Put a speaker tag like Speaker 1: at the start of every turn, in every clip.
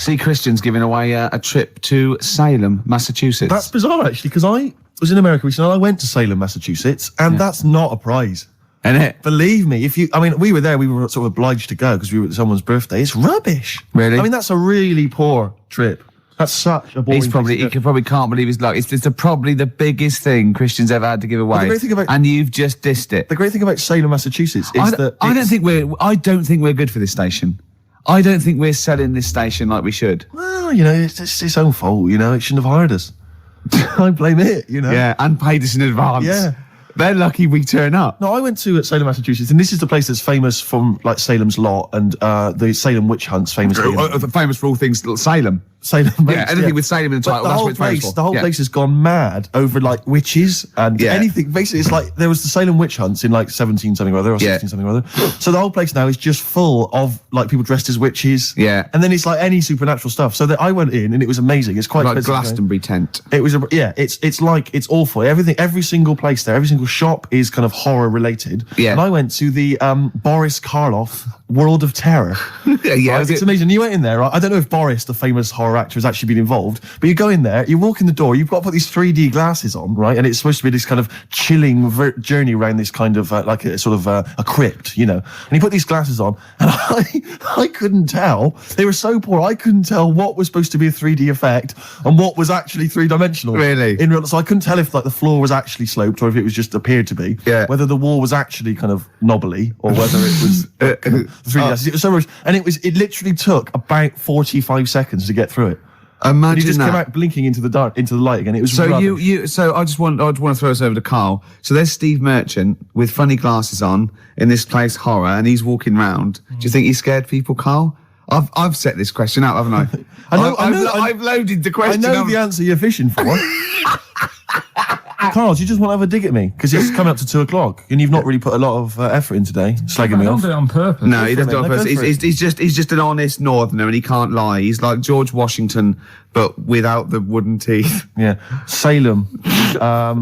Speaker 1: See Christian's giving away a trip to Salem, Massachusetts.
Speaker 2: That's bizarre, actually, because I was in America recently and I went to Salem, Massachusetts, and that's not a prize.
Speaker 1: Isn't it?
Speaker 2: Believe me, we were there, we were sort of obliged to go because we were at someone's birthday. It's rubbish.
Speaker 1: Really?
Speaker 2: I mean, that's a really poor trip. That's such a boring
Speaker 1: He probably can't believe his luck. It's probably the biggest thing Christian's ever had to give away.
Speaker 2: The great thing about,
Speaker 1: and you've just dissed it.
Speaker 2: The great thing about Salem, Massachusetts is
Speaker 1: I don't think we're good for this station. I don't think we're selling this station like we should.
Speaker 2: Well, it's its own fault, it shouldn't have hired us. I blame it,
Speaker 1: Yeah, and paid us in advance.
Speaker 2: Yeah.
Speaker 1: They're lucky we turn up.
Speaker 2: No, I went to Salem, Massachusetts, and this is the place that's famous from like Salem's Lot and the Salem witch hunts, famously.
Speaker 1: Famous for all things Salem.
Speaker 2: Salem.
Speaker 1: Anything with Salem in the title. That's what it's famous for.
Speaker 2: The whole place has gone mad over like witches and anything. Basically, it's like there was the Salem witch hunts in like 17 something or other or 16 something or other. So the whole place now is just full of like people dressed as witches.
Speaker 1: Yeah.
Speaker 2: And then it's like any supernatural stuff. So I went in and it was amazing. It's quite
Speaker 1: like Glastonbury tent.
Speaker 2: It was it's awful. Every single place there, every single shop is kind of horror related.
Speaker 1: Yeah.
Speaker 2: And I went to the Boris Karloff World of Terror. It's amazing. You went in there, right? I don't know if Boris, the famous horror actor, has actually been involved, but you go in there, you walk in the door, you've got to put these 3D glasses on, right? And it's supposed to be this kind of chilling journey around this kind of like a sort of a crypt, And you put these glasses on, and I couldn't tell. They were so poor, I couldn't tell what was supposed to be a 3D effect and what was actually three-dimensional.
Speaker 1: Really?
Speaker 2: So I couldn't tell if like the floor was actually sloped or if it was just appeared to be.
Speaker 1: Yeah.
Speaker 2: Whether the wall was actually kind of knobbly or whether it was 3D glasses. It was so much, and it literally took about 45 seconds to get through it.
Speaker 1: Imagine
Speaker 2: you just
Speaker 1: that.
Speaker 2: came out blinking into the light again. It was
Speaker 1: so
Speaker 2: rubbish.
Speaker 1: So I just want to throw us over to Carl. So there's Steve Merchant with funny glasses on in this place horror, and he's walking round. Do you think he scared people, Carl? I've set this question out, haven't I? I've loaded the question.
Speaker 2: I know the answer you're fishing for. Carl, do you just want to have a dig at me? Because it's coming up to 2:00, and you've not really put a lot of effort in today, slagging me off.
Speaker 3: I don't do it on purpose.
Speaker 1: No, he doesn't do it on purpose. He's just an honest northerner, and he can't lie. He's like George Washington, but without the wooden teeth.
Speaker 2: Yeah, Salem. I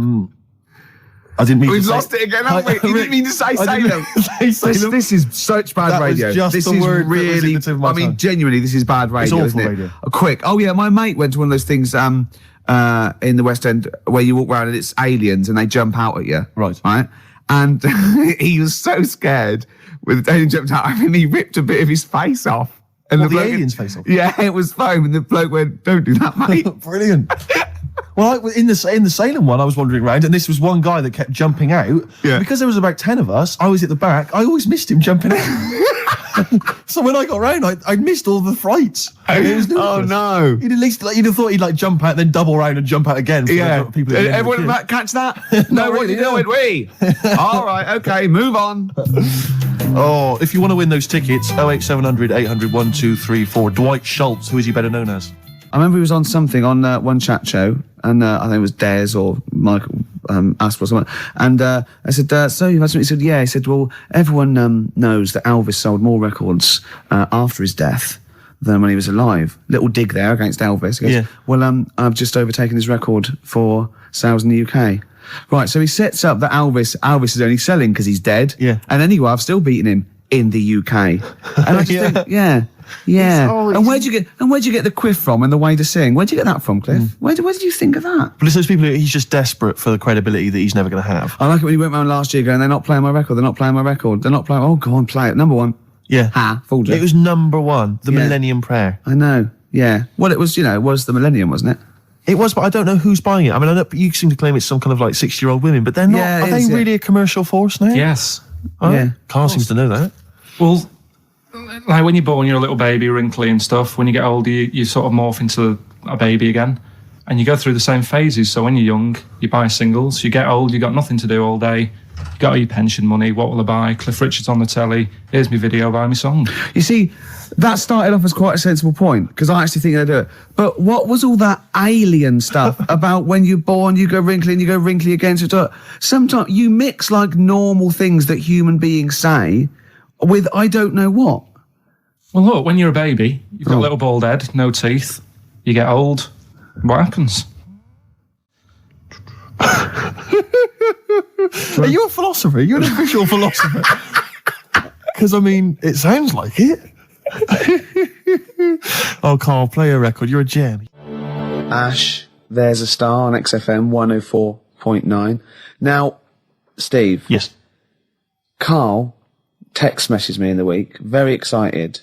Speaker 2: didn't mean.
Speaker 1: We've
Speaker 2: to say,
Speaker 1: lost it again, haven't we? You didn't mean to say Salem. This is such bad
Speaker 2: that
Speaker 1: radio.
Speaker 2: Was just
Speaker 1: this
Speaker 2: the
Speaker 1: is
Speaker 2: word
Speaker 1: really. I mean, genuinely, this is bad radio.
Speaker 2: It's awful
Speaker 1: isn't it?
Speaker 2: radio.
Speaker 1: Quick. Oh yeah, my mate went to one of those things in the West End where you walk around and it's aliens and they jump out at you.
Speaker 2: Right.
Speaker 1: And he was so scared when the alien jumped out. I mean, he ripped a bit of his face off. And
Speaker 2: the alien's face off?
Speaker 1: Yeah, it was foam, and the bloke went, "Don't do that, mate."
Speaker 2: Brilliant. Well, in the Salem one, I was wandering around, and this was one guy that kept jumping out. Yeah. Because there was about 10 of us, I was at the back. I always missed him jumping out. So when I got round, I missed all the frights.
Speaker 1: Oh no!
Speaker 2: You'd have thought he'd like jump out, then double round and jump out again.
Speaker 1: Yeah.
Speaker 2: People
Speaker 1: everyone catch that? No, what
Speaker 2: really,
Speaker 1: you doing? We. All right. Okay. Move on.
Speaker 2: Oh, if you want to win those tickets, 08700 800 1234. Dwight Schultz, who is he better known as?
Speaker 1: I remember he was on something on one chat show, and I think it was Des or Michael Asper or something. And I said, "So you've had something?" He said, "Yeah." He said, "Well, everyone knows that Elvis sold more records after his death than when he was alive." Little dig there against Elvis. He goes,
Speaker 2: yeah.
Speaker 1: Well, I've just overtaken his record for sales in the UK. Right, so he sets up that Elvis is only selling because he's dead.
Speaker 2: Yeah.
Speaker 1: And anyway, I've still beaten him in the UK. And I just think, yeah. And where'd you get the quiff from and the way to sing? Where'd you get that from, Cliff? Where did you think of that?
Speaker 2: But it's those people he's just desperate for the credibility that he's never going to have.
Speaker 1: I like it when he went round last year going, they're not playing my record. Oh, go on, play it. Number one.
Speaker 2: Yeah.
Speaker 1: Fooled you.
Speaker 2: It was number one, the Millennium Prayer.
Speaker 1: I know, yeah. Well, it was, was the Millennium, wasn't it?
Speaker 2: It was, but I don't know who's buying it. I mean, I know you seem to claim it's some kind of like 60-year-old women, but they're not.
Speaker 1: Yeah,
Speaker 2: are they really a commercial force now?
Speaker 3: Yes.
Speaker 2: Oh,
Speaker 1: yeah.
Speaker 2: Carl seems to know that.
Speaker 3: Well, like when you're born, you're a little baby, wrinkly and stuff. When you get older, you sort of morph into a baby again. And you go through the same phases. So when you're young, you buy singles. You get old, you got nothing to do all day. You got all your pension money. What will I buy? Cliff Richard's on the telly. Here's my video, buy me song.
Speaker 1: You see, that started off as quite a sensible point, because I actually think they do it. But what was all that alien stuff about when you're born, you go wrinkly and you go wrinkly again? Sometimes you mix like normal things that human beings say with I don't know what.
Speaker 3: Well, look, when you're a baby, you've got a little bald head, no teeth. You get old. What happens?
Speaker 2: Are you a philosopher? You're an official philosopher? Because, I mean, it sounds like it. Oh, Carl, play a record. You're a gem.
Speaker 1: Ash, There's a Star on XFM 104.9. Now, Steve.
Speaker 2: Yes.
Speaker 1: Carl text messaged me in the week, very excited,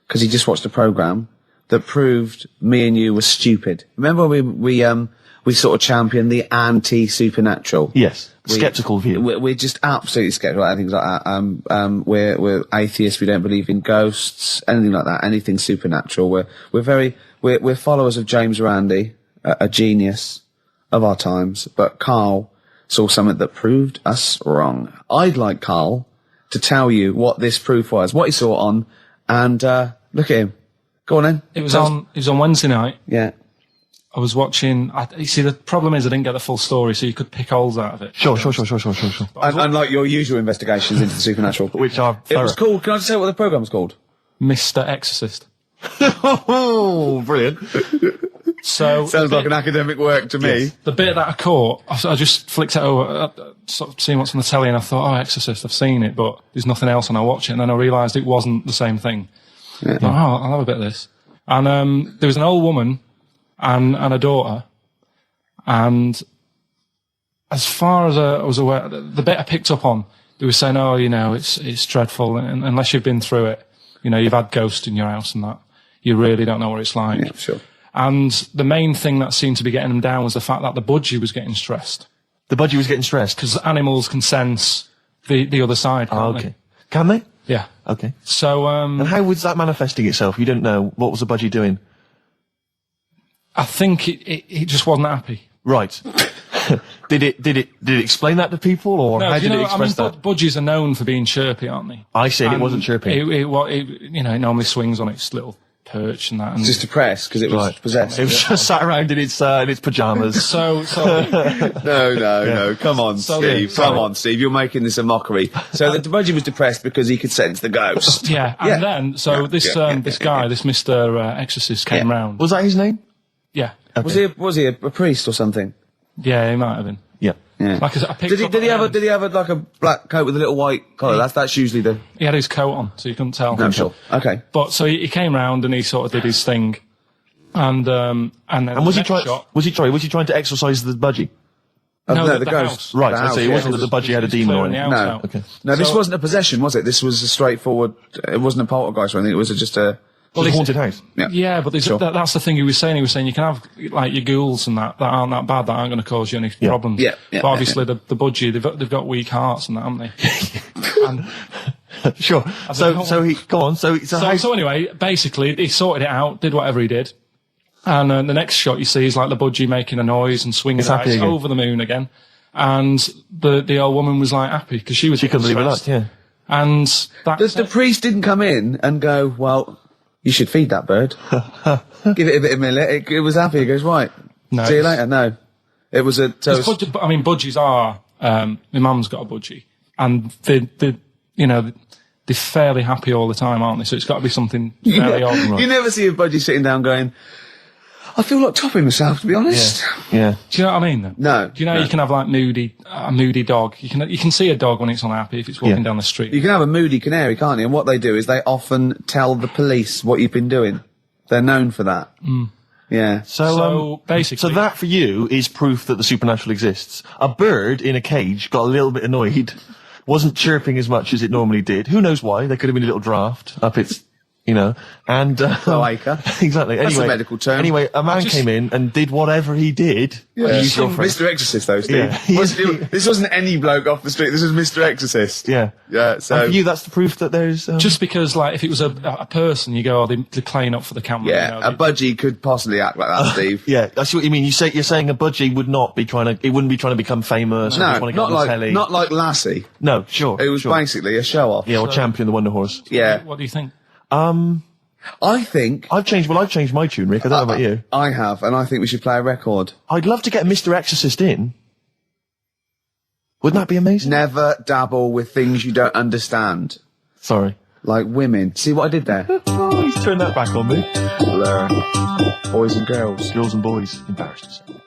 Speaker 1: because he just watched a programme that proved me and you were stupid. Remember we sort of championed the anti-supernatural?
Speaker 2: Yes. Skeptical view.
Speaker 1: We're just absolutely skeptical about things like that. We're atheists. We don't believe in ghosts, anything like that, anything supernatural. We're followers of James Randi, a genius of our times. But Carl saw something that proved us wrong. I'd like Carl to tell you what this proof was, what he saw it on, and look at him. Go on then.
Speaker 3: It was on Wednesday night.
Speaker 1: Yeah.
Speaker 3: I was watching. You see, the problem is I didn't get the full story, so you could pick holes out of it.
Speaker 2: Sure.
Speaker 1: Unlike your usual investigations into the supernatural.
Speaker 2: Which are
Speaker 1: It was called, can I just say what the programme was called?
Speaker 3: Mr. Exorcist.
Speaker 2: Oh, brilliant.
Speaker 3: So
Speaker 1: Sounds like an academic work to me.
Speaker 3: Yes. The bit that I caught, I just flicked it over, sort of seeing what's on the telly, and I thought, oh, Exorcist, I've seen it, but there's nothing else, and I watch it, and then I realised it wasn't the same thing. Yeah. I thought, oh, I'll have a bit of this. And there was an old woman and a daughter, and as far as I was aware, the bit I picked up on, they were saying, oh, it's dreadful, and unless you've been through it, you've had ghosts in your house and that, you really don't know what it's like.
Speaker 1: Yeah, sure.
Speaker 3: And the main thing that seemed to be getting them down was the fact that the budgie was getting stressed.
Speaker 2: The budgie was getting stressed?
Speaker 3: Because animals can sense the other side, can't they?
Speaker 2: Can they?
Speaker 3: Yeah.
Speaker 2: Okay.
Speaker 3: So,
Speaker 2: and how was that manifesting itself? You didn't know. What was the budgie doing?
Speaker 3: I think it just wasn't happy.
Speaker 2: Right. Did it explain that to people, or how did it express that?
Speaker 3: Budgies are known for being chirpy, aren't they?
Speaker 2: I said it wasn't chirpy.
Speaker 3: It normally swings on its little perch and that. And
Speaker 1: just depressed because it was possessed.
Speaker 2: It was just sat around in its pajamas.
Speaker 3: So
Speaker 1: No. Come on, Steve. Come on, Steve. You're making this a mockery. So the budgie was depressed because he could sense the ghost.
Speaker 3: Yeah. And then this guy, this Mr. Exorcist came round.
Speaker 2: Was that his name?
Speaker 3: Yeah.
Speaker 1: Okay. Was he a priest or something?
Speaker 3: Yeah, he might have been.
Speaker 2: Yeah.
Speaker 3: Like did
Speaker 1: he have like a black coat with a little white collar? That's usually the.
Speaker 3: He had his coat on, so you couldn't tell.
Speaker 1: No, sure. Okay.
Speaker 3: But so he came round and he sort of did his thing, and then
Speaker 2: was he trying to exorcise the budgie?
Speaker 3: No,
Speaker 1: the ghost.
Speaker 3: House.
Speaker 2: Right. So it wasn't that the budgie had a demon on it.
Speaker 1: No.
Speaker 2: Okay.
Speaker 1: No, this wasn't a possession, was it? This was a straightforward. It wasn't a poltergeist or anything. It was just a.
Speaker 2: Well, a haunted house.
Speaker 3: Yeah, but that's the thing he was saying. He was saying you can have like your ghouls and that aren't that bad, that aren't going to cause you any problems.
Speaker 1: Yeah.
Speaker 3: But obviously the budgie, they've got weak hearts and that, haven't they? And,
Speaker 2: sure. So he go on. So
Speaker 3: anyway, basically he sorted it out, did whatever he did, and the next shot you see is like the budgie making a noise and swinging his eyes over the moon again, and the old woman was like happy because she couldn't
Speaker 2: believe it. Yeah.
Speaker 3: And
Speaker 1: the priest didn't come in and go, well, you should feed that bird. Give it a bit of millet. It was happy. He goes, right.
Speaker 3: No,
Speaker 1: see you later. No. It was a...
Speaker 3: budgies are... my mum's got a budgie. And they're fairly happy all the time, aren't they? So it's got to be something fairly odd.
Speaker 1: You never see a budgie sitting down going, I feel like topping myself, to be honest.
Speaker 2: Yeah.
Speaker 3: Do you know what I mean, then?
Speaker 1: No.
Speaker 3: Do you know you can have like a moody dog? You can see a dog when it's unhappy if it's walking down the street.
Speaker 1: You can have a moody canary, can't you? And what they do is they often tell the police what you've been doing. They're known for that.
Speaker 3: Mm.
Speaker 1: Yeah.
Speaker 3: So basically...
Speaker 2: So that, for you, is proof that the supernatural exists. A bird in a cage got a little bit annoyed, wasn't chirping as much as it normally did. Who knows why? There could have been a little draft up its... and...
Speaker 1: cloaca.
Speaker 2: Exactly.
Speaker 1: That's a medical term.
Speaker 2: Anyway, a man came in and did whatever he did.
Speaker 1: Yeah. Mr. Exorcist, though, Steve.
Speaker 2: Yeah.
Speaker 1: This wasn't any bloke off the street. This was Mr. Exorcist.
Speaker 2: Yeah.
Speaker 1: Yeah, so...
Speaker 2: And for you, that's the proof that there's...
Speaker 3: Just because, like, if it was a person, you go, they're playing up for the camera.
Speaker 1: Yeah, a budgie could possibly act like that, Steve.
Speaker 2: Yeah, I see what you mean. You're saying a budgie wouldn't be trying to become famous.
Speaker 1: No,
Speaker 2: or
Speaker 1: not like Lassie.
Speaker 2: No, sure.
Speaker 1: It was basically a show-off.
Speaker 2: Yeah, or Champion the Wonder Horse.
Speaker 1: Yeah.
Speaker 3: What do you think?
Speaker 1: I think...
Speaker 2: I've changed my tune, Rick. I don't know about you.
Speaker 1: I have, and I think we should play a record.
Speaker 2: I'd love to get Mr. Exorcist in. Wouldn't that be amazing?
Speaker 1: Never dabble with things you don't understand.
Speaker 2: Sorry.
Speaker 1: Like women. See what I did there?
Speaker 2: Oh, he's turned that back on me.
Speaker 1: Blur. Boys and girls.
Speaker 2: Girls and boys. Embarrassed yourself.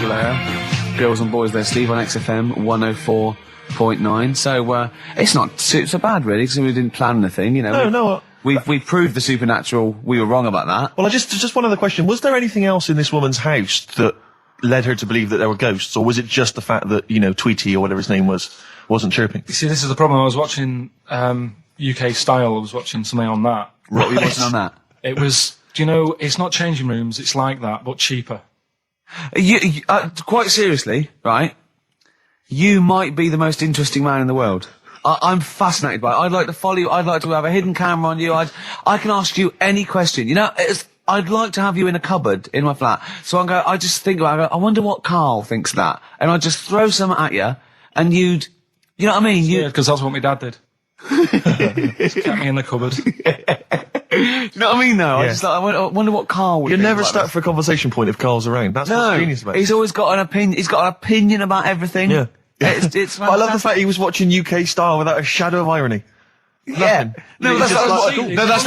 Speaker 1: Blur. Girls and boys there, Steve, on XFM 104.9. So, it's not so bad, really, because we didn't plan anything,
Speaker 2: No,
Speaker 1: We've proved the supernatural. We were wrong about that.
Speaker 2: Well, just one other question. Was there anything else in this woman's house that led her to believe that there were ghosts, or was it just the fact that, Tweety or whatever his name wasn't chirping?
Speaker 3: You see, this is the problem. I was watching UK Style. I was watching something on that.
Speaker 1: What were you watching on that?
Speaker 3: It was, it's not changing rooms. It's like that, but cheaper.
Speaker 1: Quite seriously, right? You might be the most interesting man in the world. I'm fascinated by it. I'd like to follow you. I'd like to have a hidden camera on you. I can ask you any question. I'd like to have you in a cupboard in my flat. So I just think about it. I wonder what Karl thinks of that. And I'd just throw something at you, and you know what I mean?
Speaker 3: Yeah, because that's what my dad did. Just kept me in the cupboard.
Speaker 1: You know what I mean, though?
Speaker 2: Yeah.
Speaker 1: I wonder what Karl would
Speaker 2: You're
Speaker 1: think
Speaker 2: never
Speaker 1: about
Speaker 2: stuck
Speaker 1: this.
Speaker 2: for a conversation point if Carl's around. That's what's genius about it.
Speaker 1: He's always got an opinion. He's got an opinion about everything.
Speaker 2: Yeah.
Speaker 1: It's
Speaker 2: I love the fact he was watching UK Style without a shadow of irony.
Speaker 1: Yeah. No,
Speaker 2: He's
Speaker 1: that's
Speaker 2: just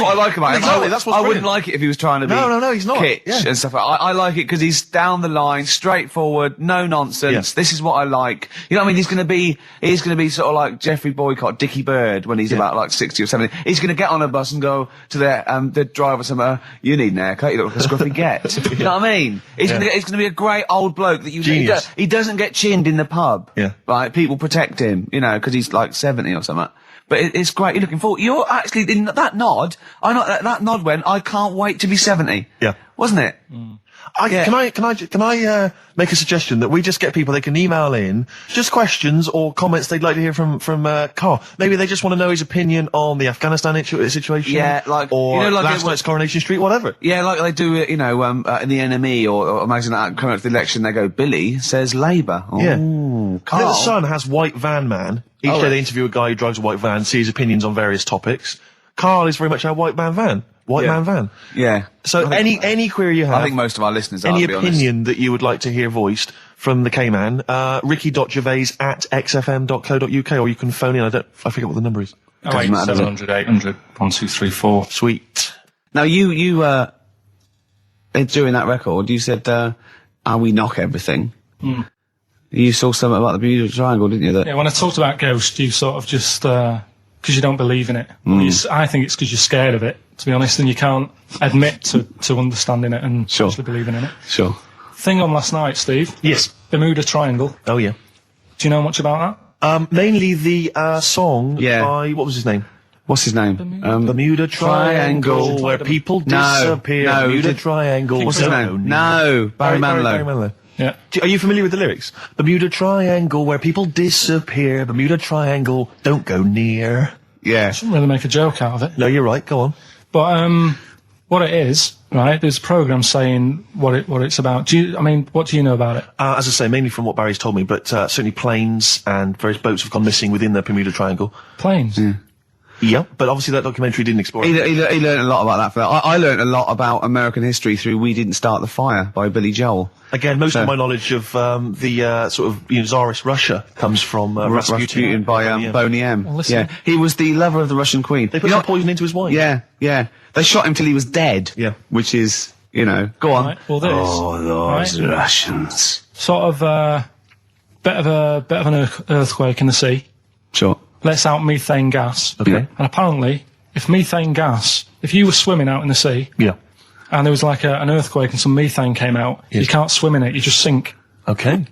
Speaker 2: like,
Speaker 1: what I like about him.
Speaker 2: Exactly, that's what's
Speaker 1: I wouldn't
Speaker 2: brilliant.
Speaker 1: like it if he was trying to be
Speaker 2: No, he's not.
Speaker 1: kitsch
Speaker 2: Yeah.
Speaker 1: and stuff. I like it because he's down the line, straightforward, no nonsense.
Speaker 2: Yeah.
Speaker 1: This is what I like. You know what I mean? He's going to be sort of like Jeffrey Boycott, Dickie Bird when he's about like 60 or 70. He's going to get on a bus and go to the driver somewhere. You need an haircut. You look like a scruffy get. You know what I mean? He's going to be a great old bloke that
Speaker 2: Genius.
Speaker 1: he doesn't get chinned in the pub.
Speaker 2: Yeah.
Speaker 1: Right? People protect him, because he's like 70 or something. But it's great. You're looking forward. You're actually in that nod. That nod went. I can't wait to be 70.
Speaker 2: Yeah.
Speaker 1: Wasn't it? Yeah.
Speaker 2: Can I make a suggestion that we just get people, they can email in just questions or comments they'd like to hear from Karl. Maybe they just want to know his opinion on the Afghanistan situation.
Speaker 1: Yeah, like,
Speaker 2: or
Speaker 1: like
Speaker 2: last night's Coronation Street, whatever.
Speaker 1: Yeah, like they do it, in the NME or imagine that coming up to the election, they go, Billy says Labour. Oh,
Speaker 2: Yeah.
Speaker 1: Karl.
Speaker 2: I think the Sun has White Van Man. Each day they interview a guy who drives a white van, see his opinions on various topics. Karl is very much our white man van. White man van.
Speaker 1: Yeah.
Speaker 2: So any query you have,
Speaker 1: I think most of our listeners are,
Speaker 2: any
Speaker 1: to be honest.
Speaker 2: opinion that you would like to hear voiced from the K-Man, ricky.gervais@xfm.co.uk, or you can phone in. I forget what the number is.
Speaker 3: Oh, 700 800 1234.
Speaker 2: Sweet.
Speaker 1: Now you during that record, you said, we knock everything. You saw something about the Bermuda Triangle, didn't you?
Speaker 3: Yeah, when I talked about ghosts, you sort of just, because you don't believe in it. I think it's because you're scared of it, to be honest, and you can't admit to understanding it and
Speaker 1: Sure.
Speaker 3: actually believing in it.
Speaker 1: Sure.
Speaker 3: Thing on last night, Steve.
Speaker 2: Yes.
Speaker 3: Bermuda Triangle.
Speaker 2: Oh, yeah.
Speaker 3: Do you know much about
Speaker 2: Mainly the song
Speaker 1: Yeah.
Speaker 2: by, what was his name?
Speaker 1: What's his name?
Speaker 2: Bermuda Triangle, where people disappear.
Speaker 1: No,
Speaker 2: Bermuda Triangle.
Speaker 1: What's his name? No, Barry Manilow.
Speaker 2: Barry Manilow.
Speaker 3: that? Yeah.
Speaker 2: Are you familiar with the lyrics? Bermuda Triangle, where people disappear. Bermuda Triangle, don't go near.
Speaker 1: Yeah.
Speaker 3: Shouldn't really make a joke out of it.
Speaker 2: No, you're right. Go on.
Speaker 3: But what it is, right? There's a program saying what it's about. What do you know about it?
Speaker 2: As I say, mainly from what Barry's told me, but certainly planes and various boats have gone missing within the Bermuda Triangle.
Speaker 3: Planes.
Speaker 2: Yeah, but obviously that documentary didn't explore it.
Speaker 1: He learned a lot about that. I learned a lot about American history through We Didn't Start the Fire by Billy Joel.
Speaker 2: Again, most of my knowledge of the sort of Tsarist Russia comes from
Speaker 1: Rasputin by Boney M.
Speaker 3: Well, listen.
Speaker 1: Yeah, he was the lover of the Russian queen.
Speaker 2: They put some poison into his wine.
Speaker 1: Yeah. They shot him till he was dead.
Speaker 2: Yeah.
Speaker 1: Which is, go on.
Speaker 3: Right, well, this,
Speaker 1: those
Speaker 3: right?
Speaker 1: Russians.
Speaker 3: Sort of bit of an earthquake in the sea.
Speaker 1: Sure.
Speaker 3: Lets out methane gas.
Speaker 2: Okay.
Speaker 3: And apparently, if you were swimming out in the sea,
Speaker 2: Yeah.
Speaker 3: and there was like an earthquake and some methane came out,
Speaker 2: Yes.
Speaker 3: you can't swim in it, you just sink.
Speaker 2: Okay.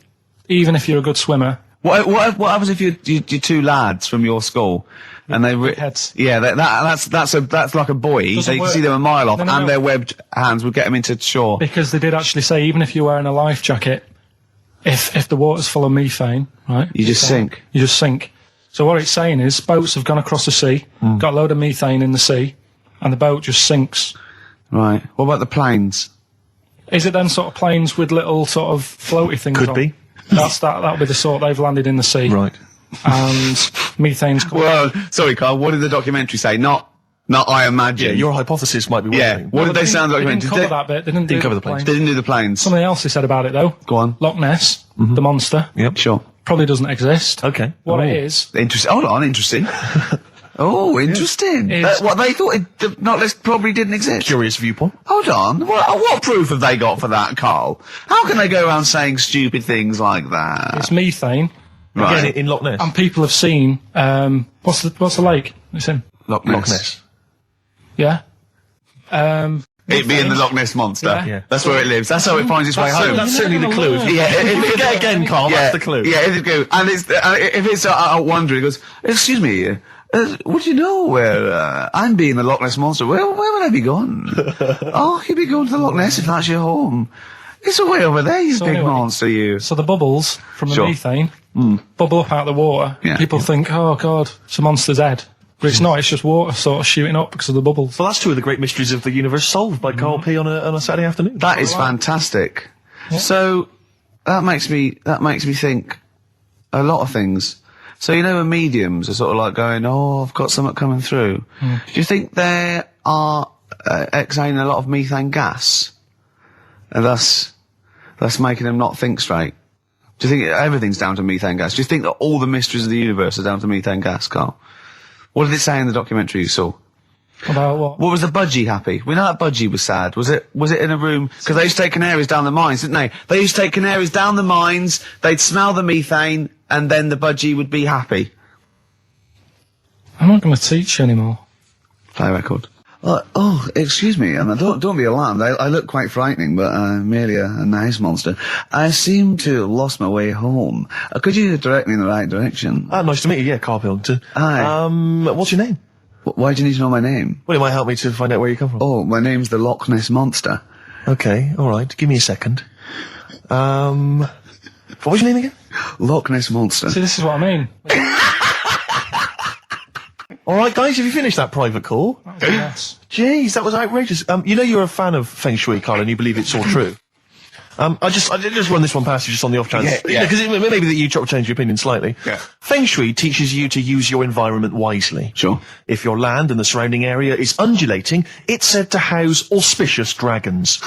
Speaker 3: Even if you're a good swimmer.
Speaker 1: What happens if you're two lads from your school and they
Speaker 3: heads.
Speaker 1: Yeah, that's like a buoy. So you can
Speaker 3: work.
Speaker 1: see them a mile off,
Speaker 3: No.
Speaker 1: and their webbed hands would get them into shore.
Speaker 3: Because they did actually say, even if you're wearing a life jacket, if the water's full of methane, right?
Speaker 1: You just sink.
Speaker 3: You just sink. So what it's saying is, boats have gone across the sea, got a load of methane in the sea, and the boat just sinks.
Speaker 1: Right. What about the planes?
Speaker 3: Is it then sort of planes with little sort of floaty things
Speaker 2: Could
Speaker 3: on?
Speaker 2: be.
Speaker 3: That'll be the sort they've landed in the sea.
Speaker 2: Right.
Speaker 3: And methane's coming.
Speaker 1: Well, sorry, Carl. What did the documentary say? Not I imagine.
Speaker 2: Yeah, your hypothesis might be one
Speaker 1: Yeah.
Speaker 2: thing.
Speaker 1: What did they sound like?
Speaker 3: They didn't cover that bit. They didn't do
Speaker 2: cover the planes.
Speaker 1: They didn't do the planes.
Speaker 3: Something else they said about it, though.
Speaker 1: Go on.
Speaker 3: Loch Ness, the monster,
Speaker 2: Yep.
Speaker 1: Sure.
Speaker 3: probably doesn't exist.
Speaker 2: Okay.
Speaker 3: What it is,
Speaker 1: Interesting. Hold on. Interesting. Oh, interesting.
Speaker 3: It's-
Speaker 1: What they thought the Loch Ness probably didn't exist.
Speaker 2: Curious viewpoint.
Speaker 1: Hold on. What proof have they got for that, Carl? How can they go around saying stupid things like that?
Speaker 3: it's methane,
Speaker 1: Right.
Speaker 2: Again, in Loch Ness.
Speaker 3: and people have seen, what's the lake? It's in.
Speaker 1: Loch
Speaker 2: Loch Ness.
Speaker 3: Yeah.
Speaker 1: It being the Loch Ness Monster.
Speaker 3: Yeah.
Speaker 1: That's where it lives. That's how it finds its way home.
Speaker 2: That's certainly the clue.
Speaker 1: Yeah,
Speaker 2: If you get again, Carl, that's the clue.
Speaker 1: Yeah, if it go, and it's if it's out wandering, it goes, excuse me, would you know where I'm being the Loch Ness Monster? Where would I be going? Oh, you'd be going to the Loch Ness if that's your home. It's way over there, you big monster, you.
Speaker 3: So the bubbles from the
Speaker 1: Sure.
Speaker 3: methane bubble up out of the water.
Speaker 1: Yeah.
Speaker 3: People think, oh God, it's a monster's head. But it's not, it's just water sort of shooting up because of the bubbles.
Speaker 2: Well, that's two of the great mysteries of the universe solved by Karl P on a Saturday afternoon.
Speaker 1: That is fantastic. Yeah. So that makes me think a lot of things. So you know when mediums are sort of like going, oh, I've got something coming through. Do you think they are exhaling a lot of methane gas? And thus making them not think straight? Do you think everything's down to methane gas? Do you think that all the mysteries of the universe are down to methane gas, Carl? What did it say in the documentary you saw?
Speaker 3: About what?
Speaker 1: What was the budgie happy? We know that budgie was sad. Was it in a room? Because they used to take canaries down the mines, didn't they? They used to take canaries down the mines, they'd smell the methane, and then the budgie would be happy.
Speaker 3: I'm not going to teach you anymore.
Speaker 1: Play a record. Oh, excuse me, and don't be alarmed. I look quite frightening, but I'm merely a nice monster. I seem to have lost my way home. Could you direct me in the right direction?
Speaker 2: Nice to meet you, yeah, Karl Pilkington.
Speaker 1: Hi.
Speaker 2: What's your name?
Speaker 1: Why do you need to know my name?
Speaker 2: Well, it might help me to find out where you come from.
Speaker 1: Oh, my name's the Loch Ness Monster.
Speaker 2: Okay, alright, give me a second. What was your name again?
Speaker 1: Loch Ness Monster.
Speaker 3: See, this is what I mean.
Speaker 2: Alright, guys, have you finished that private call?
Speaker 3: Yes.
Speaker 2: Jeez, that was outrageous. You know you're a fan of Feng Shui, Carl, and you believe it's all true. I just run this one past you just on the off chance.
Speaker 1: Yeah.
Speaker 2: Because maybe that you change your opinion slightly.
Speaker 1: Yeah.
Speaker 2: Feng Shui teaches you to use your environment wisely.
Speaker 1: Sure.
Speaker 2: If your land and the surrounding area is undulating, it's said to house auspicious dragons.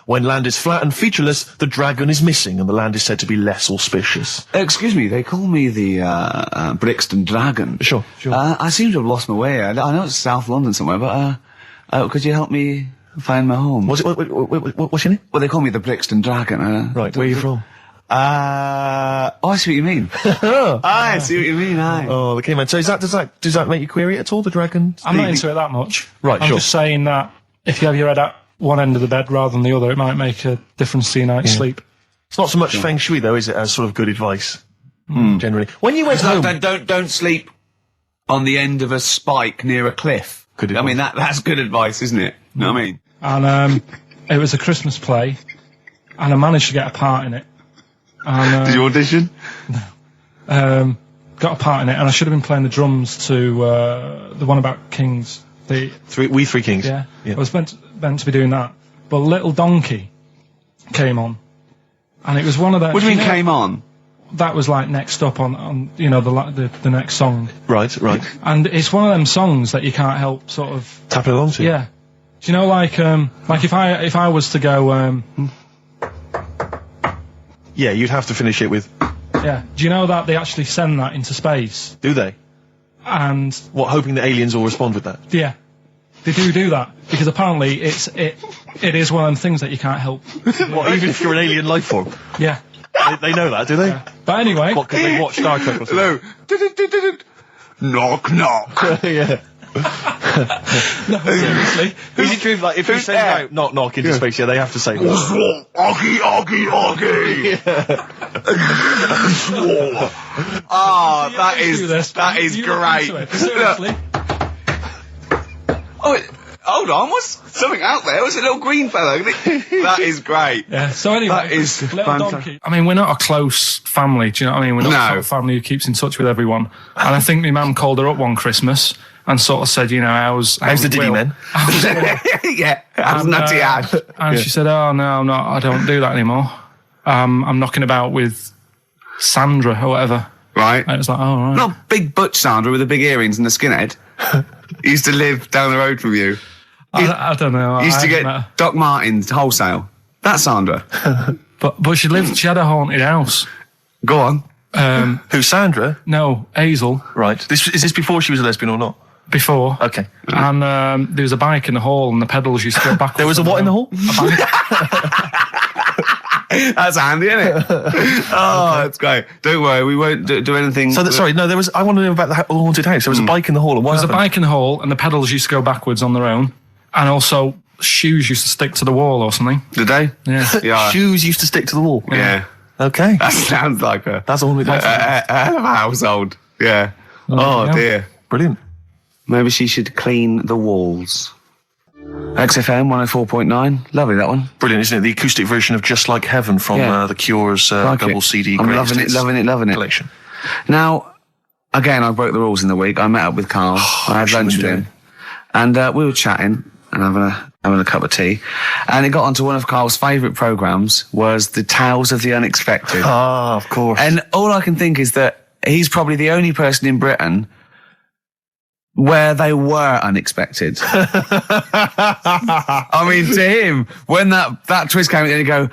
Speaker 2: When land is flat and featureless, the dragon is missing and the land is said to be less auspicious.
Speaker 1: Excuse me, they call me the Brixton Dragon.
Speaker 2: Sure.
Speaker 1: I seem to have lost my way. I know it's South London somewhere, but could you help me find my home?
Speaker 2: What's your name?
Speaker 1: Well, they call me the Brixton Dragon.
Speaker 2: Right, where are you from?
Speaker 1: I see what you mean. I see what you mean, aye.
Speaker 2: Oh, okay, man. So does that make you query it at all, the dragon?
Speaker 3: I'm not into it that much.
Speaker 2: Right,
Speaker 3: I'm
Speaker 2: sure.
Speaker 3: just saying that if you have your head at one end of the bed rather than the other, it might make a difference to your night's sleep.
Speaker 2: It's not so much Feng Shui, though, is it, as sort of good advice, generally? When you went home...
Speaker 1: Don't sleep on the end of a spike near a cliff.
Speaker 2: Good
Speaker 1: I mean, that's good advice, isn't it? You know what I mean?
Speaker 3: And it was a Christmas play, and I managed to get a part in it. And,
Speaker 1: Did you audition?
Speaker 3: got a part in it, and I should have been playing the drums to the one about Kings.
Speaker 2: We Three Kings.
Speaker 3: Yeah. I was meant to be doing that, but Little Donkey came on, and it was one of the.
Speaker 1: What do you mean came on?
Speaker 3: That was like next up on the next song.
Speaker 2: Right.
Speaker 3: And it's one of them songs that you can't help sort of
Speaker 2: tapping along to.
Speaker 3: Yeah. Do you know like if I was to go
Speaker 2: yeah, you'd have to finish it with.
Speaker 3: Yeah. Do you know that they actually send that into space?
Speaker 2: Do they?
Speaker 3: And
Speaker 2: what, hoping that aliens will respond with that?
Speaker 3: Yeah. They do that because apparently it is one of them things that you can't help.
Speaker 2: What, even if you're an alien life form?
Speaker 3: Yeah.
Speaker 2: They know that, do they?
Speaker 3: Yeah. But anyway,
Speaker 2: what, because they watch Star Trek or something?
Speaker 1: Hello. Knock knock.
Speaker 2: Yeah.
Speaker 3: No, seriously.
Speaker 2: Is it true, like, if you send out knock knock into space, they have to say that?
Speaker 1: Oggy. Oh, that is great.
Speaker 3: Seriously.
Speaker 1: Oh, hold on, what's something out there? What's a little green fellow? That is great.
Speaker 3: Yeah, so anyway,
Speaker 1: that is
Speaker 3: Little Donkey. I mean, we're not a close family, do you know what I mean? We're not a sort of family who keeps in touch with everyone. And I think my mum called her up one Christmas and sort of said, you know, how's
Speaker 2: the Diddy men?
Speaker 1: Yeah, how's Nutty Ash?
Speaker 3: And she said, oh, no, I don't do that anymore. I'm knocking about with Sandra or whatever.
Speaker 1: Right.
Speaker 3: And it was like, oh, right.
Speaker 1: Not big butch Sandra with the big earrings and the skinhead. He used to live down the road from you.
Speaker 3: I don't know.
Speaker 1: He used to get Doc Martens wholesale. That's Sandra.
Speaker 3: But she had a haunted house.
Speaker 1: Go on.
Speaker 2: Who, Sandra?
Speaker 3: No, Hazel.
Speaker 2: Right. Is this before she was a lesbian or not?
Speaker 3: Before.
Speaker 2: Okay.
Speaker 3: And there was a bike in the hall and the pedals used to go back.
Speaker 2: There was a what in the hall?
Speaker 3: A bike.
Speaker 1: That's handy, isn't it? Oh, that's great. Don't worry, we won't do anything.
Speaker 2: So, I want to know about the haunted house. There was a bike in the hall. And what
Speaker 3: There was
Speaker 2: happened?
Speaker 3: a bike in the hall, and the pedals used to go backwards on their own. And also, shoes used to stick to the wall or something.
Speaker 1: Did they?
Speaker 3: Yeah.
Speaker 2: Shoes used to stick to the wall.
Speaker 1: Yeah.
Speaker 2: Okay.
Speaker 1: That sounds like
Speaker 2: That's all.
Speaker 1: a hell of a household. Yeah. Oh,
Speaker 3: yeah.
Speaker 1: dear.
Speaker 2: Brilliant.
Speaker 1: Maybe she should clean the walls. XFM 104.9. Lovely, that one.
Speaker 2: Brilliant, isn't it? The acoustic version of Just Like Heaven from The Cure's
Speaker 1: Like
Speaker 2: double
Speaker 1: it.
Speaker 2: CD
Speaker 1: I'm
Speaker 2: greatest
Speaker 1: loving it.
Speaker 2: collection.
Speaker 1: Now, again, I broke the rules in the week. I met up with Karl. I had lunch with him. And we were chatting and having a cup of tea. And it got onto one of Karl's favourite programmes was the Tales of the Unexpected.
Speaker 2: Ah, of course.
Speaker 1: And all I can think is that he's probably the only person in Britain where they were unexpected. I mean, to him, when that twist came in, he'd go,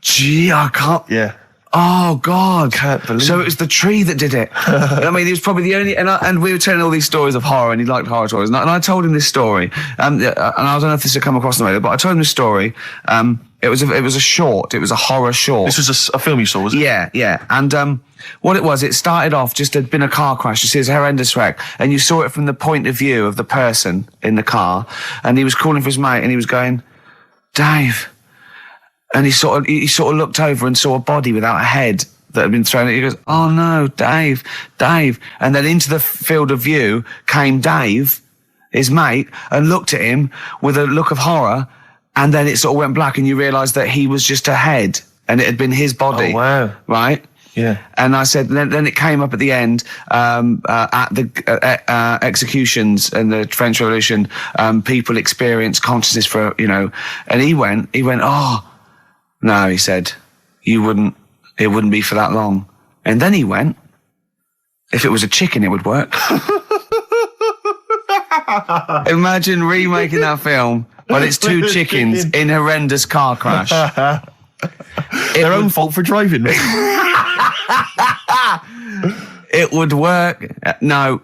Speaker 1: gee, I can't...
Speaker 2: Yeah.
Speaker 1: Oh, God.
Speaker 2: Can't believe
Speaker 1: So it was the tree that did it. I mean, he was probably the only... And we were telling all these stories of horror, and he liked horror stories. And I told him this story. And I don't know if this had come across the radio, but I told him this story. It was a short. It was a horror short.
Speaker 2: This was a film you saw, was it?
Speaker 1: Yeah. And what it was, it started off, just had been a car crash. You see, it's a horrendous wreck. And you saw it from the point of view of the person in the car. And he was calling for his mate, and he was going, Dave... And he sort of looked over and saw a body without a head that had been thrown at. He goes, oh no, Dave. And then into the field of view came Dave, his mate, and looked at him with a look of horror. And then it sort of went black, and you realised that he was just a head, and it had been his body.
Speaker 2: Oh, wow.
Speaker 1: Right?
Speaker 2: Yeah.
Speaker 1: And I said, then it came up at the end, at the executions and the French Revolution, people experience consciousness for, and he went, oh, no, he said, it wouldn't be for that long. And then he went, if it was a chicken, it would work. Imagine remaking that film, but it's two chickens in horrendous car crash.
Speaker 2: Their own fault for driving.
Speaker 1: It would work. No,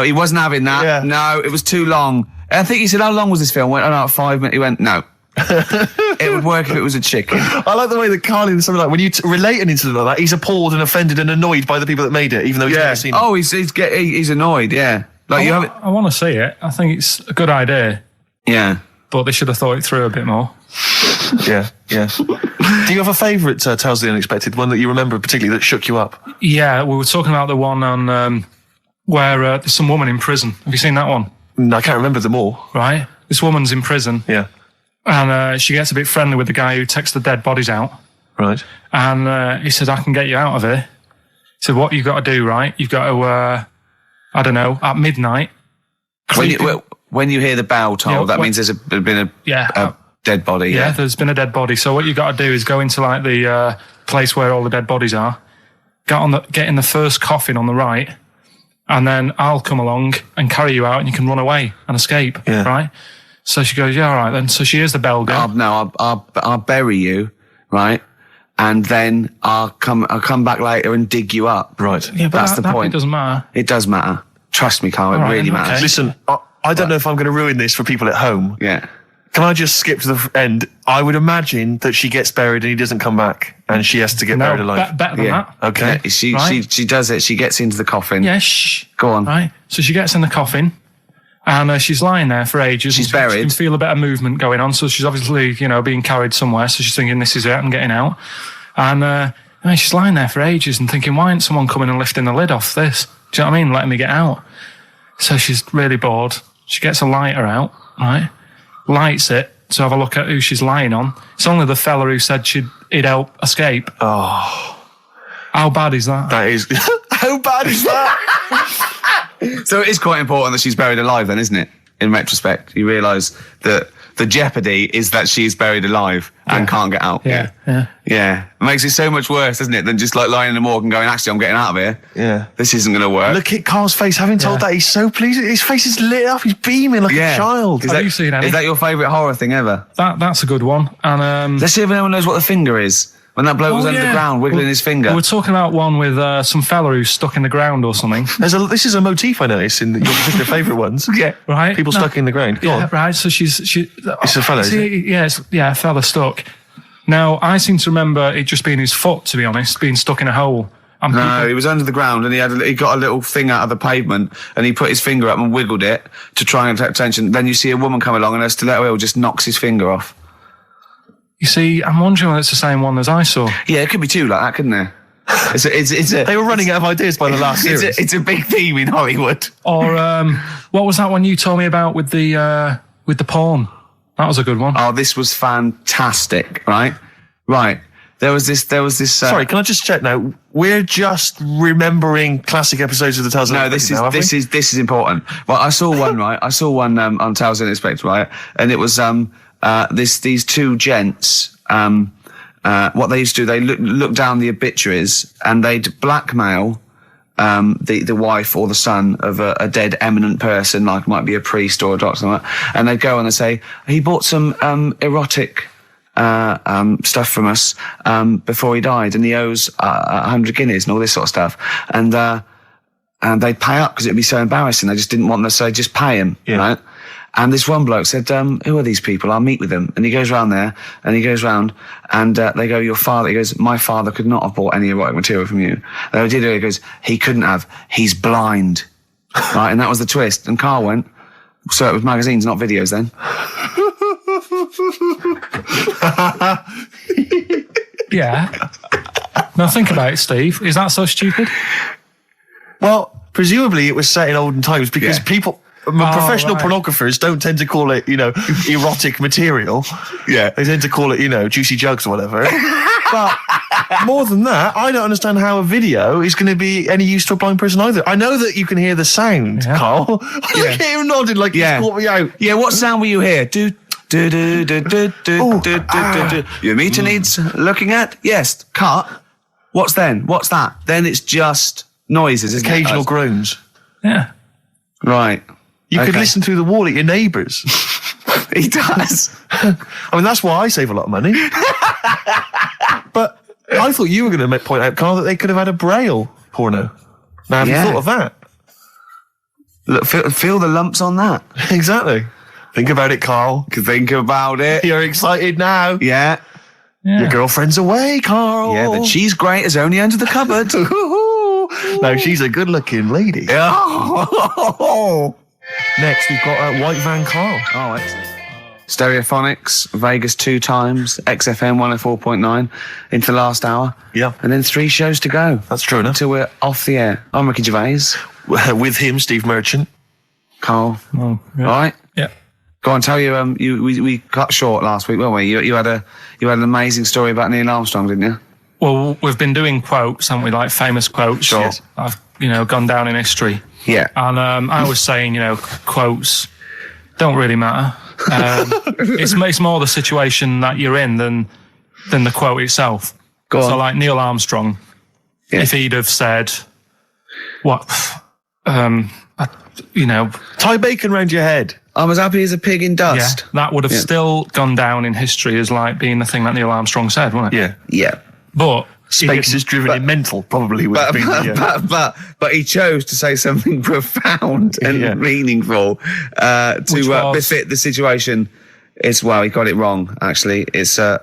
Speaker 1: he wasn't having that.
Speaker 2: Yeah.
Speaker 1: No, it was too long. I think he said, how long was this film? I went, 5 minutes. He went, no. It would work if it was a chicken.
Speaker 2: I like the way that Karl in something like when you relate an incident like that, he's appalled and offended and annoyed by the people that made it, even though he's never seen it.
Speaker 1: Oh, he's annoyed. Yeah, like you have it.
Speaker 3: I want to see it. I think it's a good idea,
Speaker 1: Yeah.
Speaker 3: but they should have thought it through a bit more.
Speaker 2: Yeah. Do you have a favourite Tales of the Unexpected, one that you remember particularly that shook you up?
Speaker 3: Yeah, we were talking about the one on where there's some woman in prison. Have you seen that one?
Speaker 2: No, I can't remember them all.
Speaker 3: Right? This woman's in prison.
Speaker 2: Yeah.
Speaker 3: And she gets a bit friendly with the guy who takes the dead bodies out.
Speaker 2: Right.
Speaker 3: And he said, I can get you out of here. He said, what you've got to do, right? You've got to, at midnight.
Speaker 1: When you hear the bell toll, that means there's been a dead body.
Speaker 3: Yeah, there's been a dead body. So what you've got to do is go into like the place where all the dead bodies are, get in the first coffin on the right, and then I'll come along and carry you out, and you can run away and escape.
Speaker 2: Yeah.
Speaker 3: Right? So she goes, yeah, all right then. So she hears the bell go.
Speaker 1: I'll bury you, right? And then I'll come back later and dig you up.
Speaker 2: Right.
Speaker 3: Yeah, but
Speaker 1: that's the point.
Speaker 3: It doesn't matter.
Speaker 1: It does matter. Trust me, Karl. It
Speaker 3: All right,
Speaker 1: really
Speaker 3: then,
Speaker 1: matters.
Speaker 3: okay.
Speaker 2: Listen, I don't know if I'm going to ruin this for people at home.
Speaker 1: Yeah.
Speaker 2: Can I just skip to the end? I would imagine that she gets buried and he doesn't come back, and she has to get buried alive.
Speaker 3: Better than that.
Speaker 2: Okay.
Speaker 1: Yeah, she does it. She gets into the coffin.
Speaker 3: Yeah, shh.
Speaker 1: Go on.
Speaker 3: Right. So she gets in the coffin, and she's lying there for ages.
Speaker 1: She's
Speaker 3: and
Speaker 1: buried.
Speaker 3: She can feel a bit of movement going on. So she's obviously, being carried somewhere. So she's thinking, this is it, I'm getting out. And she's lying there for ages and thinking, why isn't someone coming and lifting the lid off this? Do you know what I mean? Letting me get out. So she's really bored. She gets a lighter out, right? Lights it to have a look at who she's lying on. It's only the fella who said he'd help escape.
Speaker 2: Oh.
Speaker 3: How bad is that?
Speaker 2: That is... How bad is that?
Speaker 1: So it is quite important that she's buried alive then, isn't it? In retrospect, you realise that the jeopardy is that she's buried alive and can't get out.
Speaker 3: Yeah.
Speaker 1: Yeah. It makes it so much worse, doesn't it, than just like lying in the morgue and going, actually, I'm getting out of here.
Speaker 2: Yeah.
Speaker 1: This isn't going to work.
Speaker 2: Look at Karl's face. Having told that, he's so pleased. His face is lit up. He's beaming like a child.
Speaker 3: Have you seen any?
Speaker 1: Is that your favourite horror thing ever?
Speaker 3: That's a good one. And
Speaker 1: Let's see if anyone knows what the finger is. When that bloke was under the ground, wiggling his finger.
Speaker 3: We're talking about one with some fella who's stuck in the ground or something.
Speaker 2: This is a motif I noticed in your particular favourite ones.
Speaker 3: Yeah, right.
Speaker 2: People stuck in the ground. Go on.
Speaker 3: Right. So it's
Speaker 2: a fella, is it?
Speaker 3: Yeah, a fella stuck. Now, I seem to remember it just being his foot, to be honest, being stuck in a hole. And
Speaker 1: No, he was under the ground and he got a little thing out of the pavement and he put his finger up and wiggled it to try and attract attention. Then you see a woman come along and her stiletto heel just knocks his finger off.
Speaker 3: You see, I'm wondering whether it's the same one as I saw.
Speaker 1: Yeah, it could be two like that, couldn't there?
Speaker 2: They were running out of ideas by the last series.
Speaker 1: It's a big theme in Hollywood.
Speaker 3: Or what was that one you told me about with the porn? That was a good one.
Speaker 1: Oh, this was fantastic, right? Right. There was this.
Speaker 2: Sorry, can I just check now? We're just remembering classic episodes of the Tales.
Speaker 1: No, this is important. Well, I saw one, right? I saw one on Tales Unexpected, right? And it was these two gents. What they used to do, they look down the obituaries and they'd blackmail the wife or the son of a dead eminent person, like might be a priest or a doctor, or something like that. And they'd go and they'd say, he bought some erotic stuff from us before he died, and he owes 100 guineas and all this sort of stuff. And they'd pay up because it'd be so embarrassing. They just didn't want them to say, just pay him, right? And this one bloke said, who are these people? I'll meet with them. And he goes round there, and he goes round, and they go, your father, he goes, my father could not have bought any erotic material from you. They did it, he goes, he couldn't have, he's blind. Right, and that was the twist. And Carl went, so it was magazines, not videos then.
Speaker 3: Yeah. Now think about it, Steve. Is that so stupid?
Speaker 2: Well, presumably it was set in olden times because people... professional pornographers don't tend to call it, erotic material.
Speaker 1: Yeah.
Speaker 2: They tend to call it, juicy jugs or whatever. But more than that, I don't understand how a video is going to be any use to a blind person either. I know that you can hear the sound, Carl. Look at him nodding like he's caught me out.
Speaker 1: Yeah, what sound will you hear? Do, do, do, do, do, do, do, do. Your meter needs looking at? Yes. Cut. What's then? What's that? Then it's just noises, isn't it?
Speaker 2: Occasional groans.
Speaker 3: Yeah.
Speaker 1: Right.
Speaker 2: You could listen through the wall at your neighbours.
Speaker 1: He does.
Speaker 2: I mean, that's why I save a lot of money. But I thought you were going to point out, Carl, that they could have had a Braille porno. Now, have you thought of that?
Speaker 1: Look, feel the lumps on that.
Speaker 2: Exactly. Think about it, Carl.
Speaker 1: Think about it.
Speaker 2: You're excited now.
Speaker 1: Yeah.
Speaker 2: Your girlfriend's away, Carl.
Speaker 1: Yeah, the cheese grate is only under the cupboard.
Speaker 2: No, she's a good-looking lady.
Speaker 1: Oh.
Speaker 2: Next, we've got White Van Carl.
Speaker 1: Oh, excellent. Stereophonics, Vegas 2 times, XFM 104.9 into the last hour.
Speaker 2: Yeah.
Speaker 1: And then 3 shows to go.
Speaker 2: That's true enough.
Speaker 1: Until we're off the air. I'm Ricky Gervais.
Speaker 2: With him, Steve Merchant.
Speaker 1: Carl.
Speaker 3: Oh, yeah.
Speaker 1: All right?
Speaker 3: Yeah.
Speaker 1: Go on, tell you, we cut short last week, weren't we? You had an amazing story about Neil Armstrong, didn't you?
Speaker 3: Well, we've been doing quotes, haven't we? Like famous quotes.
Speaker 1: Sure.
Speaker 3: Yes. I've, gone down in history.
Speaker 1: Yeah.
Speaker 3: And I was saying, quotes don't really matter. It's more the situation that you're in than the quote itself.
Speaker 1: Go on.
Speaker 3: So like Neil Armstrong, if he'd have said,
Speaker 2: tie bacon round your head.
Speaker 1: I'm as happy as a pig in dust.
Speaker 3: Yeah, that would have still gone down in history as like being the thing that Neil Armstrong said, wouldn't it?
Speaker 2: Yeah.
Speaker 1: Yeah.
Speaker 3: But
Speaker 2: Space is driven in mental, probably would have been.
Speaker 1: But he chose to say something profound and meaningful to befit the situation. He got it wrong. Actually, it's a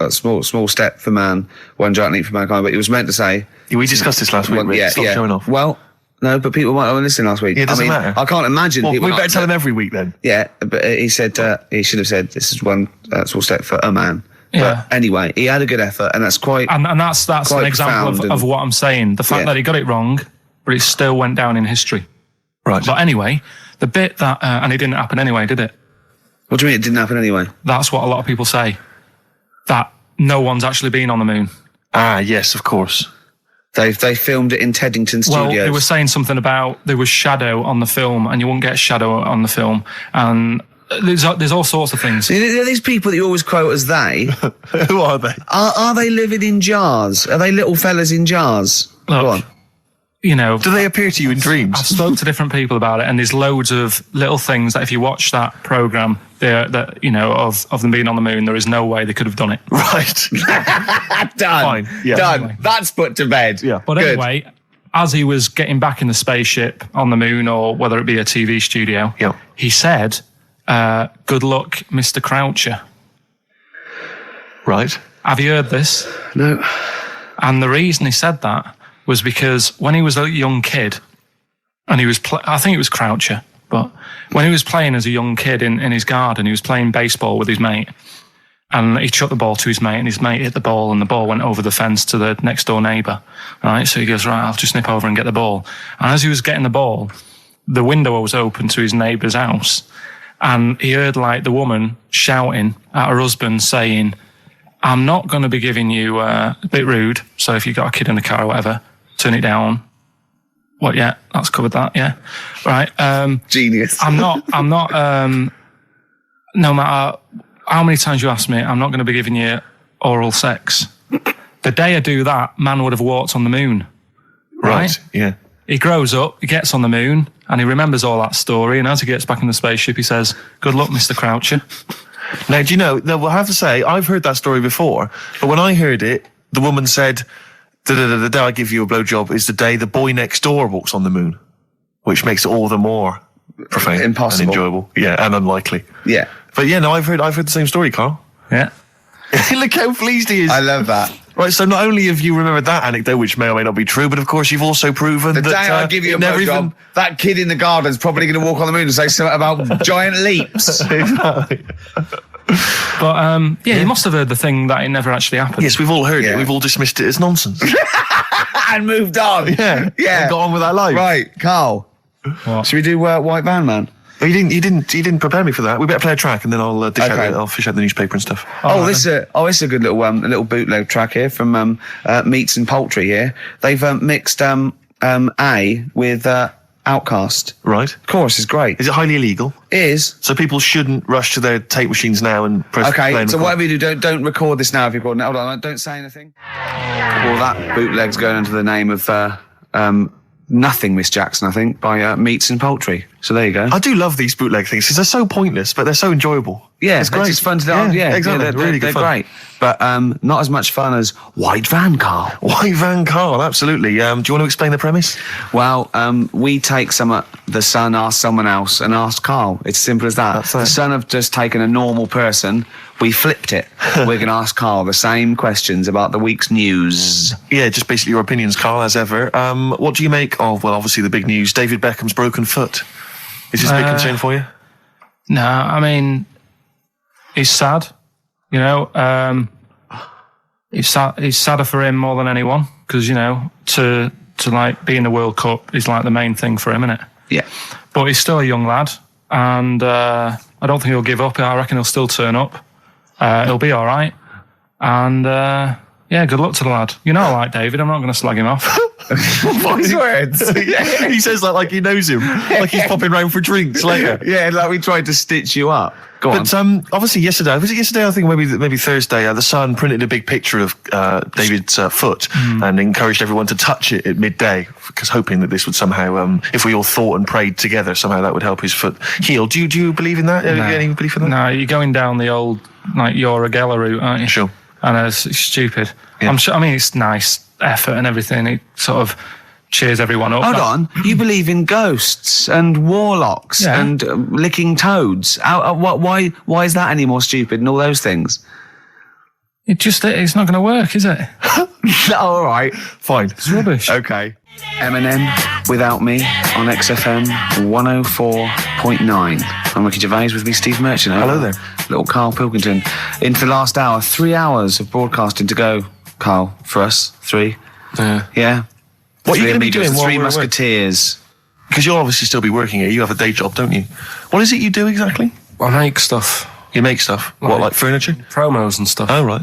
Speaker 1: small step for man, one giant leap for mankind. But he was meant to say.
Speaker 2: We discussed this last week. Stop showing off.
Speaker 1: Well, no, but people might have listened last week.
Speaker 2: Yeah, it doesn't matter.
Speaker 1: I can't imagine.
Speaker 2: Well,
Speaker 1: people
Speaker 2: we better tell him every week then.
Speaker 1: Yeah, but he said he should have said this is one small step for a man.
Speaker 3: Yeah.
Speaker 1: But anyway, he had a good effort, and that's quite.
Speaker 3: And that's an example of what I'm saying. The fact that he got it wrong, but it still went down in history.
Speaker 2: Right.
Speaker 3: But anyway, the bit that and it didn't happen anyway, did it?
Speaker 1: What do you mean it didn't happen anyway?
Speaker 3: That's what a lot of people say. That no one's actually been on the moon.
Speaker 2: Ah, yes, of course.
Speaker 1: They filmed it in Teddington Studios.
Speaker 3: Well, they were saying something about there was shadow on the film, and you wouldn't get shadow on the film, and there's all sorts of things.
Speaker 1: These people that you always quote as they.
Speaker 2: Who are they?
Speaker 1: Are they living in jars? Are they little fellas in jars?
Speaker 3: Look,
Speaker 1: Go on.
Speaker 2: Do they appear to you in dreams?
Speaker 3: I've spoken to different people about it, and there's loads of little things that if you watch that programme, of them being on the moon, there is no way they could have done it.
Speaker 2: Right.
Speaker 1: Done.
Speaker 2: Fine. Yeah.
Speaker 1: Done.
Speaker 3: Anyway.
Speaker 1: That's put to bed.
Speaker 2: Yeah.
Speaker 3: But
Speaker 1: Good.
Speaker 3: anyway, as he was getting back in the spaceship on the moon, or whether it be a TV studio, he said, good luck, Mr. Croucher.
Speaker 2: Right.
Speaker 3: Have you heard this?
Speaker 1: No.
Speaker 3: And the reason he said that was because when he was a young kid, and he was, I think it was Croucher, but when he was playing as a young kid in his garden, he was playing baseball with his mate, and he chucked the ball to his mate, and his mate hit the ball, and the ball went over the fence to the next door neighbour. Right, so he goes, right, I'll just nip over and get the ball. And as he was getting the ball, the window was open to his neighbour's house, and he heard like the woman shouting at her husband saying, I'm not going to be giving you a bit rude, so if you've got a kid in the car or whatever, turn it down. What, yeah, that's covered that, yeah. Right.
Speaker 1: Genius.
Speaker 3: I'm not, no matter how many times you ask me, I'm not going to be giving you oral sex. The day I do that, man would have walked on the moon. Right?
Speaker 2: Yeah.
Speaker 3: He grows up, he gets on the moon, and he remembers all that story, and as he gets back in the spaceship, he says, good luck, Mr. Croucher.
Speaker 2: Now, do you know, I have to say, I've heard that story before, but when I heard it, the woman said, the day I give you a blowjob is the day the boy next door walks on the moon, which makes it all the more profane
Speaker 1: Impossible.
Speaker 2: and enjoyable. Yeah, and unlikely.
Speaker 1: Yeah.
Speaker 2: But yeah, no, I've heard the same story, Carl.
Speaker 3: Yeah.
Speaker 2: Look how pleased he is.
Speaker 1: I love that.
Speaker 2: Right, so not only have you remembered that anecdote, which may or may not be true, but of course you've also proven
Speaker 1: The
Speaker 2: that...
Speaker 1: day I give you a blowjob, that kid in the garden's probably going to walk on the moon and say something about giant leaps.
Speaker 2: Exactly.
Speaker 3: But, you must have heard the thing that it never actually happened.
Speaker 2: Yes, we've all heard
Speaker 1: Yeah.
Speaker 2: it. We've all dismissed it as nonsense.
Speaker 1: And moved on.
Speaker 2: Yeah.
Speaker 1: Yeah.
Speaker 2: And got on with our life.
Speaker 1: Right, Carl.
Speaker 3: What?
Speaker 1: Should we do White Van Man?
Speaker 2: Oh, you didn't prepare me for that. We better play a track and then I'll dish
Speaker 1: Okay.
Speaker 2: I'll fish out the newspaper and stuff.
Speaker 1: This is a good little bootleg track here from Meats and Poultry here. They've mixed A with Outcast.
Speaker 2: Right.
Speaker 1: The chorus is great.
Speaker 2: Is it highly illegal?
Speaker 1: Is.
Speaker 2: So people shouldn't rush to their tape machines now and press play
Speaker 1: Okay,
Speaker 2: and
Speaker 1: so
Speaker 2: record.
Speaker 1: whatever you do, don't record this now if you're recording it. Hold on, don't say anything. Well, that bootleg's going under the name of Nothing, Miss Jackson, I think, by Meats and Poultry. So there you go.
Speaker 2: I do love these bootleg things because they're so pointless, but they're so enjoyable.
Speaker 1: Yeah,
Speaker 2: it's
Speaker 1: they're
Speaker 2: great.
Speaker 1: just fun to
Speaker 2: exactly.
Speaker 1: they're
Speaker 2: really good
Speaker 1: they're
Speaker 2: fun.
Speaker 1: great. But not as much fun as White Van, Carl.
Speaker 2: White Van Carl, absolutely. Do you want to explain the premise?
Speaker 1: Well, we take the Sun asks someone else and asks Carl. It's simple as that.
Speaker 2: That's
Speaker 1: The
Speaker 2: it.
Speaker 1: Sun have just taken a normal person. We flipped it. We're going to ask Carl the same questions about the week's news.
Speaker 2: Yeah, just basically your opinions, Carl, as ever. What do you make of, well, obviously the big news, David Beckham's broken foot? Is this a big concern for you?
Speaker 3: No, I mean, he's sad. You know, it's sadder for him more than anyone because, you know, to like be in the World Cup is like the main thing for him, isn't it?
Speaker 1: Yeah.
Speaker 3: But he's still a young lad, and I don't think he'll give up. I reckon he'll still turn up. He'll be all right. And yeah, good luck to the lad. You know, I like David. I'm not going to slag him off.
Speaker 1: Wise words.
Speaker 2: Yeah, he says that like he knows him, like he's popping round for drinks later.
Speaker 1: Yeah, like we tried to stitch you up. Go on.
Speaker 2: But obviously yesterday, was it yesterday? I think maybe Thursday. The Sun printed a big picture of David's foot and encouraged everyone to touch it at midday, because hoping that this would somehow, if we all thought and prayed together, somehow that would help his foot heal. Do you believe in that?
Speaker 3: No.
Speaker 2: Any belief in that?
Speaker 3: No, you're going down the old like Yora Geller route, aren't you?
Speaker 2: Sure.
Speaker 3: And it's stupid.
Speaker 2: Yeah.
Speaker 3: I'm sure. I mean, it's nice effort and everything. It sort of cheers everyone up.
Speaker 1: Hold on. You believe in ghosts and warlocks
Speaker 3: Yeah.
Speaker 1: and licking toads. Why is that any more stupid than all those things?
Speaker 3: It's not going to work, is it?
Speaker 1: All right.
Speaker 2: Fine.
Speaker 3: It's rubbish.
Speaker 1: Okay. Eminem, Without Me, on XFM 104.9. I'm Ricky Gervais, with me Steve Merchant.
Speaker 2: Hello there.
Speaker 1: Little Karl Pilkington. Into the last hour, 3 hours of broadcasting to go, Karl, for us. 3. Yeah.
Speaker 2: What are you
Speaker 1: Three
Speaker 2: going to be
Speaker 1: amigos,
Speaker 2: doing
Speaker 1: the
Speaker 2: while
Speaker 1: Three
Speaker 2: we're away?
Speaker 1: Musketeers.
Speaker 2: Because you'll obviously still be working here. You have a day job, don't you? What is it you do exactly?
Speaker 3: I make stuff,
Speaker 2: You make stuff. What, like furniture?
Speaker 3: promos and stuff.
Speaker 2: Oh, right.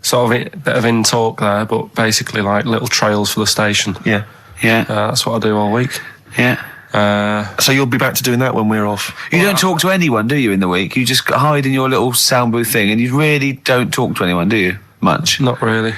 Speaker 3: Sort of a bit of in talk there, but basically like little trails for the station.
Speaker 2: Yeah.
Speaker 1: Yeah.
Speaker 3: That's what I do all week.
Speaker 1: Yeah.
Speaker 2: So you'll be back to doing that when we're off?
Speaker 1: You don't talk to anyone, do you, in the week? You just hide in your little sound booth thing, and you really don't talk to anyone, do you? Much?
Speaker 3: Not really.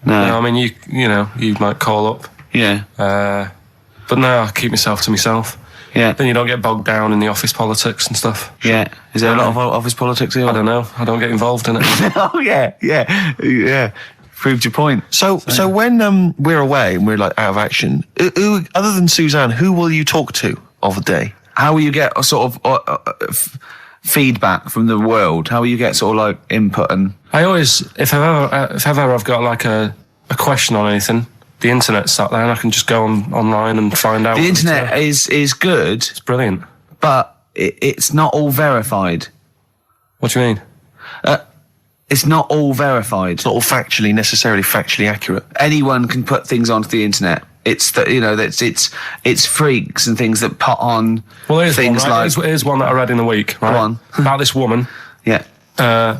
Speaker 1: No.
Speaker 3: I mean, you might call up.
Speaker 1: Yeah.
Speaker 3: But no, I keep myself to myself.
Speaker 1: Yeah.
Speaker 3: Then you don't get bogged down in the office politics and stuff.
Speaker 1: Yeah. Is there a lot of office politics here?
Speaker 3: I don't know. I don't get involved in it.
Speaker 1: Oh, yeah. Proved your point.
Speaker 2: So when we're away and we're like out of action, who, other than Suzanne, who will you talk to of the day?
Speaker 1: How will you get a sort of feedback from the world? How you get sort of like input and...
Speaker 4: I always, if ever I've got like a question on anything, the internet's sat there and I can just go online and find out.
Speaker 1: The internet is good.
Speaker 4: It's brilliant.
Speaker 1: But it's not all verified.
Speaker 4: What do you mean?
Speaker 1: It's not all verified.
Speaker 2: It's not all necessarily factually accurate.
Speaker 1: Anyone can put things onto the internet. It's it's freaks and things that put on things
Speaker 4: one, right?
Speaker 1: like...
Speaker 4: Here's one that I read in the week, right?
Speaker 1: Go on.
Speaker 4: About this woman.
Speaker 1: Yeah.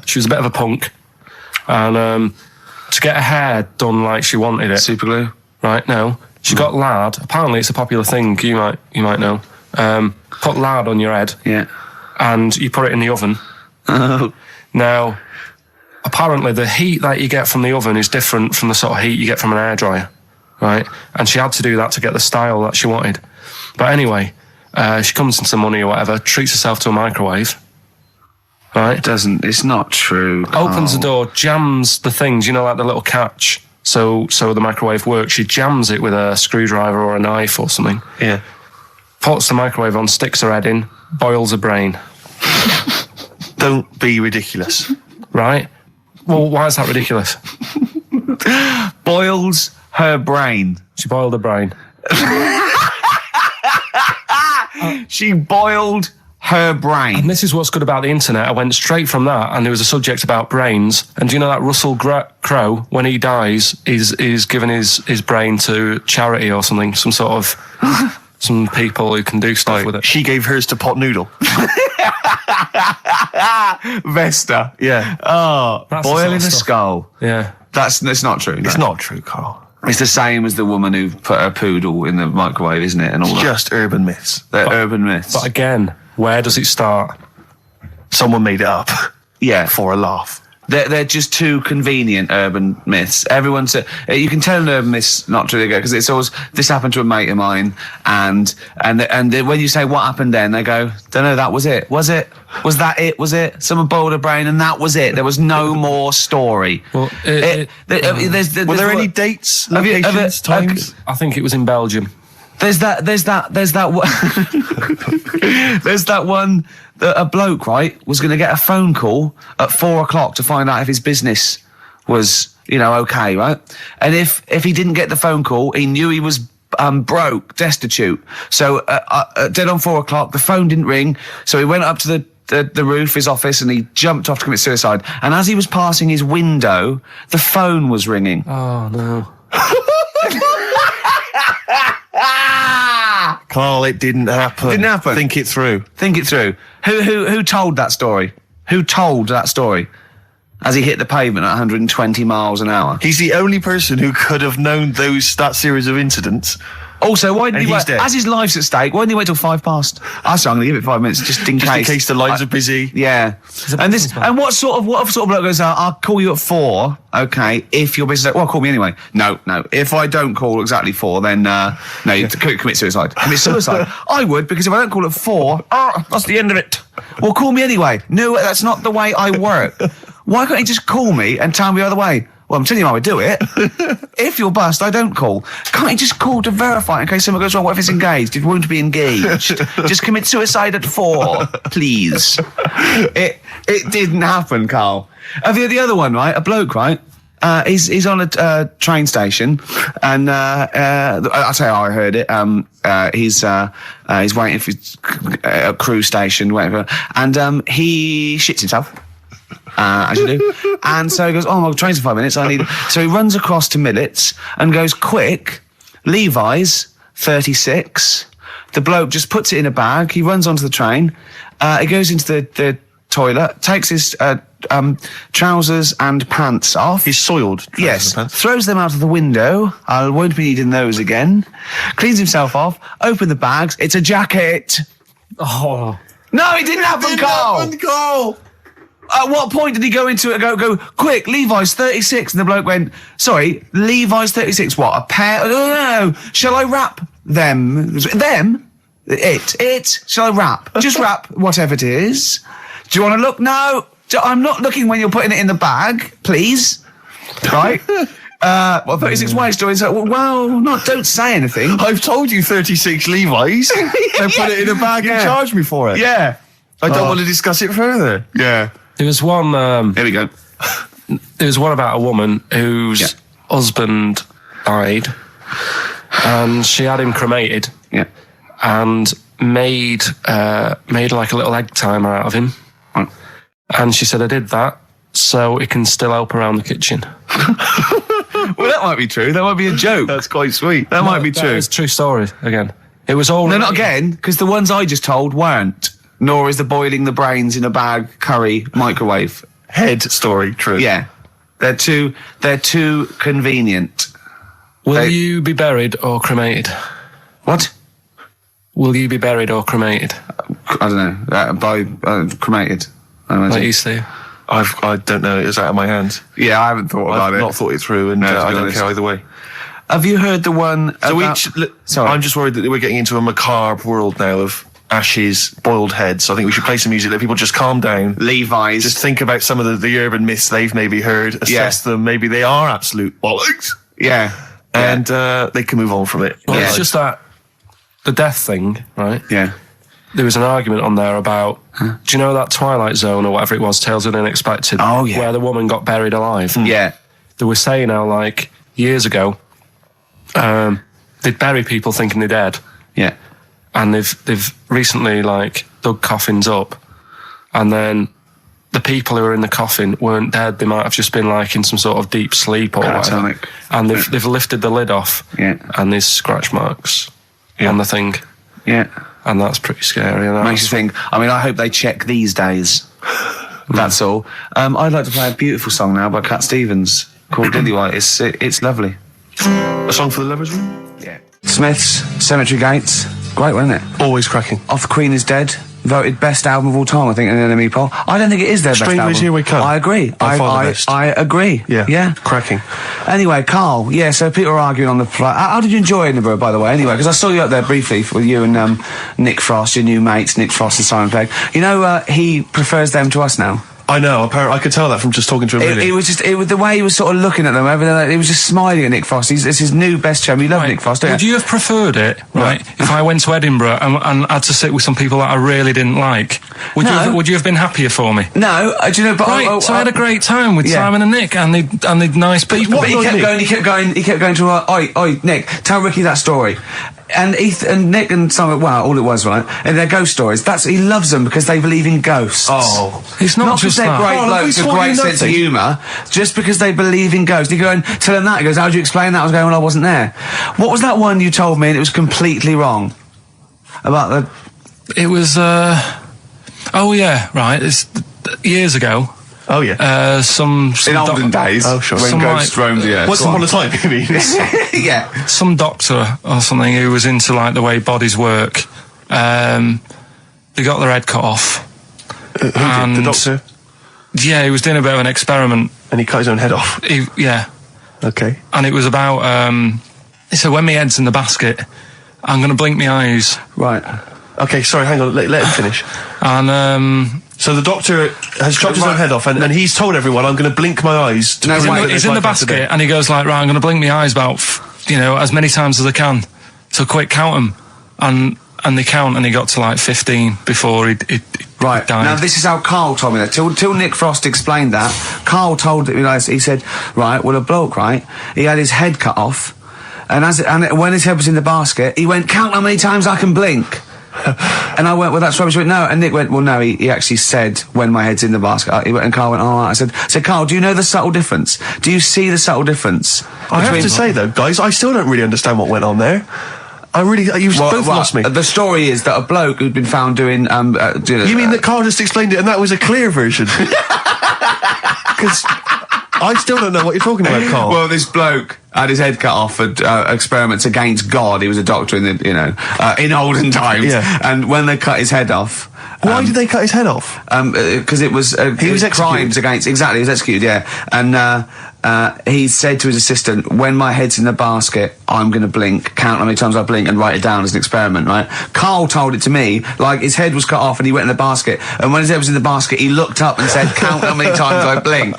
Speaker 4: She was a bit of a punk. And to get her hair done like she wanted it.
Speaker 1: Super glue?
Speaker 4: Right, no. She got lard. Apparently it's a popular thing, you might know. Put lard on your head.
Speaker 1: Yeah.
Speaker 4: And you put it in the oven.
Speaker 1: Oh.
Speaker 4: Now, apparently the heat that you get from the oven is different from the sort of heat you get from an hairdryer, right? And she had to do that to get the style that she wanted. But anyway, she comes into money or whatever, treats herself to a microwave, right?
Speaker 1: It's not true, Carl.
Speaker 4: Opens the door, jams the things, like the little catch, so the microwave works. She jams it with a screwdriver or a knife or something.
Speaker 2: Yeah.
Speaker 4: Puts the microwave on, sticks her head in, boils her brain.
Speaker 2: Don't be ridiculous.
Speaker 4: Right? Well, why is that ridiculous?
Speaker 1: Boils her brain.
Speaker 4: She boiled her brain.
Speaker 1: She boiled her brain.
Speaker 4: And this is what's good about the internet. I went straight from that, and there was a subject about brains. And do you know that Russell Crowe, when he dies, is giving his brain to charity or something, some sort of some people who can do stuff with it.
Speaker 2: She gave hers to Pot Noodle.
Speaker 1: Vesta.
Speaker 2: Yeah.
Speaker 1: Oh,
Speaker 4: That's
Speaker 1: boiling
Speaker 4: the sort of
Speaker 1: a
Speaker 4: stuff.
Speaker 1: skull.
Speaker 4: Yeah.
Speaker 1: That's not true.
Speaker 2: It's not true, Carl.
Speaker 1: It's the same as the woman who put her poodle in the microwave, isn't it? And all that.
Speaker 2: Just urban myths.
Speaker 1: They're urban myths.
Speaker 4: But again, where does it start?
Speaker 2: Someone made it up.
Speaker 1: Yeah.
Speaker 2: For a laugh.
Speaker 1: They're just too convenient urban myths. Everyone said you can tell an urban myth's not true because it's always this happened to a mate of mine, and when you say what happened then, they go, don't know, that was it. Was it? Was that it? Was it? Someone boiled a brain and that was it. There was no more story.
Speaker 4: Well,
Speaker 1: were
Speaker 2: there any dates, locations, times?
Speaker 4: I think it was in Belgium.
Speaker 1: There's that one that a bloke, right, was going to get a phone call at 4:00 to find out if his business was, okay, right? And if he didn't get the phone call, he knew he was broke, destitute. So dead on 4:00, the phone didn't ring. So he went up to the roof, his office, and he jumped off to commit suicide. And as he was passing his window, the phone was ringing.
Speaker 4: Oh no.
Speaker 2: Carl, it didn't happen.
Speaker 1: Didn't happen.
Speaker 2: Think it through.
Speaker 1: Think it through. Who told that story? Who told that story? As he hit the pavement at 120 miles an hour.
Speaker 2: He's the only person who could have known that series of incidents.
Speaker 1: Also, why didn't he wait?
Speaker 2: Dead.
Speaker 1: As his life's at stake, why didn't he wait till 5:00? I'm going to give it 5 minutes just in case.
Speaker 2: In case the lines are busy.
Speaker 1: Yeah. And what sort of bloke goes out? I'll call you at 4. Okay, if your business. Well, call me anyway. No. If I don't call exactly 4, then no, you commit suicide. Commit suicide. I would, because if I don't call at 4, that's the end of it. Well, call me anyway. No, that's not the way I work. Why can't you just call me and tell me the other way? Well, I'm telling you how I do it. If you're bust, I don't call. Can't you just call to verify in case something goes wrong? What if it's engaged? It won't be engaged. Just commit suicide at 4, please. It didn't happen, Carl. The other one, right? A bloke, right? He's on a train station, and I'll tell you how I heard it. He's waiting for a cruise station, whatever, and he shits himself. As you do. And so he goes, my train's in 5 minutes. So he runs across to Millets and goes, quick, Levi's 36. The bloke just puts it in a bag. He runs onto the train. He goes into the toilet, takes his trousers and pants off.
Speaker 2: His soiled trousers
Speaker 1: yes,
Speaker 2: and pants.
Speaker 1: Throws them out of the window. I won't be needing those again. Cleans himself off. Open the bags. It's a jacket.
Speaker 4: Oh.
Speaker 1: No, it didn't happen, Carl. At what point did he go into it and go, quick, Levi's 36? And the bloke went, sorry, Levi's 36, what, a pair? No. Shall I wrap them? Them? It. Shall I wrap? Just wrap whatever it is. Do you want to look? No. I'm not looking when you're putting it in the bag, please. Right? 36 waist stories. Don't say anything.
Speaker 2: I've told you 36 Levi's. They put it in a bag and charged me for it.
Speaker 1: Yeah.
Speaker 2: I don't want to discuss it further.
Speaker 1: Yeah.
Speaker 4: There was one.
Speaker 1: Here we go.
Speaker 4: There was one about a woman whose husband died, and she had him cremated.
Speaker 1: Yeah.
Speaker 4: And made like a little egg timer out of him.
Speaker 1: Right.
Speaker 4: And she said, I did that so it can still help around the kitchen.
Speaker 1: Well, that might be true. That might be a joke.
Speaker 2: That's quite sweet.
Speaker 1: That might be true.
Speaker 4: It's a true story, again. It was all...
Speaker 1: No, not again, because the ones I just told weren't. Nor is the boiling the brains in a bag curry microwave.
Speaker 2: Head story, true.
Speaker 1: Yeah. They're too convenient.
Speaker 4: Will you be buried or cremated?
Speaker 1: What?
Speaker 4: Will you be buried or cremated?
Speaker 1: I don't know. By cremated, I imagine.
Speaker 4: Like you, Steve?
Speaker 2: I don't know. It's out of my hands.
Speaker 1: Yeah, I haven't thought about
Speaker 2: I've
Speaker 1: it.
Speaker 2: not thought it through, and
Speaker 1: No, to be
Speaker 2: I don't
Speaker 1: honest.
Speaker 2: care either way.
Speaker 1: Have you heard the one
Speaker 2: So
Speaker 1: about... Sorry.
Speaker 2: I'm just worried that we're getting into a macabre world now of ashes, boiled heads. I think we should play some music that people just calm down.
Speaker 1: Levi's.
Speaker 2: Just think about some of the urban myths they've maybe heard, assess them. Maybe they are absolute bollocks.
Speaker 1: Yeah.
Speaker 2: And they can move on from it.
Speaker 4: Well,
Speaker 1: Yeah.
Speaker 4: it's just that the death thing, right?
Speaker 1: Yeah.
Speaker 4: There was an argument on there about, do you know that Twilight Zone or whatever it was, Tales of the Unexpected?
Speaker 1: Oh, yeah.
Speaker 4: Where the woman got buried alive.
Speaker 1: Yeah.
Speaker 4: They were saying how, like, years ago, they'd bury people thinking they're dead.
Speaker 1: Yeah.
Speaker 4: And they've recently, like, dug coffins up. And then the people who were in the coffin weren't dead. They might have just been, like, in some sort of deep sleep or whatever.
Speaker 1: Catatonic.
Speaker 4: And they've lifted the lid off.
Speaker 1: Yeah.
Speaker 4: And there's scratch marks on the thing.
Speaker 1: Yeah.
Speaker 4: And that's pretty scary. And
Speaker 1: Makes you think. I mean, I hope they check these days. That's all. I'd like to play a beautiful song now by Cat Stevens called Lillywhite. It's lovely.
Speaker 2: A song for the lovers room?
Speaker 1: Yeah. Smiths, Cemetery Gates. Great, wasn't it?
Speaker 2: Always cracking.
Speaker 1: Off the Queen is Dead. Voted best album of all time, I think, in an NME poll. I don't think it is their best album.
Speaker 2: Strangers Here We Come.
Speaker 1: I agree.
Speaker 2: By far the best.
Speaker 1: I agree.
Speaker 2: Yeah.
Speaker 1: Yeah.
Speaker 2: Cracking.
Speaker 1: Anyway, Carl, yeah, so people were arguing on the flight. How did you enjoy Edinburgh, by the way, anyway? Because I saw you up there briefly with you and Nick Frost, your new mates, Nick Frost and Simon Pegg. You know, he prefers them to us now.
Speaker 2: I know, apparently, I could tell that from just talking to him.
Speaker 1: It was the way he was sort of looking at them, he was just smiling at Nick Frost. It's his new best chum. You love Nick Frost, don't
Speaker 3: Would you have preferred it, right, if I went to Edinburgh and had to sit with some people that I really didn't like? Would you have been happier for me?
Speaker 1: No, do you know? But
Speaker 3: So I had a great time with Simon and Nick, and they're nice people.
Speaker 1: But he kept going to, oi, Nick, tell Ricky that story. And Nick and Simon, well, all it was, right? And their ghost stories. He loves them because they believe in ghosts.
Speaker 2: Oh.
Speaker 3: It's not
Speaker 1: because
Speaker 3: just
Speaker 1: they're
Speaker 3: that.
Speaker 1: great blokes with great sense of humour, just because they believe in ghosts. You go and tell him that. He goes, how do you explain that? I was going, well, I wasn't there. What was that one you told me and it was completely wrong? About the...
Speaker 3: It was, oh yeah, right, it's years ago.
Speaker 2: Oh, yeah.
Speaker 3: Some
Speaker 1: In olden days,
Speaker 2: Oh, sure.
Speaker 1: when
Speaker 3: Some
Speaker 1: ghosts roamed the earth.
Speaker 2: Once upon a time, you mean?
Speaker 1: Yeah.
Speaker 3: some doctor or something who was into like the way bodies work. They got their head cut off.
Speaker 2: Who did? The doctor?
Speaker 3: Yeah, he was doing a bit of an experiment.
Speaker 2: And he cut his own head off.
Speaker 3: Yeah.
Speaker 2: Okay.
Speaker 3: And it was about, he said, when my head's in the basket, I'm going to blink my eyes.
Speaker 1: Right.
Speaker 2: Okay, sorry, hang on, let him finish.
Speaker 3: And,
Speaker 2: So the doctor has chopped his own head off, and he's told everyone, I'm going to blink my eyes. To
Speaker 1: No,
Speaker 2: prove that
Speaker 3: he's
Speaker 2: there's
Speaker 3: in the
Speaker 2: life after
Speaker 3: basket,
Speaker 2: death.
Speaker 3: and he goes like, right, I'm going to blink my eyes about, as many times as I can. So quick, count them. And they count, and he got to like 15 before he
Speaker 1: Right.
Speaker 3: died.
Speaker 1: Now, this is how Carl told me that. Till Nick Frost explained that, Carl told me, he said, right, well, a bloke, right, he had his head cut off, and when his head was in the basket, he went, count how many times I can blink. And I went, well, that's rubbish. He went, no. And Nick went, well, no, he actually said, when my head's in the basket. And Carl went, all right. I said, Carl, do you know the subtle difference? Do you see the subtle difference?
Speaker 2: I have to say, though, guys, I still don't really understand what went on there. You've both lost me.
Speaker 1: The story is that a bloke who'd been found doing,
Speaker 2: You mean that Carl just explained it and that was a clear version? Because I still don't know what you're talking about, Carl.
Speaker 1: Well, this bloke had his head cut off at experiments against God. He was a doctor in the, in olden times.
Speaker 2: Yeah.
Speaker 1: And when they cut his head off,
Speaker 2: Why did they cut his head off?
Speaker 1: because it was
Speaker 2: He was executed.
Speaker 1: crimes against. Exactly, he was executed. Yeah, and he said to his assistant, "When my head's in the basket, I'm going to blink. Count how many times I blink and write it down as an experiment." Right? Carl told it to me like his head was cut off and he went in the basket, and when his head was in the basket, he looked up and said, "Count how many times I blink."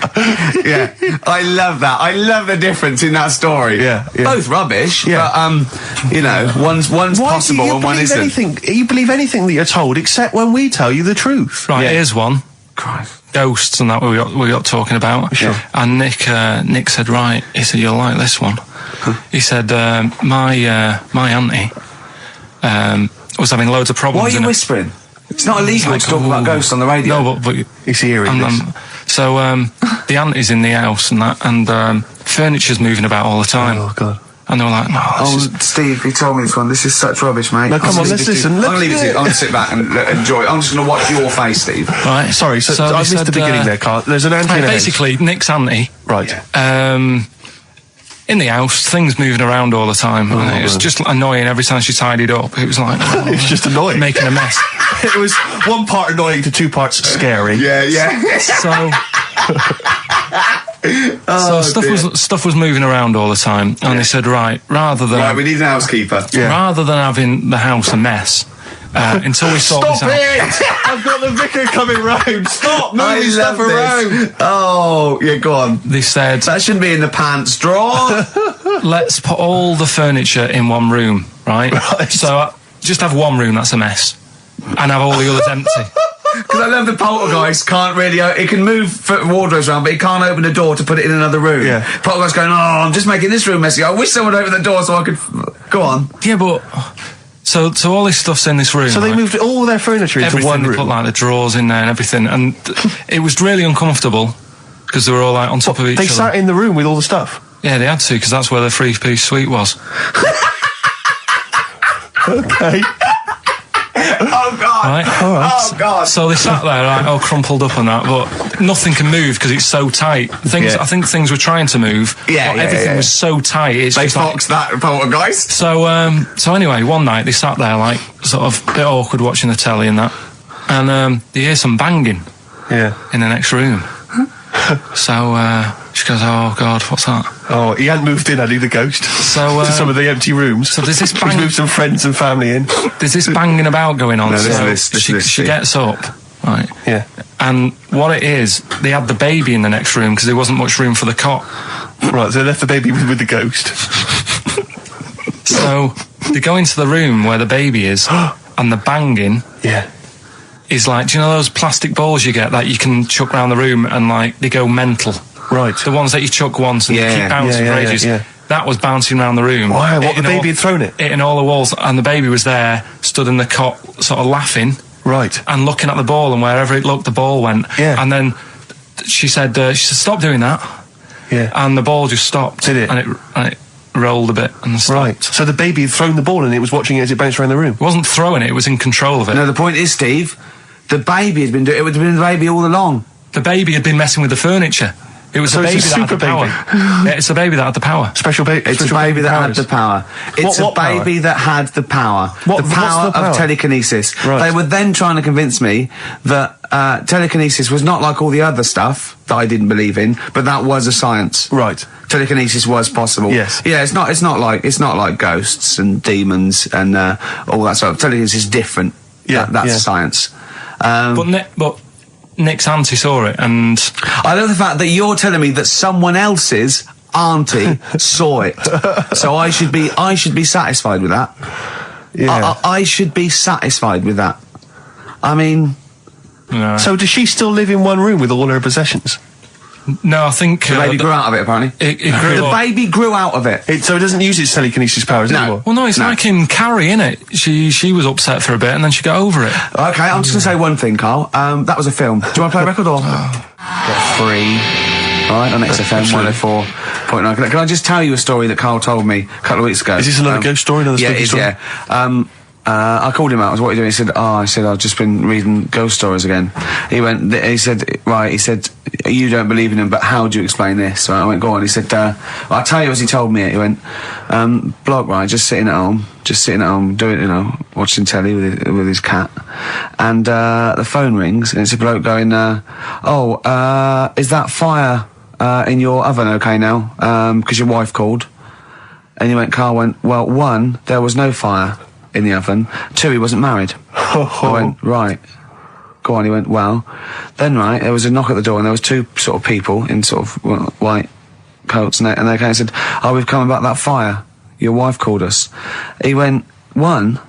Speaker 1: Yeah, I love that. I love the difference in that story.
Speaker 2: Yeah.
Speaker 1: Both rubbish.
Speaker 2: Yeah.
Speaker 1: But one's
Speaker 2: Why
Speaker 1: possible
Speaker 2: do you
Speaker 1: and one
Speaker 2: believe
Speaker 1: isn't.
Speaker 2: anything? You believe anything that you're told, except when we tell you the truth?
Speaker 4: Right,
Speaker 1: Yeah.
Speaker 4: here's one.
Speaker 1: Christ.
Speaker 4: Ghosts and that we got talking about.
Speaker 2: Sure.
Speaker 4: And Nick said, right, he said, you'll like this one. He said, my auntie was having loads of problems.
Speaker 1: Why are you whispering? It's not illegal to talk about ghosts on the radio.
Speaker 4: No, but
Speaker 2: He's hearing this.
Speaker 4: so the auntie's in the house and that, and furniture's moving about all the time.
Speaker 2: Oh, God.
Speaker 4: And they were like, no, this is...
Speaker 1: Steve, he told me this one. This is such rubbish, mate.
Speaker 2: No, come on, let's listen.
Speaker 1: I'm going to leave it to you. I'm going to sit back and enjoy it. I'm just going to watch your face, Steve.
Speaker 4: Right.
Speaker 2: Sorry, so I missed the beginning there, Carl. There's an auntie in the house.
Speaker 4: Basically, Nick's auntie,
Speaker 2: Right.
Speaker 4: in the house, things moving around all the time. And it was just annoying every time she tidied up. It was like...
Speaker 2: It was just annoying.
Speaker 4: Making a mess.
Speaker 2: It was one part annoying to two parts scary.
Speaker 1: Yeah.
Speaker 4: So... stuff was moving around all the time, and they said, right,
Speaker 1: Right, we need an housekeeper.
Speaker 4: rather than having the house a mess, until we sort this
Speaker 2: Stop
Speaker 4: out.
Speaker 2: it! I've got the vicar coming round. Stop moving stuff around.
Speaker 1: Oh, yeah, go on.
Speaker 4: They said,
Speaker 1: That shouldn't be in the pants drawer.
Speaker 4: let's put all the furniture in one room, right? So just have one room that's a mess, and have all the others empty.
Speaker 1: Because I love the poltergeist can't really... It can move wardrobes around, but it can't open a door to put it in another room.
Speaker 2: Yeah.
Speaker 1: Poltergeist going, I'm just making this room messy. I wish someone would open the door so I could... Go on.
Speaker 4: Yeah, but... So all this stuff's in this room.
Speaker 2: So they
Speaker 4: right?
Speaker 2: moved all their furniture into
Speaker 4: Everything,
Speaker 2: one
Speaker 4: they
Speaker 2: room.
Speaker 4: put like the drawers in there and everything, and it was really uncomfortable because they were all like on top of each
Speaker 2: They
Speaker 4: other.
Speaker 2: sat in the room with all the stuff.
Speaker 4: Yeah, they had to, because that's where the three-piece suite was.
Speaker 2: Okay.
Speaker 1: Oh, God.
Speaker 4: Right?
Speaker 2: All right.
Speaker 1: Oh, God.
Speaker 4: So they sat there, right, all crumpled up and that, but nothing can move because it's so tight.
Speaker 2: Yeah.
Speaker 4: I think things were trying to move,
Speaker 1: Yeah,
Speaker 4: but
Speaker 1: yeah,
Speaker 4: everything
Speaker 1: yeah.
Speaker 4: was so tight. It's
Speaker 1: They
Speaker 4: just like,
Speaker 1: foxed that poltergeist.
Speaker 4: so anyway, one night they sat there like sort of a bit awkward watching the telly and that, and they hear some banging
Speaker 2: Yeah.
Speaker 4: in the next room. So she goes, oh God, what's that?
Speaker 2: Oh, he hadn't moved in, had he, the ghost?
Speaker 4: So
Speaker 2: To some of the empty rooms.
Speaker 4: so there's this
Speaker 2: He's
Speaker 4: bang,
Speaker 2: moved some friends and family in.
Speaker 4: there's this banging about going on.
Speaker 1: No,
Speaker 4: so
Speaker 1: listen,
Speaker 4: she
Speaker 1: Steve.
Speaker 4: gets up, right,
Speaker 2: Yeah.
Speaker 4: and what it is, they had the baby in the next room because there wasn't much room for the cot.
Speaker 2: Right, so they left the baby with the ghost.
Speaker 4: So they go into the room where the baby is, and the banging
Speaker 2: Yeah.
Speaker 4: is like, do you know those plastic balls you get that you can chuck around the room and like they go mental?
Speaker 2: Right.
Speaker 4: The ones that you chuck once and
Speaker 1: Yeah,
Speaker 4: they keep bouncing
Speaker 2: yeah,
Speaker 4: for
Speaker 2: yeah,
Speaker 4: ages.
Speaker 2: yeah.
Speaker 4: That was bouncing around the room.
Speaker 2: Wow, what, the
Speaker 4: Hitting
Speaker 2: baby had thrown it?
Speaker 4: Hitting all the walls, and the baby was there, stood in the cot, sort of laughing
Speaker 2: Right.
Speaker 4: and looking at the ball, and wherever it looked, the ball went.
Speaker 2: Yeah.
Speaker 4: And then she said, stop doing that.
Speaker 2: Yeah.
Speaker 4: And the ball just stopped.
Speaker 2: Did it?
Speaker 4: And it rolled a bit and stopped.
Speaker 2: Right. So the baby had thrown the ball and it was watching it as it bounced around the room.
Speaker 4: It wasn't throwing it, it was in control of it.
Speaker 1: No, the point is, Steve, the baby had been doing it. Would have been the baby all along.
Speaker 4: The baby had been messing with the furniture. It was
Speaker 2: So
Speaker 4: the
Speaker 2: it's
Speaker 4: baby
Speaker 2: a
Speaker 4: that had the
Speaker 2: super
Speaker 4: power. Yeah, it's the baby that had the power.
Speaker 2: Special baby.
Speaker 1: It's a baby that had the power. It's
Speaker 2: What
Speaker 1: a baby that had the power.
Speaker 2: What-
Speaker 1: the
Speaker 2: what's
Speaker 1: power
Speaker 2: the power?
Speaker 1: of telekinesis.
Speaker 2: Right.
Speaker 1: They were then trying to convince me that telekinesis was not like all the other stuff that I didn't believe in, but that was a science.
Speaker 2: Right.
Speaker 1: Telekinesis was possible.
Speaker 2: Yes.
Speaker 1: Yeah, it's not like ghosts and demons and all that stuff. Telekinesis is different.
Speaker 2: Yeah,
Speaker 1: That's
Speaker 2: yeah.
Speaker 1: science.
Speaker 4: But Nick's auntie saw it, and
Speaker 1: I love the fact that you're telling me that someone else's auntie saw it. So I should be satisfied with that.
Speaker 2: Yeah.
Speaker 1: I should be satisfied with that. I mean,
Speaker 2: So does she still live in one room with all her possessions?
Speaker 4: no, I think
Speaker 1: the baby grew out of it, apparently.
Speaker 4: it grew
Speaker 1: The
Speaker 4: up.
Speaker 1: baby grew out of it.
Speaker 2: So it doesn't use its telekinesis powers
Speaker 1: No.
Speaker 2: anymore?
Speaker 4: Well, no, it's
Speaker 1: No.
Speaker 4: like in Carrie, innit? She was upset for a bit, and then she got over it.
Speaker 1: Okay, I'm just going to say one thing, Carl. That was a film. Do you want to play a record or? Get free. All right, on XFM 104.9. Can I just tell you a story that Carl told me a couple of weeks ago?
Speaker 2: Is this another ghost story, another
Speaker 1: yeah,
Speaker 2: spooky
Speaker 1: it is,
Speaker 2: story?
Speaker 1: Yeah. I called him out. I was, what are you doing? He said, I've just been reading ghost stories again. He said, you don't believe in them, but how do you explain this? So I went, go on. He said, I'll tell you as he told me it. He went, bloke, right, just sitting at home, doing, watching telly with his cat. And, the phone rings and it's a bloke going, is that fire, in your oven okay now? 'Cause your wife called. And Carl went, well, 1, there was no fire in the oven. 2, he wasn't married. I went, right. Go on. He went, well, then right, there was a knock at the door and there was 2 sort of people in sort of white coats and they came and said, we've come about that fire. Your wife called us. He went, 1,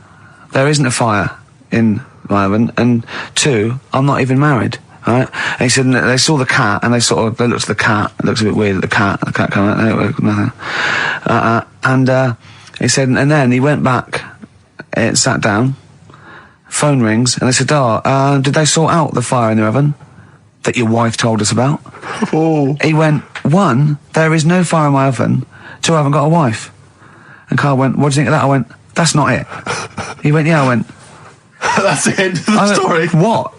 Speaker 1: there isn't a fire in I haven't. And 2, I'm not even married. Right? And he said they saw the cat and they looked at the cat. It looks a bit weird at the cat came out. Nothing. And he said, and then he went back, sat down, phone rings, and they said, did they sort out the fire in the oven that your wife told us about?
Speaker 2: Oh.
Speaker 1: He went, 1, there is no fire in my oven. 2, I haven't got a wife. And Carl went, what do you think of that? I went, that's not it. He went, yeah. I went,
Speaker 2: That's the end of the story.
Speaker 1: What?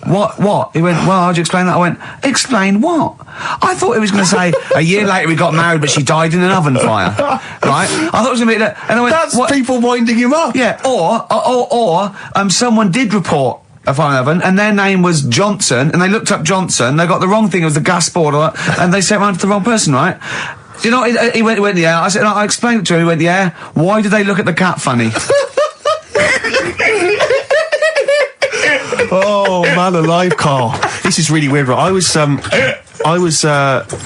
Speaker 1: He went, well, how'd you explain that? I went, explain what? I thought he was going to say, a year later we got married, but she died in an oven fire. Right? I thought it was going to be that. And I went,
Speaker 2: That's
Speaker 1: what?
Speaker 2: people winding him up.
Speaker 1: Yeah, or someone did report a fire in the oven, and their name was Johnson, and they looked up Johnson, they got the wrong thing, it was the gas board, and they sent around to the wrong person, right? You know, he went, yeah. I said, I explained it to him, he went, yeah. Why did they look at the cat funny?
Speaker 2: Oh, man alive, Carl. This is really weird, right? I was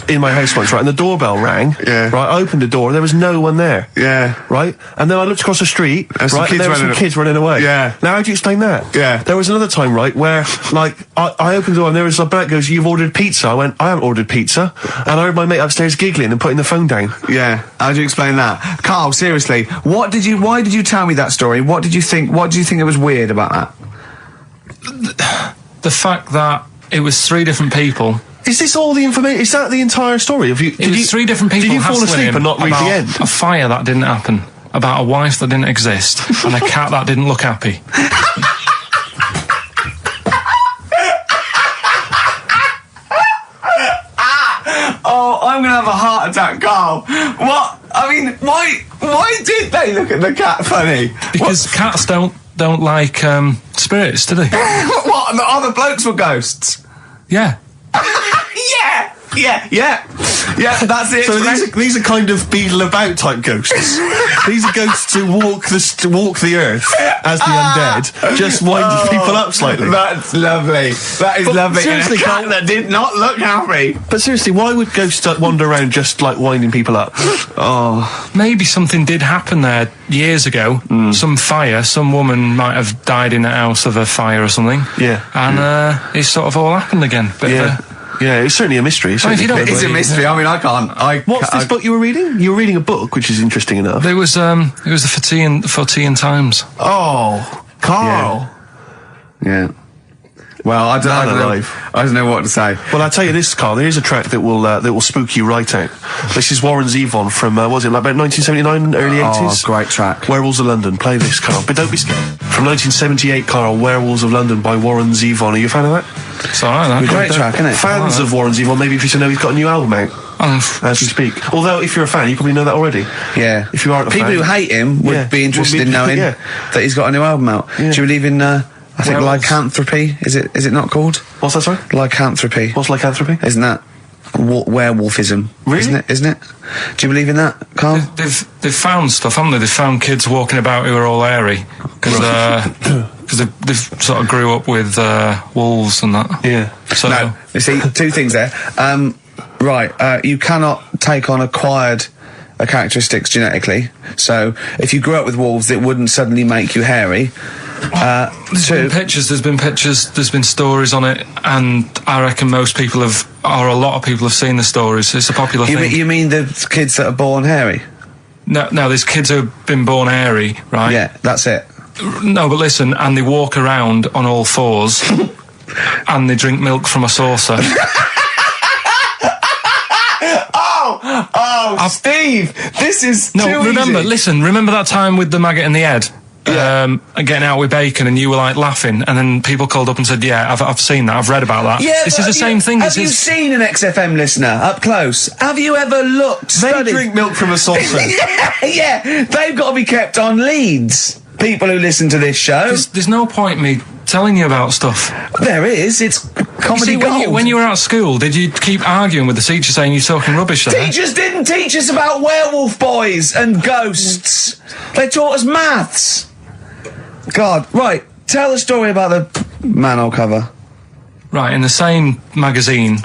Speaker 2: in my house once, right, and the doorbell rang.
Speaker 1: Yeah.
Speaker 2: Right, I opened the door, and there was no one there.
Speaker 1: Yeah.
Speaker 2: Right? And then I looked across the street,
Speaker 1: There's some
Speaker 2: right, and
Speaker 1: kids
Speaker 2: there were some
Speaker 1: running-
Speaker 2: kids running away.
Speaker 1: Yeah.
Speaker 2: Now, how do you explain that?
Speaker 1: Yeah.
Speaker 2: There was another time, right, where, like, I opened the door, and there was a bloke goes, you've ordered pizza. I went, I haven't ordered pizza. And I heard my mate upstairs giggling and putting the phone down.
Speaker 1: Yeah. How do you explain that? Carl, seriously, why did you tell me that story? What did you think it was weird about that?
Speaker 3: The fact that it was 3 different people.
Speaker 2: Is this all the information? Is that the entire story?
Speaker 3: It was 3 different people.
Speaker 2: Did you fall
Speaker 3: hassling
Speaker 2: asleep
Speaker 3: him
Speaker 2: and not read
Speaker 3: about
Speaker 2: the end?
Speaker 3: A fire that didn't happen, about a wife that didn't exist, and a cat that didn't look happy.
Speaker 1: Oh, I'm gonna have a heart attack, Carl. What? I mean, why did they look at the cat funny?
Speaker 3: Because cats don't like spirits, do they?
Speaker 1: What? The other blokes were ghosts?
Speaker 3: Yeah.
Speaker 1: Yeah, that's it.
Speaker 2: So these are kind of beetle about type ghosts. These are ghosts who walk the earth as the undead, just winding people up slightly.
Speaker 1: That's lovely. That is lovely.
Speaker 2: seriously,
Speaker 1: And a cat
Speaker 2: Carl-
Speaker 1: that did not look happy.
Speaker 2: But seriously, why would ghosts wander around just like winding people up?
Speaker 1: Oh,
Speaker 3: Maybe something did happen there years ago. Some fire. Some woman might have died in a house of a fire or something.
Speaker 2: Yeah.
Speaker 3: And it's sort of all happened again.
Speaker 2: Yeah, it's certainly a mystery.
Speaker 3: Well, if you don't
Speaker 1: it's a mystery. I mean, I can't.
Speaker 2: What's this book you were reading? You were reading a book, which is interesting enough.
Speaker 3: It was the for tea and Times.
Speaker 2: Oh, Carl.
Speaker 1: Yeah. Well, I don't know what to say.
Speaker 2: Well, I'll tell you this, Carl. There is a track that will spook you right out. This is Warren Zevon from what was it, like about 1979, early 80s?
Speaker 1: Oh, great track.
Speaker 2: Werewolves of London. Play this, Carl. But don't be scared. From 1978, Carl, Werewolves of London by Warren Zevon. Are you a fan of that?
Speaker 3: It's alright, that.
Speaker 1: Great track, isn't it?
Speaker 2: Fans of Warren Zevon, maybe if you should know he's got a new album out as we speak. Although, if you're a fan, you probably know that already.
Speaker 1: Yeah.
Speaker 2: If you aren't a
Speaker 1: People
Speaker 2: fan,
Speaker 1: who hate him would be interested in knowing that he's got a new album out.
Speaker 2: Yeah.
Speaker 1: Do you believe in? I think
Speaker 3: Werewolves.
Speaker 1: lycanthropy. Is it not called?
Speaker 2: What's that, sorry?
Speaker 1: Lycanthropy.
Speaker 2: What's lycanthropy?
Speaker 1: Isn't that werewolfism?
Speaker 2: Really?
Speaker 1: Isn't it? Do you believe in that, Carl?
Speaker 3: They've found stuff, haven't they? They've found kids walking about who are all hairy because they've sort of grew up with wolves and that.
Speaker 2: Yeah.
Speaker 3: So
Speaker 1: No. You see, 2 things there. You cannot take on acquired characteristics genetically. So if you grew up with wolves, it wouldn't suddenly make you hairy.
Speaker 3: There's been pictures, there's been stories on it, and I reckon most people a lot of people have seen the stories. It's a popular thing.
Speaker 1: You mean the kids that are born hairy?
Speaker 3: No, there's kids who've been born hairy, right?
Speaker 1: Yeah, that's it.
Speaker 3: No, but listen, and they walk around on all 4s, and they drink milk from a saucer.
Speaker 1: Steve, this is
Speaker 3: remember that time with the maggot in the head? And getting out with bacon, and you were like laughing, and then people called up and said, yeah, I've seen that, I've read about that.
Speaker 1: Yeah,
Speaker 3: this is the same thing.
Speaker 1: Have you seen an XFM listener up close? Have you ever looked?
Speaker 2: They drink milk from a saucer.
Speaker 1: Yeah, they've got to be kept on leads. People who listen to this show.
Speaker 3: There's no point me telling you about stuff.
Speaker 1: There is. It's comedy gold.
Speaker 3: When you were at school, did you keep arguing with the teacher saying you're talking rubbish there?
Speaker 1: Teachers didn't teach us about werewolf boys and ghosts. They taught us maths. God, right. Tell the story about the manhole cover.
Speaker 3: Right, in the same magazine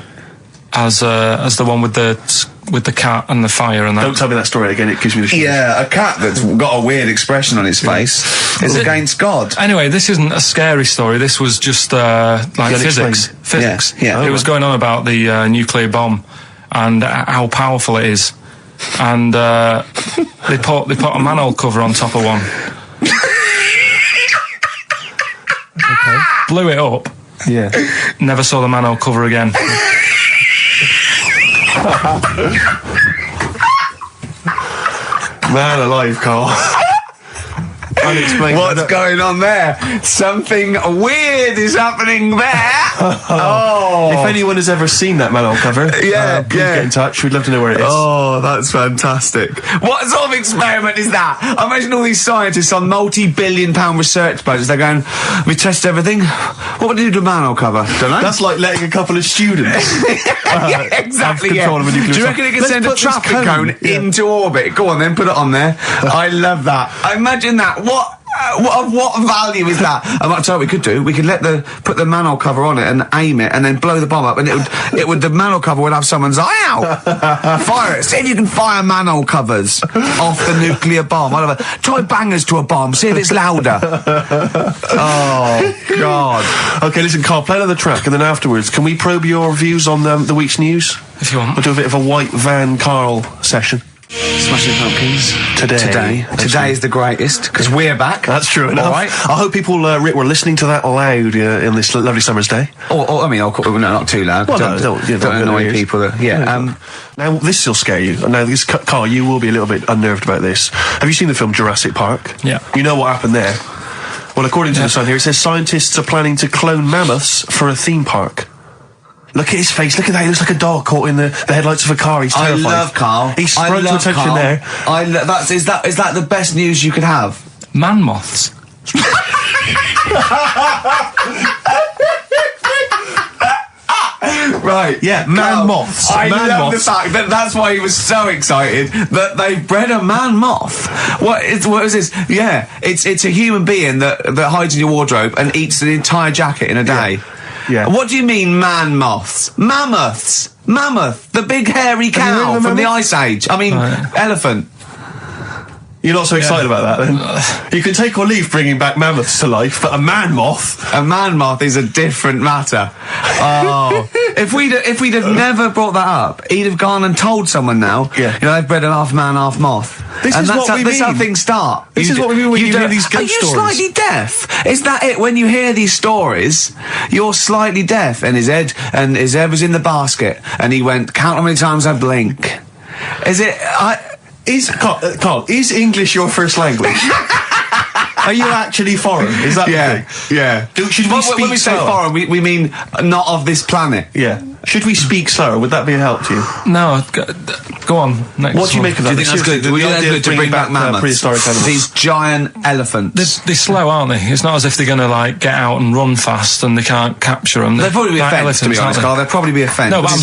Speaker 3: as the one with the with the cat and the fire and that.
Speaker 2: Don't tell me that story again, it gives me the shivers.
Speaker 1: Yeah, a cat that's got a weird expression on its face is against God.
Speaker 3: Anyway, this isn't a scary story. This was just like physics. Physics.
Speaker 1: Yeah.
Speaker 3: It was going on about the nuclear bomb and how powerful it is. And they put a manhole cover on top of one.
Speaker 2: Okay.
Speaker 3: Blew it up.
Speaker 2: Yeah.
Speaker 3: Never saw the manhole cover again.
Speaker 2: Man alive, Carl. Unexplained.
Speaker 1: What's going on there? Something weird is happening there. Oh.
Speaker 2: If anyone has ever seen that manhole cover, please get in touch. We'd love to know where it is.
Speaker 1: Oh, that's fantastic. What sort of experiment is that? I imagine all these scientists on multi-billion-pound research budgets, they're going, we test everything. What would they do to a manhole cover? Don't know.
Speaker 2: That's like letting a couple of students
Speaker 1: exactly.
Speaker 2: have control of a nuclear
Speaker 1: Do you reckon it can
Speaker 2: Let's
Speaker 1: send a
Speaker 2: put this
Speaker 1: traffic cone into orbit? Go on then, put it on there. I love that. Imagine that. What value is that? I might tell you what we could do. We could put the manhole cover on it and aim it and then blow the bomb up, and the manhole cover would have someone's eye out. Fire it. See if you can fire manhole covers off the nuclear bomb. Try bangers to a bomb. See if it's louder. Oh God.
Speaker 2: Okay, listen, Carl, play another track, and then afterwards, can we probe your views on the week's news?
Speaker 3: If you want.
Speaker 2: We'll do a bit of a white van Carl session.
Speaker 1: Smashing Pumpkins. Today is the greatest, because we're back.
Speaker 2: That's true enough.
Speaker 1: All right.
Speaker 2: I hope people, Rick, were listening to that loud in this lovely summer's day.
Speaker 1: No, not too loud.
Speaker 2: Well,
Speaker 1: don't
Speaker 2: don't
Speaker 1: annoy people.
Speaker 2: Now, this will scare you. Now, Carl, you will be a little bit unnerved about this. Have you seen the film Jurassic Park?
Speaker 3: Yeah.
Speaker 2: You know what happened there? Well, according to the Sun here, it says scientists are planning to clone mammoths for a theme park. Look at his face. Look at that. He looks like a dog caught in the headlights of a car. He's terrified.
Speaker 1: I love Carl.
Speaker 2: He sprung to attention
Speaker 1: Carl.
Speaker 2: there.
Speaker 1: Is that the best news you could have?
Speaker 3: Man moths.
Speaker 1: Right.
Speaker 2: Yeah, man moths.
Speaker 1: I
Speaker 2: Man
Speaker 1: love
Speaker 2: moths.
Speaker 1: the fact that that's why he was so excited that they bred a man moth. What is this? Yeah, it's a human being that hides in your wardrobe and eats an entire jacket in a day.
Speaker 2: Yeah.
Speaker 1: What do you mean, man moths? Mammoths. Mammoth, the big hairy cow
Speaker 2: heard of a
Speaker 1: from the
Speaker 2: mammoth?
Speaker 1: Ice Age. I mean, elephant.
Speaker 2: You're not so excited about that, then? You can take or leave bringing back mammoths to life, but a man moth...
Speaker 1: A man moth is a different matter. Oh, if we'd have never brought that up, he'd have gone and told someone now.
Speaker 2: Yeah.
Speaker 1: You know, they've bred an half man, half moth.
Speaker 2: This is what we
Speaker 1: This is how
Speaker 2: mean.
Speaker 1: things start.
Speaker 2: This is what we mean when you hear these ghost
Speaker 1: Are you
Speaker 2: stories.
Speaker 1: slightly deaf? Is that it? When you hear these stories, you're slightly deaf. And his head was in the basket, and he went, count how many times I blink. Is it?
Speaker 2: Carl, is English your first language? Are you actually foreign? Is that the thing?
Speaker 1: Yeah.
Speaker 2: Should we speak
Speaker 1: when we say
Speaker 2: slower?
Speaker 1: foreign, we mean not of this planet.
Speaker 2: Yeah. Should we speak slower? Would that be a help to you?
Speaker 3: No, go on. Next
Speaker 2: What do you
Speaker 3: one.
Speaker 2: make of that?
Speaker 1: Do you think that's good?
Speaker 2: The
Speaker 1: Do you think
Speaker 2: idea
Speaker 1: that's
Speaker 2: of
Speaker 1: good to bring back mammoths?
Speaker 2: prehistoric animals.
Speaker 1: These giant elephants.
Speaker 3: They're slow, aren't they? It's not as if they're going to like get out and run fast and they can't capture them.
Speaker 1: They'd probably be a
Speaker 3: Like
Speaker 1: fence, to be
Speaker 3: elephants,
Speaker 1: honest,
Speaker 3: aren't
Speaker 1: Carl. They'd probably be a fence.
Speaker 3: they? No, but I'm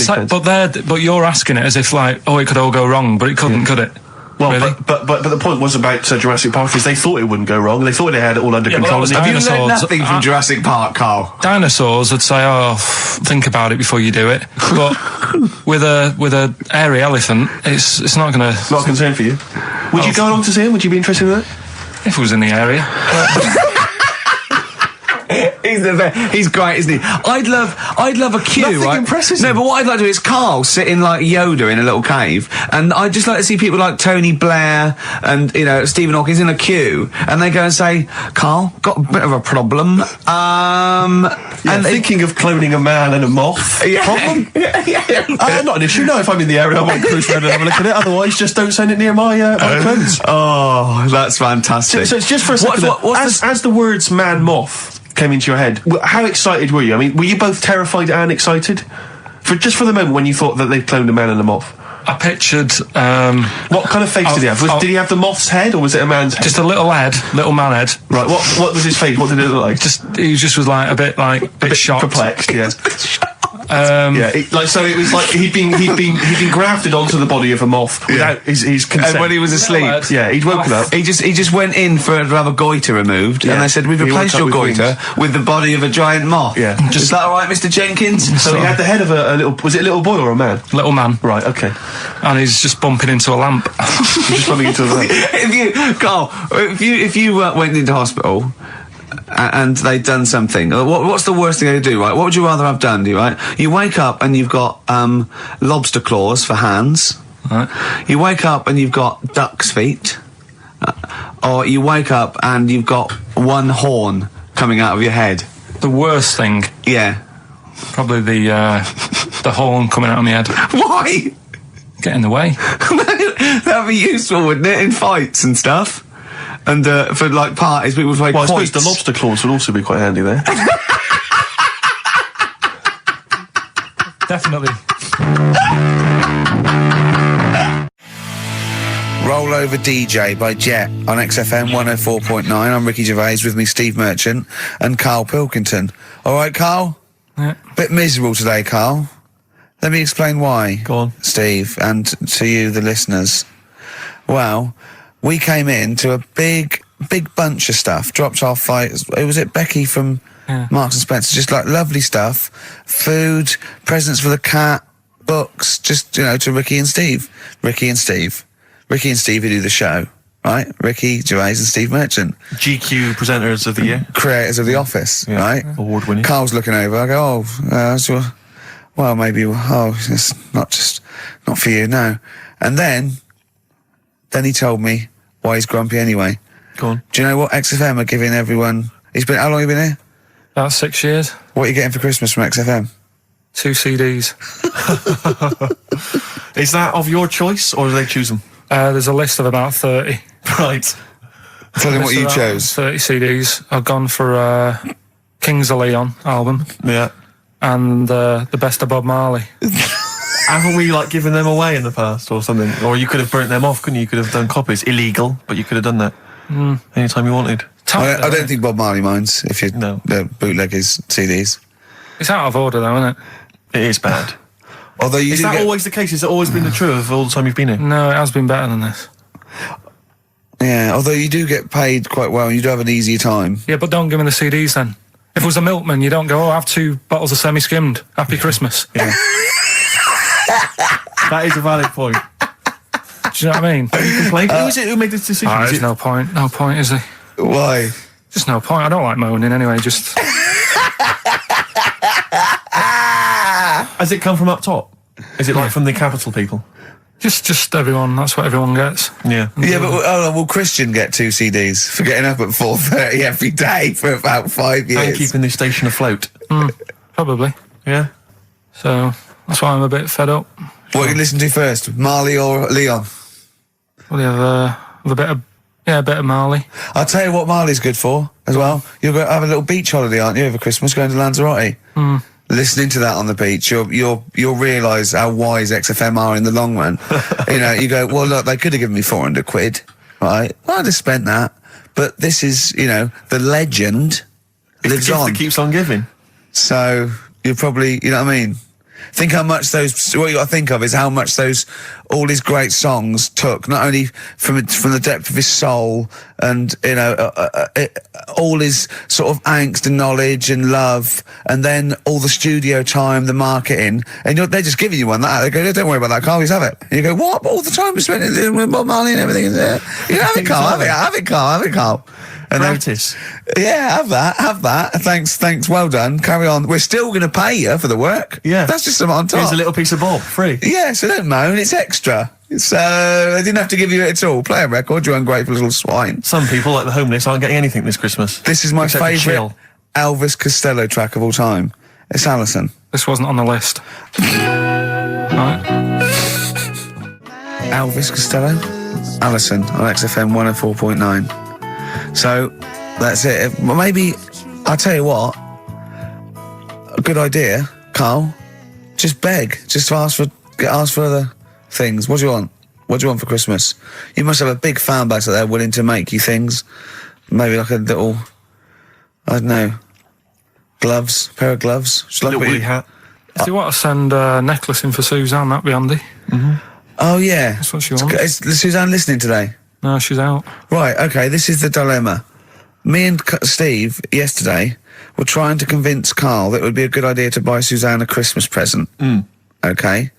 Speaker 3: saying, but you're asking it as if like, oh, it could all go wrong, but it couldn't, could it?
Speaker 2: Well,
Speaker 3: Really?
Speaker 2: but the point was about Jurassic Park is they thought it wouldn't go wrong. They thought they had it all under
Speaker 3: Yeah, but
Speaker 2: control.
Speaker 3: that was
Speaker 2: and
Speaker 1: Have you learned
Speaker 3: Dinosaurs.
Speaker 1: nothing from Jurassic Park, Carl?
Speaker 3: Dinosaurs would say, oh, think about it before you do it. But with a hairy elephant, it's not going to...
Speaker 2: Not a concern for you. Would you go along to see him? Would you be interested in that?
Speaker 3: If it was in the area.
Speaker 1: He's great, isn't he? I'd love a queue,
Speaker 2: Nothing
Speaker 1: right?
Speaker 2: impresses
Speaker 1: No,
Speaker 2: him.
Speaker 1: but what I'd like to do is Carl sitting like Yoda in a little cave, and I'd just like to see people like Tony Blair and Stephen Hawkins in a queue, and they go and say, "Carl, got a bit of a problem."
Speaker 2: And thinking of cloning a man and a moth. Problem? Not an issue. No, if I'm in the area, I might cruise around and have a look at it. Otherwise, just don't send it near my clothes.
Speaker 1: Oh, that's fantastic.
Speaker 2: So it's just for a second. As the words "man moth" came into your head, how excited were you? I mean, were you both terrified and excited? For the moment when you thought that they'd cloned a man and a moth?
Speaker 3: I pictured...
Speaker 2: What kind of face did he have? Did he have the moth's head, or was it a man's head?
Speaker 3: just a little man head.
Speaker 2: Right, what was his face? What did it look like?
Speaker 3: He just was like a bit shocked.
Speaker 2: Perplexed, yeah. It was like he'd been grafted onto the body of a moth without his consent.
Speaker 1: And when he was asleep,
Speaker 2: he'd woken up.
Speaker 1: he just went in to have a goiter removed, and they said, "We've
Speaker 2: He
Speaker 1: replaced
Speaker 2: woke
Speaker 1: your
Speaker 2: up with
Speaker 1: goiter with the body of a giant moth."
Speaker 2: Yeah.
Speaker 1: Is that all right, Mr. Jenkins?
Speaker 2: So he had the head of a little. Was it a little boy or a man?
Speaker 3: Little man.
Speaker 2: Right. Okay.
Speaker 3: and he's just bumping into a lamp.
Speaker 2: Just bumping into a lamp.
Speaker 1: If you went into hospital and they'd done something, what's the worst thing they do, right? What would you rather have done, right? You wake up and you've got lobster claws for hands.
Speaker 3: Right.
Speaker 1: You wake up and you've got duck's feet. Or you wake up and you've got one horn coming out of your head.
Speaker 3: The worst thing,
Speaker 1: Yeah.
Speaker 3: probably the horn coming out of my head.
Speaker 1: Why?
Speaker 3: Get in the way.
Speaker 1: That'd be useful, wouldn't it, in fights and stuff? And for like parties, people would play
Speaker 2: Well, I suppose
Speaker 1: quoits.
Speaker 2: the lobster claws would also be quite handy there.
Speaker 3: Definitely.
Speaker 1: Roll Over DJ by Jet on XFM 104.9. I'm Ricky Gervais, with me Steve Merchant and Karl Pilkington. All right, Karl?
Speaker 3: Yeah.
Speaker 1: Bit miserable today, Karl. Let me explain why.
Speaker 2: Go on.
Speaker 1: Steve, and to you, the listeners. Well, we came in to a big bunch of stuff. Dropped off was it Becky from Marks and Spencer? Just like lovely stuff. Food, presents for the cat, books, just, to Ricky and Steve. Ricky and Steve who do the show, right? Ricky Gervais and Steve Merchant.
Speaker 2: GQ presenters of the year.
Speaker 1: Creators of The Office, right?
Speaker 2: Award winning.
Speaker 1: Carl's looking over. I go, well, maybe, it's not for you, no. And then he told me why he's grumpy anyway.
Speaker 2: Go on.
Speaker 1: Do you know what XFM are giving everyone? How long have you been here?
Speaker 3: About 6 years.
Speaker 1: What are you getting for Christmas from XFM?
Speaker 3: 2 CDs.
Speaker 2: Is that of your choice, or do they choose them?
Speaker 3: There's a list of about 30.
Speaker 2: Right.
Speaker 1: Tell them what
Speaker 3: List
Speaker 1: you
Speaker 3: of about
Speaker 1: chose.
Speaker 3: 30 CDs. I've gone for Kings of Leon album
Speaker 2: Yeah.
Speaker 3: and the best of Bob Marley.
Speaker 2: Haven't we given them away in the past or something? Or you could have burnt them off, couldn't you? You could have done copies. Illegal, but you could have done that anytime you wanted.
Speaker 1: I don't think Bob Marley minds if you bootleg his CDs.
Speaker 3: It's out of order though, isn't it?
Speaker 2: It is bad.
Speaker 1: Although
Speaker 2: Is that always the case? Has it always been the truth of all the time you've been here?
Speaker 3: No, it has been better than this.
Speaker 1: Yeah, although you do get paid quite well and you do have an easier time.
Speaker 3: Yeah, but don't give me the CDs then. If it was a milkman, you don't go, I'll have 2 bottles of semi-skimmed. Happy Christmas.
Speaker 2: Yeah. That is a valid point.
Speaker 3: Do you know what I mean?
Speaker 2: You complain. Who is it who made this decision? Is
Speaker 3: There's
Speaker 2: it-
Speaker 3: no point. No point, is there?
Speaker 1: Why?
Speaker 3: Just no point. I don't like moaning anyway, just...
Speaker 2: Has it come from up top? Is it from the capital people?
Speaker 3: Just everyone. That's what everyone gets.
Speaker 2: Yeah.
Speaker 1: Yeah, but will Christian get 2 CDs for getting up at 4:30 every day for about 5 years?
Speaker 2: And keeping the station afloat.
Speaker 3: Probably.
Speaker 2: Yeah.
Speaker 3: So that's why I'm a bit fed up.
Speaker 1: What you listen to first, Marley or Leon?
Speaker 3: Well, you have a bit of Marley.
Speaker 1: I'll tell you what Marley's good for as well. You're going to have a little beach holiday, aren't you, over Christmas, going to Lanzarote? Listening to that on the beach, you'll realise how wise XFM are in the long run. You go, well, look, they could have given me 400 quid, right? Well, I'd have spent that. But this is, the legend lives
Speaker 2: The gift
Speaker 1: on.
Speaker 2: that keeps on giving.
Speaker 1: So you're probably, you know what I mean? Think how much what you got to think of is how much all his great songs took, not only from the depth of his soul and, all his sort of angst and knowledge and love, and then all the studio time, the marketing, and they're just giving you one like that. They go, don't worry about that, Carl, just have it. And you go, what? But all the time we spent with Bob Marley and everything. Have it, Carl, have it, Carl. And
Speaker 2: Practice.
Speaker 1: Have that. Thanks, well done. Carry on. We're still going to pay you for the work.
Speaker 2: Yeah.
Speaker 1: That's just something on top.
Speaker 2: Here's a little piece of Bob, free.
Speaker 1: Yeah, so don't moan, it's extra. So, they didn't have to give you it at all. Play a record, you ungrateful little swine.
Speaker 2: Some people, like the homeless, aren't getting anything this Christmas.
Speaker 1: This is my
Speaker 2: Except to
Speaker 1: favourite
Speaker 2: chill.
Speaker 1: Elvis Costello track of all time. It's Alison.
Speaker 3: This wasn't on the list. Right.
Speaker 1: Elvis Costello, Alison on XFM 104.9. So, that's it. Well, maybe, I'll tell you what, a good idea, Carl, just beg, just ask for other things. What do you want? What do you want for Christmas? You must have a big fan base out there willing to make you things. Maybe like a little, I don't know, gloves, pair of gloves. Just like
Speaker 2: Little
Speaker 1: what
Speaker 2: woolly
Speaker 1: you-
Speaker 2: hat.
Speaker 3: If you want to send a necklace in for Suzanne, that'd be handy.
Speaker 1: Oh yeah.
Speaker 3: That's what she wants.
Speaker 1: Is Suzanne listening today?
Speaker 3: No, she's out.
Speaker 1: Right, okay, this is the dilemma. Me and Steve, yesterday, were trying to convince Carl that it would be a good idea to buy Suzanne a Christmas present. Okay.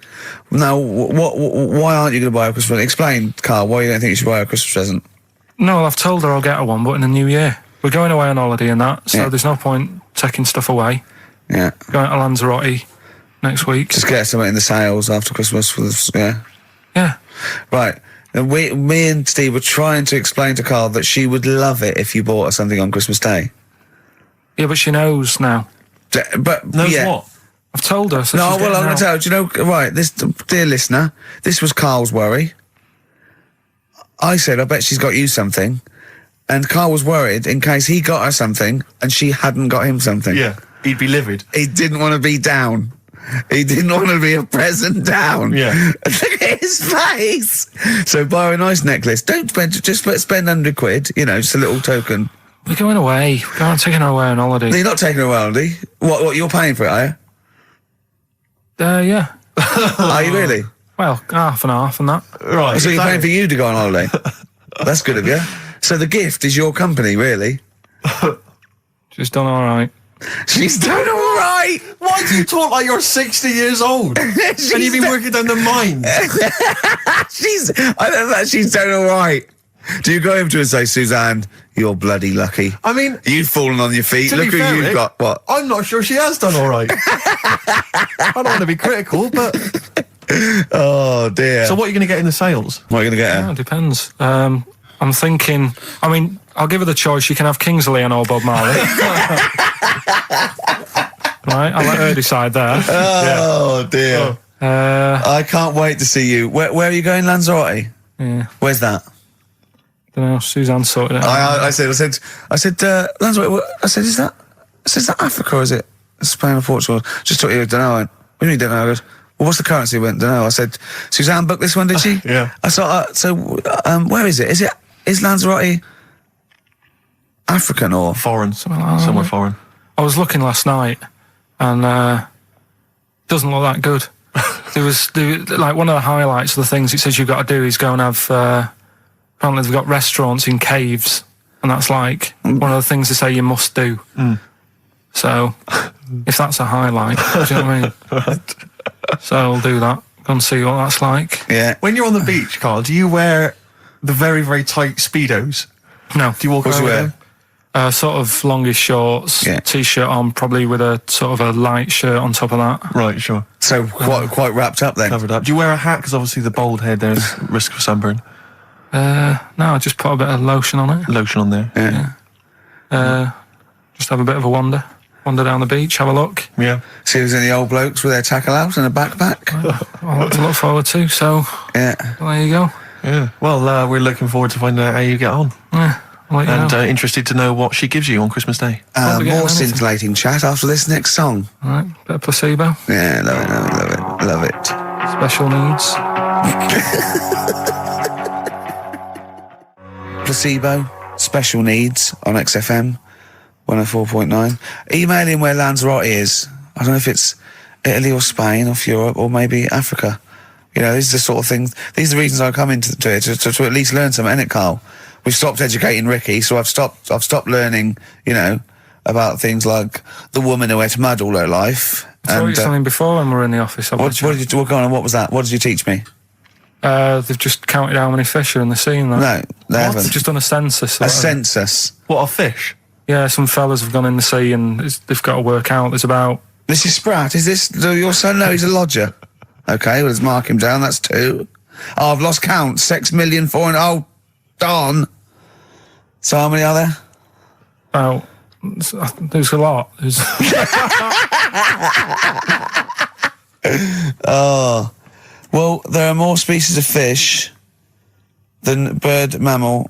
Speaker 1: Now, why aren't you going to buy her a Christmas present? Explain, Carl, why you don't think you should buy her a Christmas present.
Speaker 3: No, I've told her I'll get her one, but in the new year. We're going away on holiday and that, so there's no point taking stuff away.
Speaker 1: Yeah.
Speaker 3: Going to Lanzarote next week.
Speaker 1: Just get something in the sales after Christmas for this, yeah.
Speaker 3: Yeah.
Speaker 1: Right. And me and Steve were trying to explain to Carl that she would love it if you bought her something on Christmas Day.
Speaker 3: Yeah, but she knows now.
Speaker 1: But
Speaker 2: Knows what?
Speaker 3: I've told her. So
Speaker 1: No, well, I'm going to tell you. Do you know, right, this, dear listener, this was Carl's worry. I said, I bet she's got you something. And Carl was worried in case he got her something and she hadn't got him something.
Speaker 2: Yeah, he'd be livid.
Speaker 1: He didn't want to be down. He didn't want to be a present down.
Speaker 2: Yeah.
Speaker 1: Look at his face. So buy her a nice necklace. Don't spend, just spend £100, you know, just a little token.
Speaker 3: We're going away. We're going taking her away on holiday.
Speaker 1: No, you're not taking her away, are you? What, you're paying for it, are you?
Speaker 3: Yeah.
Speaker 1: Are you really?
Speaker 3: Well, half and half and that.
Speaker 2: Right.
Speaker 1: So you're paying for you to go on holiday? That's good of you. So the gift is your company, really?
Speaker 3: She's done all right.
Speaker 1: She's done all right.
Speaker 2: Why do you talk like you're 60 years old? And you've been working down the mines?
Speaker 1: I don't know, she's done all right. Do you go home to her and say, Suzanne, you're bloody lucky?
Speaker 2: I mean,
Speaker 1: You've fallen on your feet.
Speaker 2: to
Speaker 1: Look
Speaker 2: be
Speaker 1: who
Speaker 2: fair,
Speaker 1: you've
Speaker 2: Rick,
Speaker 1: got. What?
Speaker 2: I'm not sure she has done all right. I don't want to be critical, but...
Speaker 1: Oh, dear.
Speaker 2: So what are you going to get in the sales?
Speaker 1: What are you going to get
Speaker 3: Yeah,
Speaker 1: her?
Speaker 3: it depends. I'm thinking, I mean, I'll give her the choice. She can have Kingsley and old Bob Marley. Right, I'll let her decide there.
Speaker 1: Oh, dear. I can't wait to see you. Where are you going, Lanzarote?
Speaker 3: Yeah,
Speaker 1: Where's that?
Speaker 3: don't know. Suzanne sorted it out.
Speaker 1: I said, Lanzarote. I said, is that Africa or is it Spain or Portugal? Just thought you don't know. What do you mean, don't know? I goes, well, what's the currency? I went, don't know. I said, Suzanne booked this one, did she?
Speaker 2: Yeah.
Speaker 1: I thought, where is it? Is Lanzarote African or?
Speaker 2: Foreign.
Speaker 3: Something like that.
Speaker 2: Somewhere foreign.
Speaker 3: I was looking last night, and doesn't look that good. There was like one of the highlights of the things it says you've got to do is go and have. Apparently, they've got restaurants in caves, and that's like one of the things they say you must do. So, if that's a highlight, do you know what I mean?
Speaker 2: Right.
Speaker 3: So I'll do that. Go and see what that's like.
Speaker 1: Yeah.
Speaker 2: When you're on the beach, Carl, do you wear the very, very tight Speedos?
Speaker 3: No.
Speaker 2: Do you walk
Speaker 1: What do
Speaker 2: around
Speaker 1: you
Speaker 2: with
Speaker 1: wear?
Speaker 2: them?
Speaker 3: Sort of longish shorts,
Speaker 1: Yeah.
Speaker 3: t-shirt on, probably with a sort of a light shirt on top of that.
Speaker 2: Right, sure.
Speaker 1: So quite wrapped up then.
Speaker 2: Covered up. Do you wear a hat? Because obviously the bald head, there's risk of sunburn.
Speaker 3: No, I just put a bit of lotion on it.
Speaker 2: Lotion on there.
Speaker 1: Yeah.
Speaker 3: Just have a bit of a wander down the beach, have a look.
Speaker 2: Yeah.
Speaker 1: See if there's any old blokes with their tackle out and a backpack.
Speaker 3: I'll have to look forward to. So
Speaker 1: Yeah.
Speaker 3: there you go.
Speaker 2: Yeah. Well, we're looking forward to finding out how you get on.
Speaker 3: Yeah, I'll let you
Speaker 2: And
Speaker 3: know.
Speaker 2: interested to know what she gives you on Christmas Day.
Speaker 3: Won't be getting
Speaker 1: More
Speaker 3: anything.
Speaker 1: scintillating chat after this next song.
Speaker 3: All right, bit of placebo.
Speaker 1: Yeah, love it.
Speaker 3: Special needs.
Speaker 1: Placebo, special needs on XFM 104.9. Email in where Lanzarote is. I don't know if it's Italy or Spain or Europe or maybe Africa. You know, these are the sort of things, these are the reasons I come into it, to at least learn something, innit, Carl? We've stopped educating Ricky, so I've stopped learning, you know, about things like the woman who ate mud all her life.
Speaker 3: I told you something before when we were in the office.
Speaker 1: what was that? What did you teach me?
Speaker 3: They've just counted how many fish are in the sea. And that.
Speaker 1: No, they
Speaker 3: They've
Speaker 1: haven't.
Speaker 3: just done a census. or
Speaker 1: A
Speaker 3: whatever.
Speaker 1: census.
Speaker 2: What, a fish?
Speaker 3: Yeah, some fellas have gone in the sea and they've got to work out. There's about...
Speaker 1: Mrs. Spratt, is this your son? No, he's a lodger. Okay, well, let's mark him down. That's 2. Oh, I've lost count. 6,000,004. Oh, darn. So how many are there?
Speaker 3: About... There's a lot. There's...
Speaker 1: Oh. Well, there are more species of fish than bird, mammal,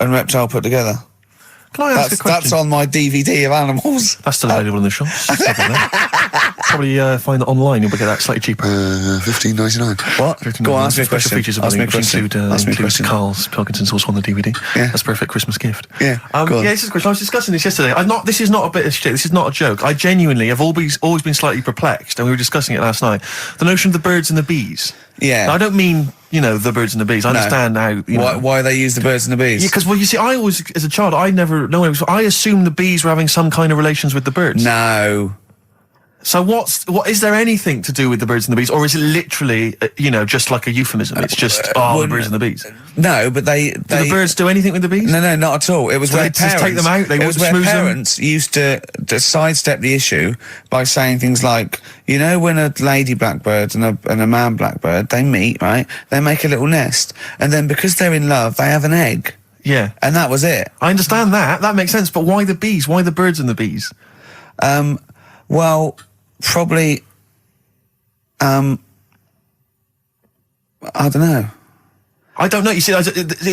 Speaker 1: and reptile put together.
Speaker 2: Can I ask a question?
Speaker 1: That's on my DVD of animals.
Speaker 2: That's still available in the shops. Probably find it online. You'll get that slightly cheaper.
Speaker 1: $15.99. What? Go on, ask me a
Speaker 2: Special
Speaker 1: question.
Speaker 2: features of
Speaker 1: Ask me a
Speaker 2: which
Speaker 1: question.
Speaker 2: include
Speaker 1: Ask me a question.
Speaker 2: Karl's Pilkington's also on the DVD.
Speaker 1: Yeah.
Speaker 2: That's a perfect Christmas gift.
Speaker 1: Yeah, go on.
Speaker 2: Yeah, this is a question. I was discussing this yesterday. This is not a bit of shit. This is not a joke. I genuinely have always been slightly perplexed, and we were discussing it last night. The notion of the birds and the bees.
Speaker 1: Yeah.
Speaker 2: Now, I don't mean, the birds and the bees. I understand how,
Speaker 1: Why they use the birds and the bees?
Speaker 2: Yeah, because, you see, I always, as a child, I never know. I assumed the bees were having some kind of relations with the birds.
Speaker 1: No.
Speaker 2: So what is there anything to do with the birds and the bees, or is it literally, just like a euphemism? It's just, the birds and the bees.
Speaker 1: No, but they
Speaker 2: Do the birds do anything with the bees?
Speaker 1: No, not at all. It was where
Speaker 2: they just take them out? They
Speaker 1: it was
Speaker 2: wouldn't
Speaker 1: where
Speaker 2: smooze them?
Speaker 1: parents used to sidestep the issue by saying things like, when a lady blackbird and a man blackbird, they meet, right? They make a little nest, and then because they're in love, they have an egg.
Speaker 2: Yeah.
Speaker 1: And that was it.
Speaker 2: I understand that. That makes sense. But why the bees? Why the birds and the bees?
Speaker 1: Well, probably, I don't know.
Speaker 2: I don't know. You see,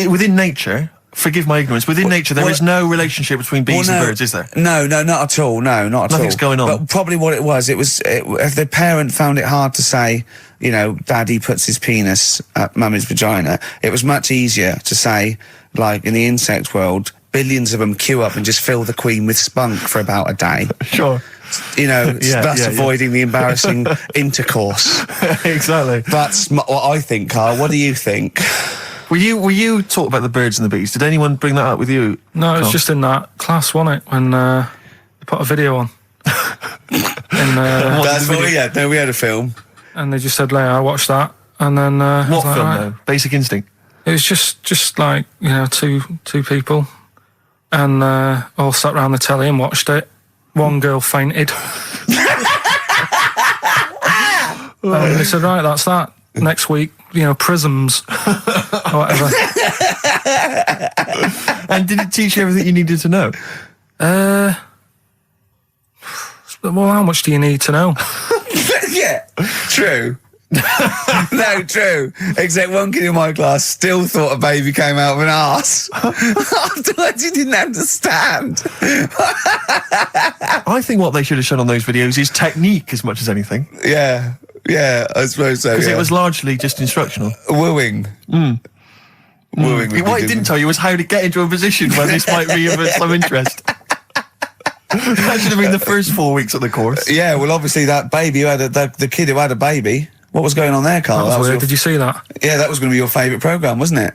Speaker 2: within nature, forgive my ignorance, within nature there is no relationship between bees and birds, is there?
Speaker 1: No, not at all. No, not at all.
Speaker 2: Nothing's going on.
Speaker 1: But probably what it was, if the parent found it hard to say, daddy puts his penis at mummy's vagina, it was much easier to say, like in the insect world, billions of them queue up and just fill the queen with spunk for about a day.
Speaker 2: Sure.
Speaker 1: Thus avoiding the embarrassing intercourse.
Speaker 2: Exactly.
Speaker 1: That's what I think, Carl. What do you think?
Speaker 2: Were you talking about the birds and the bees? Did anyone bring that up with you?
Speaker 3: No, it was just in that class, wasn't it? When they put a video on.
Speaker 1: That's what we had. No, we had a film.
Speaker 3: And they just said, I watched that. And then...
Speaker 2: what film, though? Basic Instinct?
Speaker 3: It was just like, two people. And all sat round the telly and watched it. One girl fainted. And they said, right, that's that. Next week, prisms or whatever.
Speaker 2: And did it teach you everything you needed to know?
Speaker 3: Well, how much do you need to know?
Speaker 1: Yeah, true. No, true. Except one kid in my class still thought a baby came out of an arse. Afterwards, he didn't understand.
Speaker 2: I think what they should have shown on those videos is technique as much as anything.
Speaker 1: Yeah, I suppose so.
Speaker 2: Because it was largely just instructional.
Speaker 1: Wooing. Wooing.
Speaker 2: What it didn't tell you was how to get into a position where this might be of some interest. That should have been the first 4 weeks of the course.
Speaker 1: Yeah, well, obviously that baby who had the kid who had a baby. What was going on there, Carl?
Speaker 3: That was weird. Did you see that?
Speaker 1: Yeah, that was going to be your favourite programme, wasn't it?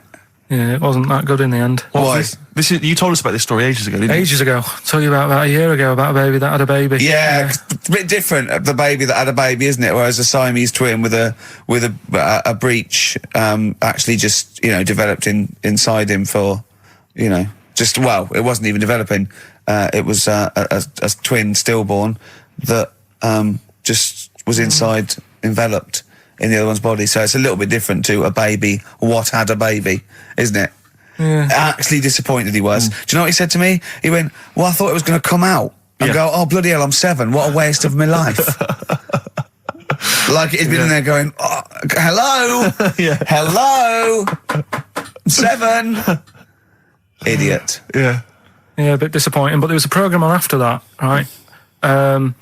Speaker 3: Yeah, it wasn't that good in the end.
Speaker 1: Why?
Speaker 2: You told us about this story ages ago, didn't you?
Speaker 3: Ages ago. I told you about a year ago about a baby that had a baby.
Speaker 1: Yeah, it's a bit different, the baby that had a baby, isn't it? Whereas a Siamese twin with a breech actually just, developed inside him for, it wasn't even developing. It was a twin stillborn that just was inside, enveloped in the other one's body. So it's a little bit different to a baby, what had a baby, isn't it?
Speaker 3: Yeah.
Speaker 1: Actually disappointed he was. Do you know what he said to me? He went, well, I thought it was going to come out. And go, oh, bloody hell, I'm 7. What a waste of my life. Like he'd been in there going, oh, hello? Hello? I'm 7. Idiot.
Speaker 2: Yeah.
Speaker 3: Yeah, a bit disappointing. But there was a programme on after that, right? At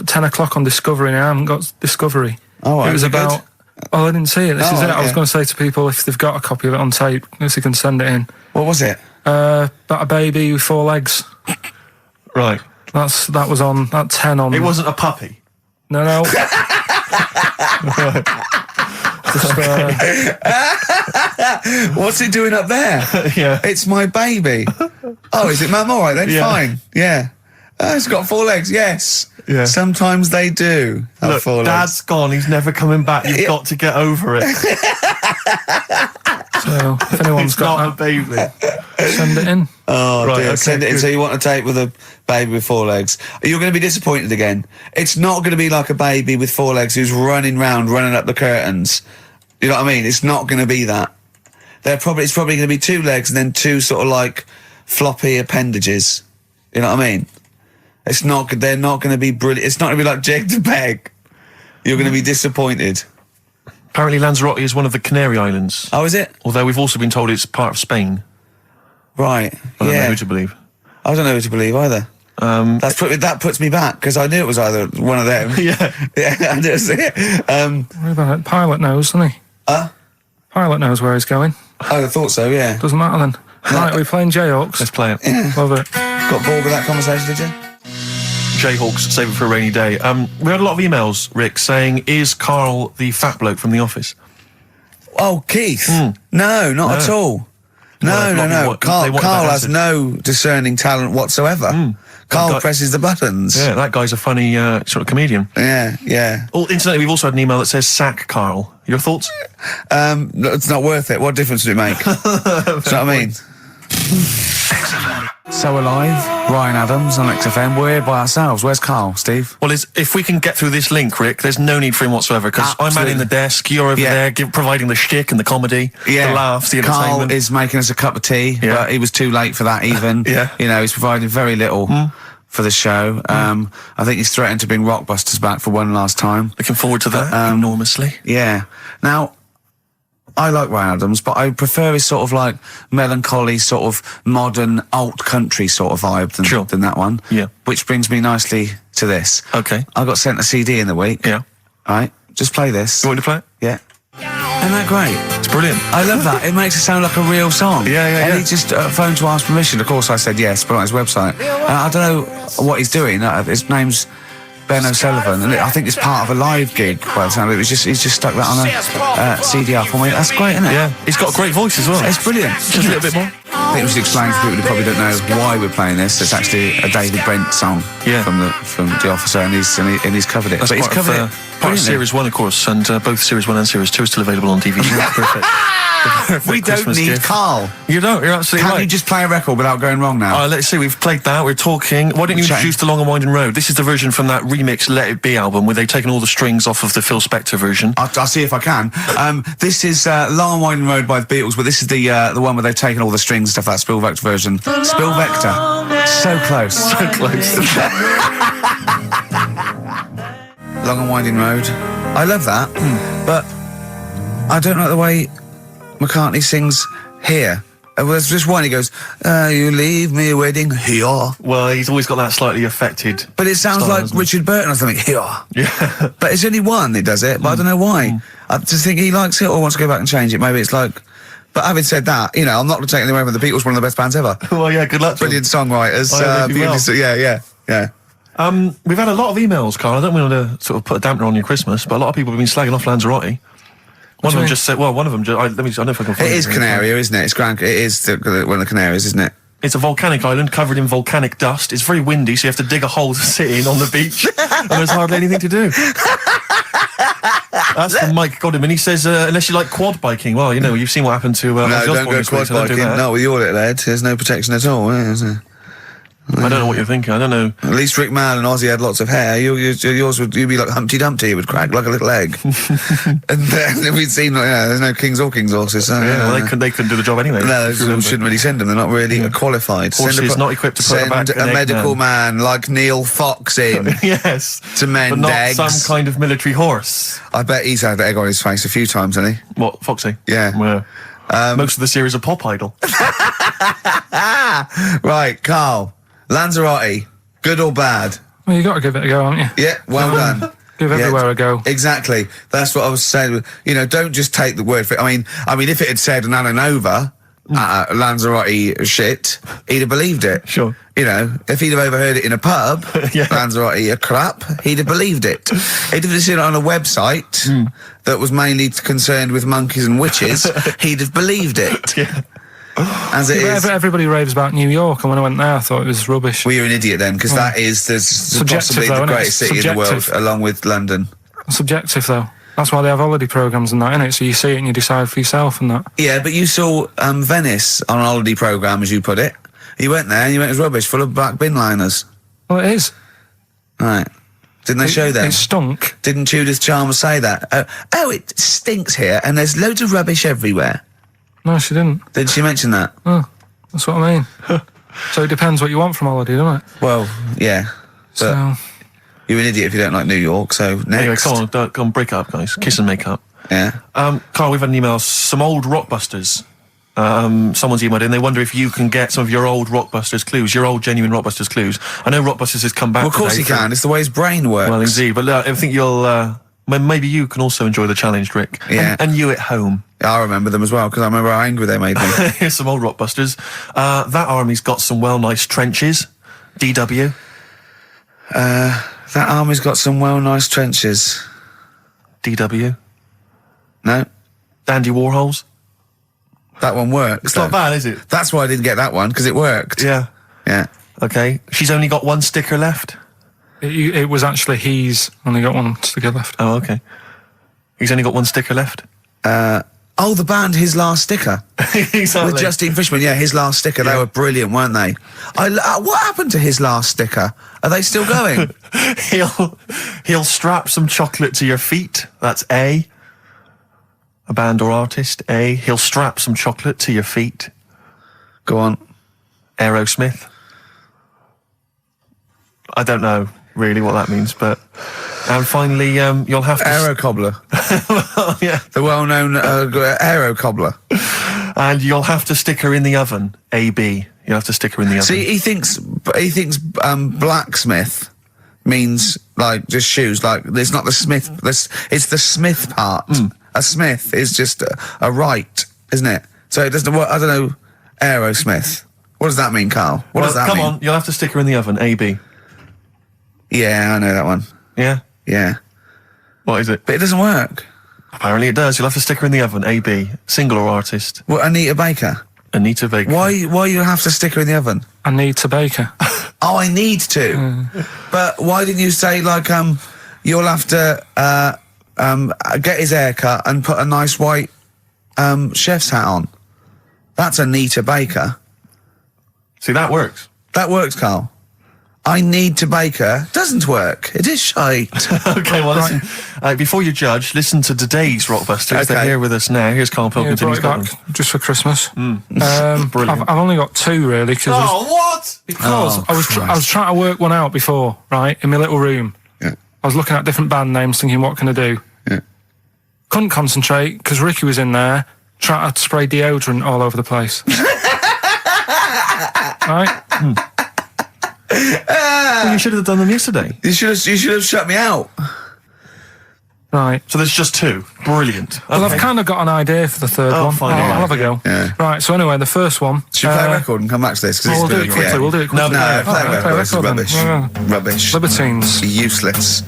Speaker 3: 10 o'clock on Discovery, and I haven't got Discovery.
Speaker 1: Oh, right.
Speaker 3: It was about...
Speaker 1: Good?
Speaker 3: Oh, I didn't see it. This is it. I was
Speaker 1: yeah.
Speaker 3: going to say to people, if they've got a copy of it on tape, if they can send it in.
Speaker 1: What was it?
Speaker 3: About a baby with 4 legs.
Speaker 2: Right.
Speaker 3: That was on at 10 on...
Speaker 2: It wasn't a puppy?
Speaker 3: No. Just,
Speaker 1: What's it doing up there?
Speaker 2: Yeah.
Speaker 1: It's my baby. Oh, is it, Mum? All right then, fine. Yeah. It's got 4 legs, yes.
Speaker 2: Yeah.
Speaker 1: Sometimes they do have
Speaker 2: Look,
Speaker 1: 4 legs.
Speaker 2: Dad's gone, he's never coming back, you've got to get over it.
Speaker 3: so, if anyone's
Speaker 2: It's
Speaker 3: got
Speaker 2: not a baby.
Speaker 3: send it in.
Speaker 1: Oh,
Speaker 2: Right,
Speaker 1: dear.
Speaker 2: okay,
Speaker 1: Send it in.
Speaker 2: good.
Speaker 1: So you want a tape with a baby with 4 legs. You're going to be disappointed again. It's not going to be like a baby with 4 legs who's running up the curtains. You know what I mean? It's not going to be that. It's probably going to be 2 legs and then 2 sort of like floppy appendages. You know what I mean? They're not going to be brilliant. It's not going to be like Jake the Peg. You're going to be disappointed.
Speaker 2: Apparently Lanzarote is one of the Canary Islands.
Speaker 1: Oh, is it?
Speaker 2: Although we've also been told it's part of Spain.
Speaker 1: Right.
Speaker 2: I don't know who to believe.
Speaker 1: I don't know who to believe either. That puts me back because I knew it was either one of them.
Speaker 2: Yeah.
Speaker 1: I didn't see it.
Speaker 3: What about it? Pilot knows, doesn't he? Pilot knows where he's going.
Speaker 1: I thought so, yeah.
Speaker 3: Doesn't matter then. Right, we're playing Jayhawks.
Speaker 2: Let's play it.
Speaker 3: Love it.
Speaker 1: Got bored with that conversation, did you?
Speaker 2: Jayhawks, save it for a rainy day. We had a lot of emails, Rick, saying, is Carl the fat bloke from The Office?
Speaker 1: Oh, Keith? No, not at all. No.
Speaker 2: Well,
Speaker 1: Carl has no discerning talent whatsoever. Carl presses the buttons.
Speaker 2: Yeah, that guy's a funny sort of comedian.
Speaker 1: Yeah.
Speaker 2: Oh, incidentally, we've also had an email that says sack Carl. Your thoughts?
Speaker 1: It's not worth it. What difference does it make? Do you know what I mean? So Alive, Ryan Adams on XFM. We're here by ourselves. Where's Carl, Steve?
Speaker 2: Well, if we can get through this link, Rick, there's no need for him whatsoever, because I'm manning the desk, you're over there providing the shtick and the comedy, the laughs, the entertainment.
Speaker 1: Carl is making us a cup of tea, but he was too late for that even. You know, he's provided very little for the show. I think he's threatened to bring Rockbusters back for one last time.
Speaker 2: Looking forward to that enormously.
Speaker 1: Yeah. Now, I like Ryan Adams, but I prefer his sort of like melancholy, sort of modern alt country sort of vibe than that one.
Speaker 2: Yeah.
Speaker 1: Which brings me nicely to this.
Speaker 2: Okay.
Speaker 1: I got sent a CD in the week.
Speaker 2: Yeah.
Speaker 1: All right. Just play this.
Speaker 2: You want me to play it?
Speaker 1: Yeah. Isn't that great?
Speaker 2: It's brilliant.
Speaker 1: I love that. It makes it sound like a real song.
Speaker 2: Yeah.
Speaker 1: And he just phoned to ask permission. Of course, I said yes, put it on his website. I don't know what he's doing. His name's Ben O'Sullivan, and I think it's part of a live gig by the sound of it. He's just stuck that on a CDR for me. That's great, isn't it?
Speaker 2: Yeah, he's got a great voice as well.
Speaker 1: It's brilliant.
Speaker 2: Just a little bit more.
Speaker 1: I think we should explain for people who probably don't know why we're playing this. It's actually a David Brent song from The Officer, and he's covered it.
Speaker 2: That's
Speaker 1: but he's covered it.
Speaker 2: Part of Series 1, of course, and both Series 1 and Series 2 are still available on DVD. Perfect.
Speaker 1: We don't
Speaker 2: Christmas
Speaker 1: need
Speaker 2: gift.
Speaker 1: Carl.
Speaker 2: You don't. You're absolutely right.
Speaker 1: Can you just play a record without going wrong now?
Speaker 2: Let's see. We've played that. We're talking. Why don't you introduce the Long and Winding Road? This is the version from that remix Let It Be album where they've taken all the strings off of the Phil Spector version.
Speaker 1: I'll see if I can. This is Long and Winding Road by the Beatles, but this is the one where they've taken all the strings and stuff. That Spill Vector version. Spill Vector. So close.
Speaker 2: So close.
Speaker 1: Long and Winding Road. I love that, but I don't like the way McCartney sings here. There's just one, he goes, you leave me waiting here.
Speaker 2: Well, he's always got that slightly affected
Speaker 1: But it sounds
Speaker 2: style,
Speaker 1: like Richard Burton or something, here.
Speaker 2: Yeah.
Speaker 1: But it's only one that does it, but I don't know why. I just think he likes it or wants to go back and change it. Maybe it's like... But having said that, you know, I'm not taking anything away from the Beatles, one of the best bands ever.
Speaker 2: Well, yeah, good luck to
Speaker 1: Brilliant songwriters. Yeah.
Speaker 2: We've had a lot of emails, Carl. I don't want to sort of put a dampener on your Christmas, but a lot of people have been slagging off Lanzarote. One of them just said, I don't know if I can find it.
Speaker 1: It is Canaria, isn't it? It is one of the Canaries, isn't it?
Speaker 2: It's a volcanic island covered in volcanic dust. It's very windy, so you have to dig a hole to sit in on the beach, and there's hardly anything to do. That's from Mike Godham, and he says, unless you like quad biking, well, you know, you've seen what happened to...
Speaker 1: no, don't go quad biking. Not with your little head. There's no protection at all, is there?
Speaker 2: I don't know what you're thinking. I don't know.
Speaker 1: At least Rick Mann and Ozzy had lots of hair. Yours would be like Humpty Dumpty. It would crack like a little egg. And then we'd seen there's no kings or kings horses. So,
Speaker 2: they couldn't do the job anyway.
Speaker 1: No, we shouldn't really send them. They're not really qualified.
Speaker 2: Horses not equipped to put back
Speaker 1: a medical man like Neil Fox in.
Speaker 2: Yes,
Speaker 1: to mend
Speaker 2: but not
Speaker 1: eggs.
Speaker 2: Some kind of military horse.
Speaker 1: I bet he's had egg on his face a few times, hasn't he?
Speaker 2: What, Foxy?
Speaker 1: Yeah.
Speaker 2: Well, most of the series are Pop Idol.
Speaker 1: Right, Carl. Lanzarote, good or bad?
Speaker 3: Well, you got to give it a go, haven't you?
Speaker 1: Yeah, well done.
Speaker 3: Give everywhere a go.
Speaker 1: Exactly. That's what I was saying. You know, don't just take the word for it. I mean, if it had said an Alanova, Lanzarote shit, he'd have believed it.
Speaker 2: Sure.
Speaker 1: You know, if he'd have overheard it in a pub, Lanzarote a crap, he'd have believed it. He'd have seen it on a website that was mainly concerned with monkeys and witches, he'd have believed it.
Speaker 2: Yeah.
Speaker 1: As it is.
Speaker 3: Everybody raves about New York, and when I went there, I thought it was rubbish.
Speaker 1: Well, you're an idiot then, because that is possibly the greatest city in the world, along with London.
Speaker 3: Subjective, though. That's why they have holiday programmes and that, innit? So you see it and you decide for yourself and that.
Speaker 1: Yeah, but you saw Venice on a holiday programme, as you put it. You went there and you went, it was rubbish, full of black bin liners.
Speaker 3: Well, it is.
Speaker 1: Right. Didn't they show that?
Speaker 3: It stunk.
Speaker 1: Didn't Judith Chalmers say that? Oh, it stinks here, and there's loads of rubbish everywhere.
Speaker 3: No, she didn't.
Speaker 1: Did she mention that?
Speaker 3: Oh, that's what I mean. So it depends what you want from holiday, doesn't it?
Speaker 1: Well, yeah.
Speaker 3: So
Speaker 1: you're an idiot if you don't like New York, so next.
Speaker 2: Anyway, come on, break up, guys. Kiss and make up.
Speaker 1: Yeah.
Speaker 2: Carl, we've had an email, some old Rockbusters. Someone's emailed in, they wonder if you can get some of your old Rockbusters clues, your old genuine Rockbusters clues. I know Rockbusters has come back.
Speaker 1: Well, of course he can. It's the way his brain works.
Speaker 2: Well, indeed. But I think you'll... maybe you can also enjoy the challenge, Rick.
Speaker 1: Yeah.
Speaker 2: And you at home.
Speaker 1: I remember them as well, because I remember how angry they made me.
Speaker 2: Here's some old Rockbusters. That army's got some nice trenches. DW.
Speaker 1: That army's got some nice trenches.
Speaker 2: DW.
Speaker 1: No.
Speaker 2: Dandy Warhols.
Speaker 1: That one works.
Speaker 2: It's not bad, is it?
Speaker 1: That's why I didn't get that one, because it worked.
Speaker 2: Yeah.
Speaker 1: Yeah.
Speaker 2: Okay. She's only got one sticker left?
Speaker 3: It was actually he's only got one sticker left.
Speaker 2: Oh, okay. He's only got one sticker left?
Speaker 1: Oh, the band His Last Sticker.
Speaker 2: Exactly.
Speaker 1: With Justine Fishman, yeah, His Last Sticker. They were brilliant, weren't they? What happened to His Last Sticker? Are they still going?
Speaker 2: He'll strap some chocolate to your feet. That's A. A band or artist, A. He'll strap some chocolate to your feet.
Speaker 1: Go on.
Speaker 2: Aerosmith. I don't know really what that means, but... And finally, you'll have to...
Speaker 1: Aero Cobbler.
Speaker 2: Yeah.
Speaker 1: The well-known Aero Cobbler.
Speaker 2: And you'll have to stick her in the oven, AB. You'll have to stick her in the oven.
Speaker 1: See, he thinks blacksmith means, like, just shoes. Like, it's not the smith. It's the smith part. A smith is just a right, isn't it? So it doesn't... I don't know... Aerosmith. What does that mean, Carl? What does that mean?
Speaker 2: Come on, you'll have to stick her in the oven, AB.
Speaker 1: Yeah, I know that one.
Speaker 2: Yeah?
Speaker 1: Yeah.
Speaker 2: What is it?
Speaker 1: But it doesn't work.
Speaker 2: Apparently it does. You'll have to stick her in the oven, AB. Single or artist.
Speaker 1: Well, Anita Baker.
Speaker 2: Anita Baker.
Speaker 1: Why you have to stick her in the oven?
Speaker 3: Anita Baker.
Speaker 1: Oh, I need to. But why didn't you say, like, you'll have to get his hair cut and put a nice white chef's hat on? That's Anita Baker.
Speaker 2: See, that works.
Speaker 1: That works, Carl. I need to bake her. Doesn't work. It is shite.
Speaker 2: Okay, well, listen. Before you judge, listen to today's Rockbusters.
Speaker 1: Okay.
Speaker 2: They're here with us now. Here's Karl Pilkington. He's got
Speaker 3: back just for Christmas.
Speaker 2: Brilliant.
Speaker 3: I've only got two really.
Speaker 2: what?
Speaker 3: Because I was trying to work one out before, right, in my little room.
Speaker 1: Yeah.
Speaker 3: I was looking at different band names, thinking, what can I do?
Speaker 1: Yeah.
Speaker 3: Couldn't concentrate because Ricky was in there trying to spray deodorant all over the place. Right?
Speaker 2: Well, you should have done them yesterday.
Speaker 1: You should have shut me out.
Speaker 3: Right.
Speaker 2: So there's just two. Brilliant.
Speaker 3: Well,
Speaker 2: Okay.
Speaker 3: I've kind of got an idea for the third one.
Speaker 2: fine,
Speaker 3: I'll have a go.
Speaker 1: Yeah.
Speaker 3: Right, so anyway, the first one...
Speaker 1: Should we play a record and come back to this? 'Cause
Speaker 3: We'll do it
Speaker 1: it's
Speaker 3: quickly, we'll do it quickly.
Speaker 1: No, play a record. This is
Speaker 3: then.
Speaker 1: rubbish.
Speaker 3: Yeah.
Speaker 1: Rubbish.
Speaker 3: Libertines.
Speaker 2: Give
Speaker 1: Useless.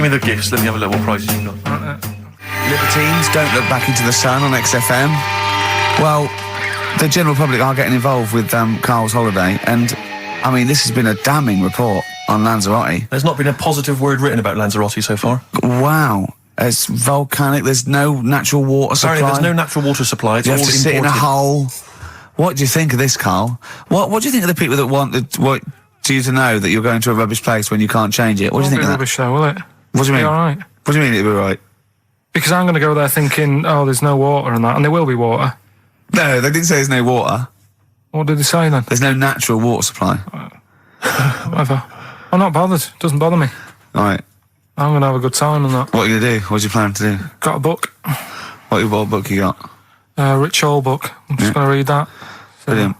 Speaker 2: me the gifts. Let me have a look what prizes you got.
Speaker 1: Libertines, Don't Look Back Into the Sun on XFM. Well, the general public are getting involved with Carl's holiday, and, I mean, this has been a damning report on Lanzarote.
Speaker 2: There's not been a positive word written about Lanzarote so far.
Speaker 1: Wow. It's volcanic, there's no natural water supply.
Speaker 2: Apparently there's no natural water supply. It's
Speaker 1: You
Speaker 2: all
Speaker 1: have to sit in a
Speaker 2: imported.
Speaker 1: hole. What do you think of this, Carl? What do you think of the people that want you to know that you're going to a rubbish place when you can't change it? What do you think of that?
Speaker 3: Rubbish show, will it?
Speaker 1: What do you mean?
Speaker 3: Be all right.
Speaker 1: What do you mean it'll be right?
Speaker 3: Because I'm going to go there thinking, oh, there's no water and that, and there will be water.
Speaker 1: No, they didn't say there's no water.
Speaker 3: What did they say then?
Speaker 1: There's no natural water supply.
Speaker 3: Whatever. I'm not bothered. Doesn't bother me.
Speaker 1: All right.
Speaker 3: I'm going to have a good time and that.
Speaker 1: What are you going to do? What do you plan to do?
Speaker 3: Got a book.
Speaker 1: What book you got?
Speaker 3: Rich Hall book. I'm just going to read that.
Speaker 1: Brilliant.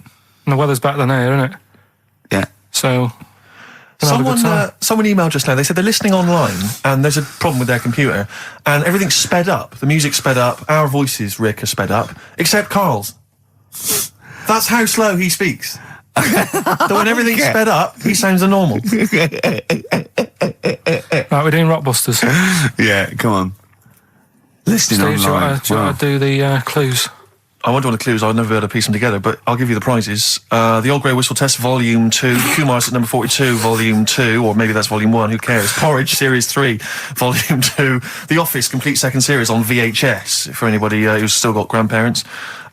Speaker 3: And the weather's better than here, isn't it?
Speaker 1: Yeah.
Speaker 3: So... have a good time.
Speaker 2: Someone emailed just now. They said they're listening online and there's a problem with their computer and everything's sped up. The music's sped up. Our voices, Rick, are sped up. Except Carl's. That's how slow he speaks. So when everything's sped up, he sounds a normal.
Speaker 3: Right, we're doing Rockbusters.
Speaker 1: Yeah, come on. Listening
Speaker 3: Steve, do you
Speaker 1: online.
Speaker 3: want to do the clues?
Speaker 2: I won't do the clues. I'll never be able to piece them together, but I'll give you the prizes. The Old Grey Whistle Test, Volume 2. Kumar's at number 42, Volume 2, or maybe that's Volume 1, who cares? Porridge, Series 3, Volume 2. The Office, complete second series on VHS, for anybody who's still got grandparents.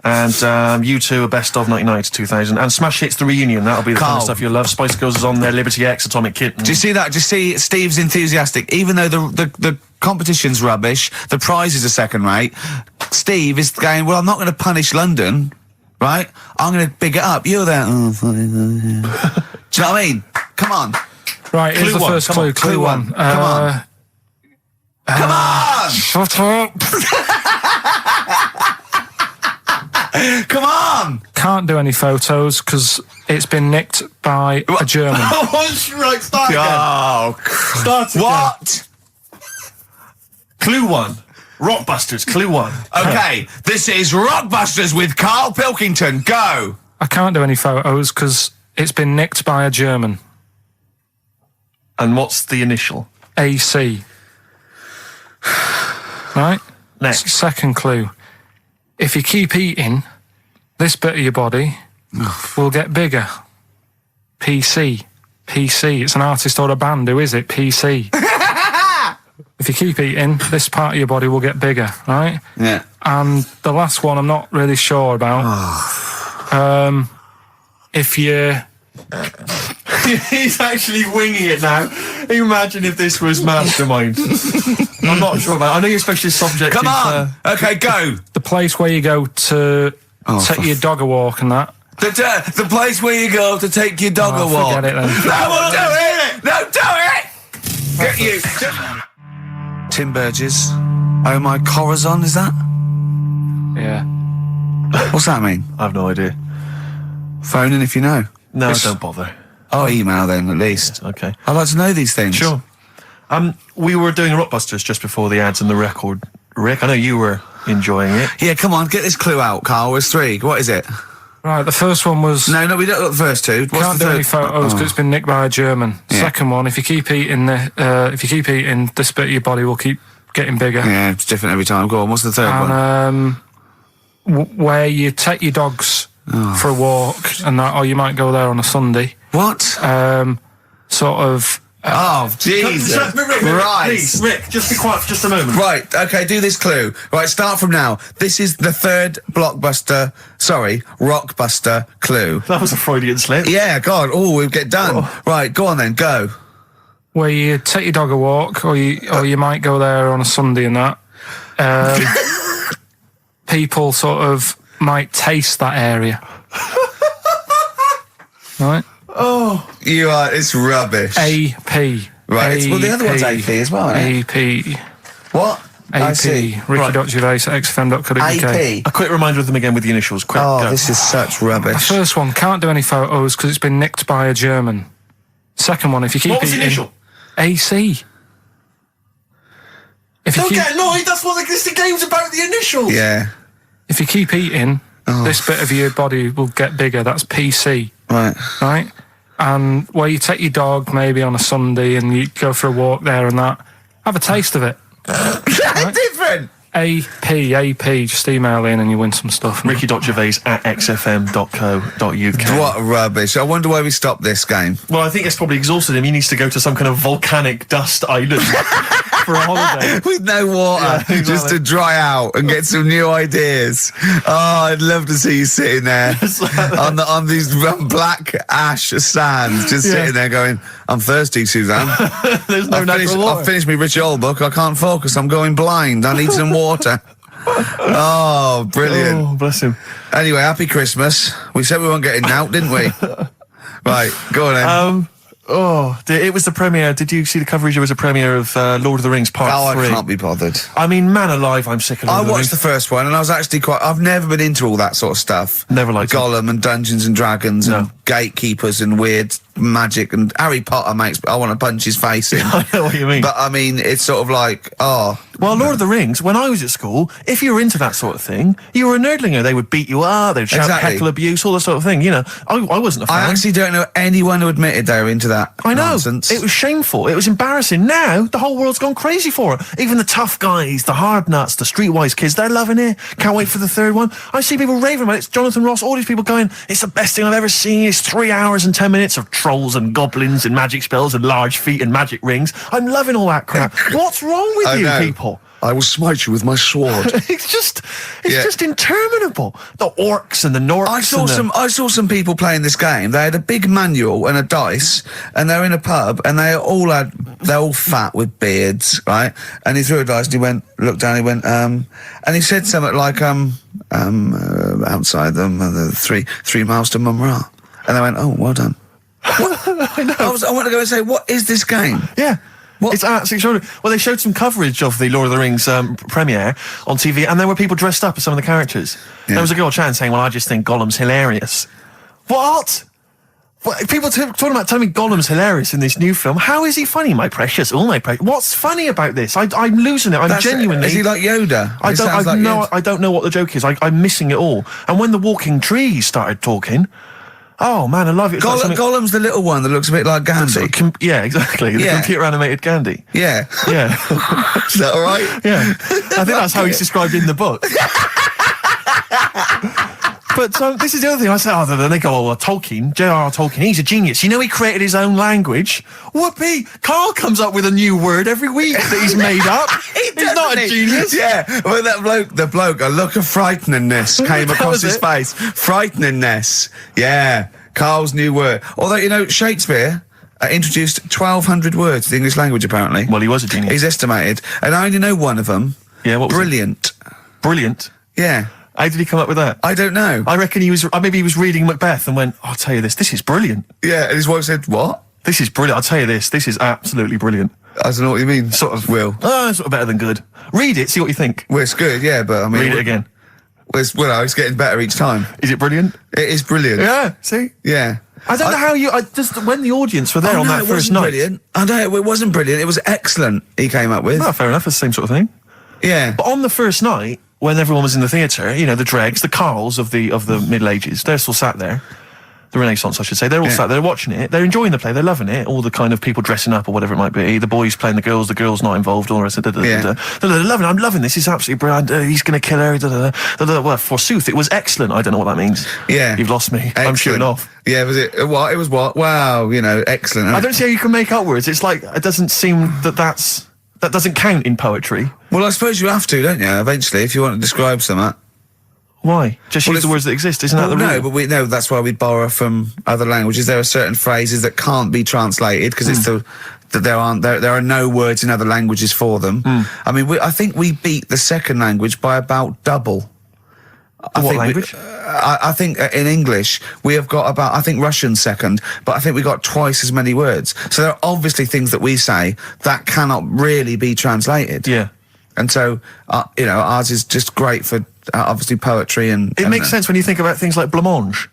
Speaker 2: And U2, a best of 99 to 2000. And Smash Hits, The Reunion, that'll be the kind of stuff you'll love. Spice Girls is on there, Liberty X, Atomic Kitten.
Speaker 1: Do you see that? Do you see Steve's enthusiastic? Even though the competition's rubbish, the prizes are second rate, Steve is going, well, I'm not going to punish London, right? I'm going to big it up. You're there. Oh, do you know what I mean? Come on.
Speaker 3: Right, here's
Speaker 2: Clue
Speaker 3: the
Speaker 2: one,
Speaker 3: first
Speaker 2: come
Speaker 3: clue.
Speaker 2: on.
Speaker 3: Clue one.
Speaker 1: Come on. Come on!
Speaker 3: Shut up.
Speaker 1: Come on!
Speaker 3: Can't do any photos because it's been nicked by a German.
Speaker 2: Right, start again.
Speaker 1: Oh,
Speaker 2: Start again.
Speaker 1: what?
Speaker 2: Clue 1. Rockbusters, Clue 1.
Speaker 1: Okay, this is Rockbusters with Karl Pilkington. Go!
Speaker 3: I can't do any photos because it's been nicked by a German.
Speaker 2: And what's the initial?
Speaker 3: AC. Right?
Speaker 2: Next.
Speaker 3: Second clue. If you keep eating, this bit of your body will get bigger. PC. PC. It's an artist or a band. Who is it? PC. If you keep eating, this part of your body will get bigger, right?
Speaker 1: Yeah.
Speaker 3: And the last one I'm not really sure about. If you...
Speaker 2: He's actually winging it now. Imagine if this was Mastermind. I'm not sure about it. I know your specialist subject
Speaker 1: Come
Speaker 2: is...
Speaker 1: on! Okay, go!
Speaker 3: The place where you go to take your dog a walk and that.
Speaker 1: The place where you go to take your dog a walk.
Speaker 3: Forget it then.
Speaker 1: No, we'll do it! No, do it! Get you! Tim Burgess. Oh my Corazon, is that?
Speaker 3: Yeah.
Speaker 1: What's that mean?
Speaker 2: I have no idea.
Speaker 1: Phone in if you know.
Speaker 2: No, don't bother.
Speaker 1: Oh, email then, at least.
Speaker 2: Okay.
Speaker 1: I'd like to know these things.
Speaker 2: Sure. We were doing Rockbusters just before the ads and the record. Rick, I know you were enjoying it.
Speaker 1: Yeah, come on, get this clue out, Carl. There's 3. What is it?
Speaker 3: Right, the first one was...
Speaker 1: No, we don't got the first 2. What's
Speaker 3: Can't
Speaker 1: the
Speaker 3: do
Speaker 1: third?
Speaker 3: any photos because it's been nicked by a German.
Speaker 1: Yeah.
Speaker 3: Second one, if you keep eating, this bit of your body will keep getting bigger.
Speaker 1: Yeah, it's different every time. Go on, what's the third one?
Speaker 3: And where you take your dogs for a walk and that, or you might go there on a Sunday.
Speaker 1: What?
Speaker 3: Sort of...
Speaker 1: Oh, Jesus. Right.
Speaker 2: Please, Rick, just be quiet for just a moment.
Speaker 1: Right, okay, do this clue. Right, start from now. This is the 3rd Rockbuster clue.
Speaker 2: That was a Freudian slip.
Speaker 1: Yeah, God, we'll get done. Right, go on then, go.
Speaker 3: Where you take your dog a walk, or you might go there on a Sunday and that. People sort of might taste that area. Right?
Speaker 2: Oh.
Speaker 1: It's rubbish.
Speaker 3: AP.
Speaker 1: Right, well, the other one's AP as well, isn't it?
Speaker 3: AP.
Speaker 1: What? I see.
Speaker 3: AP. Ricky.Gervais at XFM.co.uk.
Speaker 1: AP.
Speaker 2: A quick reminder of them again with the initials. Quick,
Speaker 1: Oh,
Speaker 2: go.
Speaker 1: this is such
Speaker 3: The
Speaker 1: rubbish.
Speaker 3: first one, can't do any photos because it's been nicked by a German. Second one, if you keep
Speaker 2: What was the
Speaker 3: eating...
Speaker 2: initial?
Speaker 3: AC. If you
Speaker 2: Don't
Speaker 3: keep,
Speaker 2: get annoyed, that's what the game's about, the initials.
Speaker 1: Yeah,
Speaker 3: if you keep eating, this bit of your body will get bigger. That's PC,
Speaker 1: right.
Speaker 3: right? And where you take your dog maybe on a Sunday and you go for a walk there and that, have a taste of it.
Speaker 1: Different.
Speaker 3: AP, just email in and you win some stuff.
Speaker 2: Ricky.Gervais at xfm.co.uk.
Speaker 1: What rubbish. I wonder why we stopped this game.
Speaker 2: Well, I think it's probably exhausted him. He needs to go to some kind of volcanic dust island for a holiday.
Speaker 1: With no water,
Speaker 2: Yeah, exactly.
Speaker 1: just to dry out and get some new ideas. Oh, I'd love to see you sitting there on these black ash sands, just sitting there going, I'm thirsty, Suzanne.
Speaker 2: There's no natural water.
Speaker 1: I've finished my Rich Old book. I can't focus. I'm going blind. I need some water. Oh, brilliant.
Speaker 2: Oh, bless him.
Speaker 1: Anyway, happy Christmas. We said we weren't getting out, didn't we? Right, go on then.
Speaker 2: It was the premiere. Did you see the coverage? It was a premiere of Lord of the Rings Part 3.
Speaker 1: I can't be bothered.
Speaker 2: I mean, man alive, I'm sick of Lord
Speaker 1: I
Speaker 2: of the
Speaker 1: watched
Speaker 2: Rings.
Speaker 1: the first one and I was actually I've never been into all that sort of stuff.
Speaker 2: Never liked it.
Speaker 1: Gollum and Dungeons and Dragons and gatekeepers and weird magic and Harry Potter I want to punch his face in.
Speaker 2: I know what you mean.
Speaker 1: But I mean, it's sort of like,
Speaker 2: Well, Lord of the Rings, when I was at school, if you were into that sort of thing, you were a nerdlinger. They would beat you up, they'd shout heckle abuse, all that sort of thing. You know, I wasn't a fan.
Speaker 1: I actually don't know anyone who admitted they were into that
Speaker 2: I know.
Speaker 1: nonsense.
Speaker 2: It was shameful. It was embarrassing. Now, the whole world's gone crazy for it. Even the tough guys, the hard nuts, the streetwise kids, they're loving it. Can't wait for the third one. I see people raving about it. It's Jonathan Ross, all these people going, it's the best thing I've ever seen. It's 3 hours and 10 minutes of trolls and goblins and magic spells and large feet and magic rings. I'm loving all that crap. What's wrong with you people?
Speaker 1: I will smite you with my sword.
Speaker 2: It's just interminable. The orcs and the Norks.
Speaker 1: I saw some people playing this game. They had a big manual and a dice, and they're in a pub, and they're all fat with beards, right? And he threw a dice, and he looked down, he went, and he said something like, outside them, the 3 miles to Mumra. And they went, oh, well done.
Speaker 2: I know.
Speaker 1: I want to go and say, what is this game?
Speaker 2: Yeah.
Speaker 1: What?
Speaker 2: It's absolutely extraordinary. Well, they showed some coverage of the Lord of the Rings premiere on TV, and there were people dressed up as some of the characters.
Speaker 1: Yeah.
Speaker 2: There was a girl chatting saying, well, I just think Gollum's hilarious. What? People talking about telling me Gollum's hilarious in this new film. How is he funny, my precious? Oh, my precious. What's funny about this? I'm losing it. Genuinely.
Speaker 1: Is he like Yoda?
Speaker 2: I don't know what the joke is. I'm missing it all. And when the walking trees started talking, oh man, I love it.
Speaker 1: Gollum's the little one that looks a bit like Gandhi.
Speaker 2: Yeah, exactly. The computer animated Gandhi.
Speaker 1: Yeah.
Speaker 2: Yeah.
Speaker 1: Is that all right?
Speaker 2: Yeah. I think that's how he's described in the book. But this is the other thing. I say, then they go, Tolkien, J.R.R. Tolkien, he's a genius. You know, he created his own language. Whoopee! Carl comes up with a new word every week that he's made up. He's not a genius.
Speaker 1: Yeah, well, the bloke, a look of frighteningness came across his face. Frighteningness. Yeah, Carl's new word. Although, you know, Shakespeare introduced 1,200 words to the English language, apparently.
Speaker 2: Well, he was a genius.
Speaker 1: He's estimated. And I only know one of them.
Speaker 2: Yeah, what was
Speaker 1: Brilliant.
Speaker 2: it? Brilliant?
Speaker 1: Yeah.
Speaker 2: How did he come up with that?
Speaker 1: I don't know.
Speaker 2: I reckon maybe he was reading Macbeth and went, I'll tell you this is brilliant.
Speaker 1: Yeah, and his wife said, what?
Speaker 2: This is brilliant. I'll tell you this is absolutely brilliant.
Speaker 1: I don't know what you mean.
Speaker 2: Sort of.
Speaker 1: Will.
Speaker 2: Sort of better than good. Read it, see what you think.
Speaker 1: Well, it's good, yeah, but I mean...
Speaker 2: Read it again.
Speaker 1: It's getting better each time.
Speaker 2: Is it brilliant?
Speaker 1: It is brilliant.
Speaker 2: Yeah, see?
Speaker 1: Yeah.
Speaker 2: I don't know how when the audience were there on that first night.
Speaker 1: Brilliant. I know, it wasn't brilliant. It was excellent, he came up with.
Speaker 2: Well, fair enough, it's the same sort of thing.
Speaker 1: Yeah.
Speaker 2: But on the first night, when everyone was in the theatre, you know, the dregs, the Carls of the Middle Ages, they're still sat there. The Renaissance, I should say. They're all sat there watching it. They're enjoying the play. They're loving it. All the kind of people dressing up or whatever it might be. The boys playing the girls not involved. All the rest of it. They're loving it. I'm loving this. It's absolutely brilliant. He's going to kill her. Well, forsooth, it was excellent. I don't know what that means.
Speaker 1: Yeah.
Speaker 2: You've lost me.
Speaker 1: Excellent.
Speaker 2: I'm shooting off.
Speaker 1: Yeah, was it? What? It was what? Wow, you know, excellent.
Speaker 2: I don't see how you can make up words. It's like, it doesn't seem that doesn't count in poetry.
Speaker 1: Well, I suppose you have to, don't you, eventually, if you want to describe something.
Speaker 2: Why? Just use the words that exist, isn't that the rule?
Speaker 1: No, but we know that's why we borrow from other languages. There are certain phrases that can't be translated because it's that there are no words in other languages for them. I mean, I think we beat the second language by about double.
Speaker 2: What language?
Speaker 1: I think in English we have got about, I think Russian second, but I think we got twice as many words. So there are obviously things that we say that cannot really be translated.
Speaker 2: Yeah.
Speaker 1: And so, you know, ours is just great for obviously poetry and...
Speaker 2: It makes sense when you think about things like blancmange.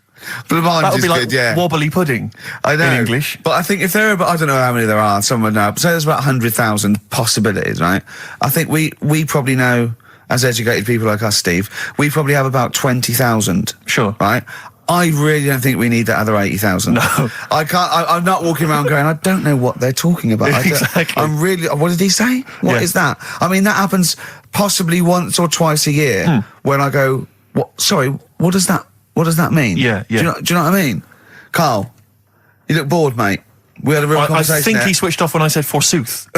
Speaker 1: Blancmange
Speaker 2: that would
Speaker 1: is
Speaker 2: be like
Speaker 1: good, yeah.
Speaker 2: Wobbly pudding.
Speaker 1: I know.
Speaker 2: In English.
Speaker 1: But I think if there are, I don't know how many there are, someone would know, but say there's about 100,000 possibilities, right? I think we probably know, as educated people like us, Steve, we probably have about 20,000.
Speaker 2: Sure.
Speaker 1: Right? I really don't think we need that other 80,000.
Speaker 2: No.
Speaker 1: I can't, I'm not walking around going, I don't know what they're talking about.
Speaker 2: Exactly.
Speaker 1: I'm really, what did he say? What is that? I mean, that happens possibly once or twice a year when I go, what does that mean?
Speaker 2: Yeah, yeah.
Speaker 1: Do you know what I mean? Carl, you look bored, mate. We had a real conversation
Speaker 2: I think
Speaker 1: there.
Speaker 2: he switched off when I said forsooth.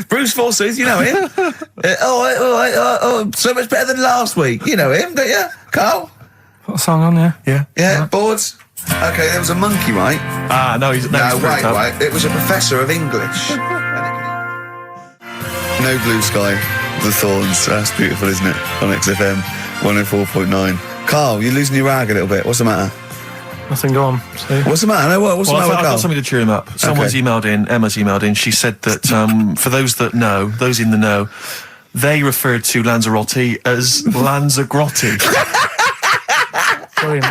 Speaker 1: Bruce Forsooth, you know him. So much better than last week. You know him, don't you, Carl?
Speaker 3: Put a song on, yeah.
Speaker 2: Yeah.
Speaker 1: Yeah, boards. Okay, there was a monkey, right?
Speaker 2: No, he's
Speaker 1: wait. It was a professor of English. No Blue Sky, The Thorns. That's beautiful, isn't it? On XFM 104.9. Carl, you're losing your rag a little bit. What's the matter?
Speaker 3: Nothing, go on. See?
Speaker 1: What's the matter? What's the matter with
Speaker 2: I've
Speaker 1: Carl?
Speaker 2: got something to cheer him up. Someone's emailed in, Emma's emailed in, she said that for those that know, those in the know, they referred to Lanzarote as Lanzagrotte.
Speaker 3: Brilliant.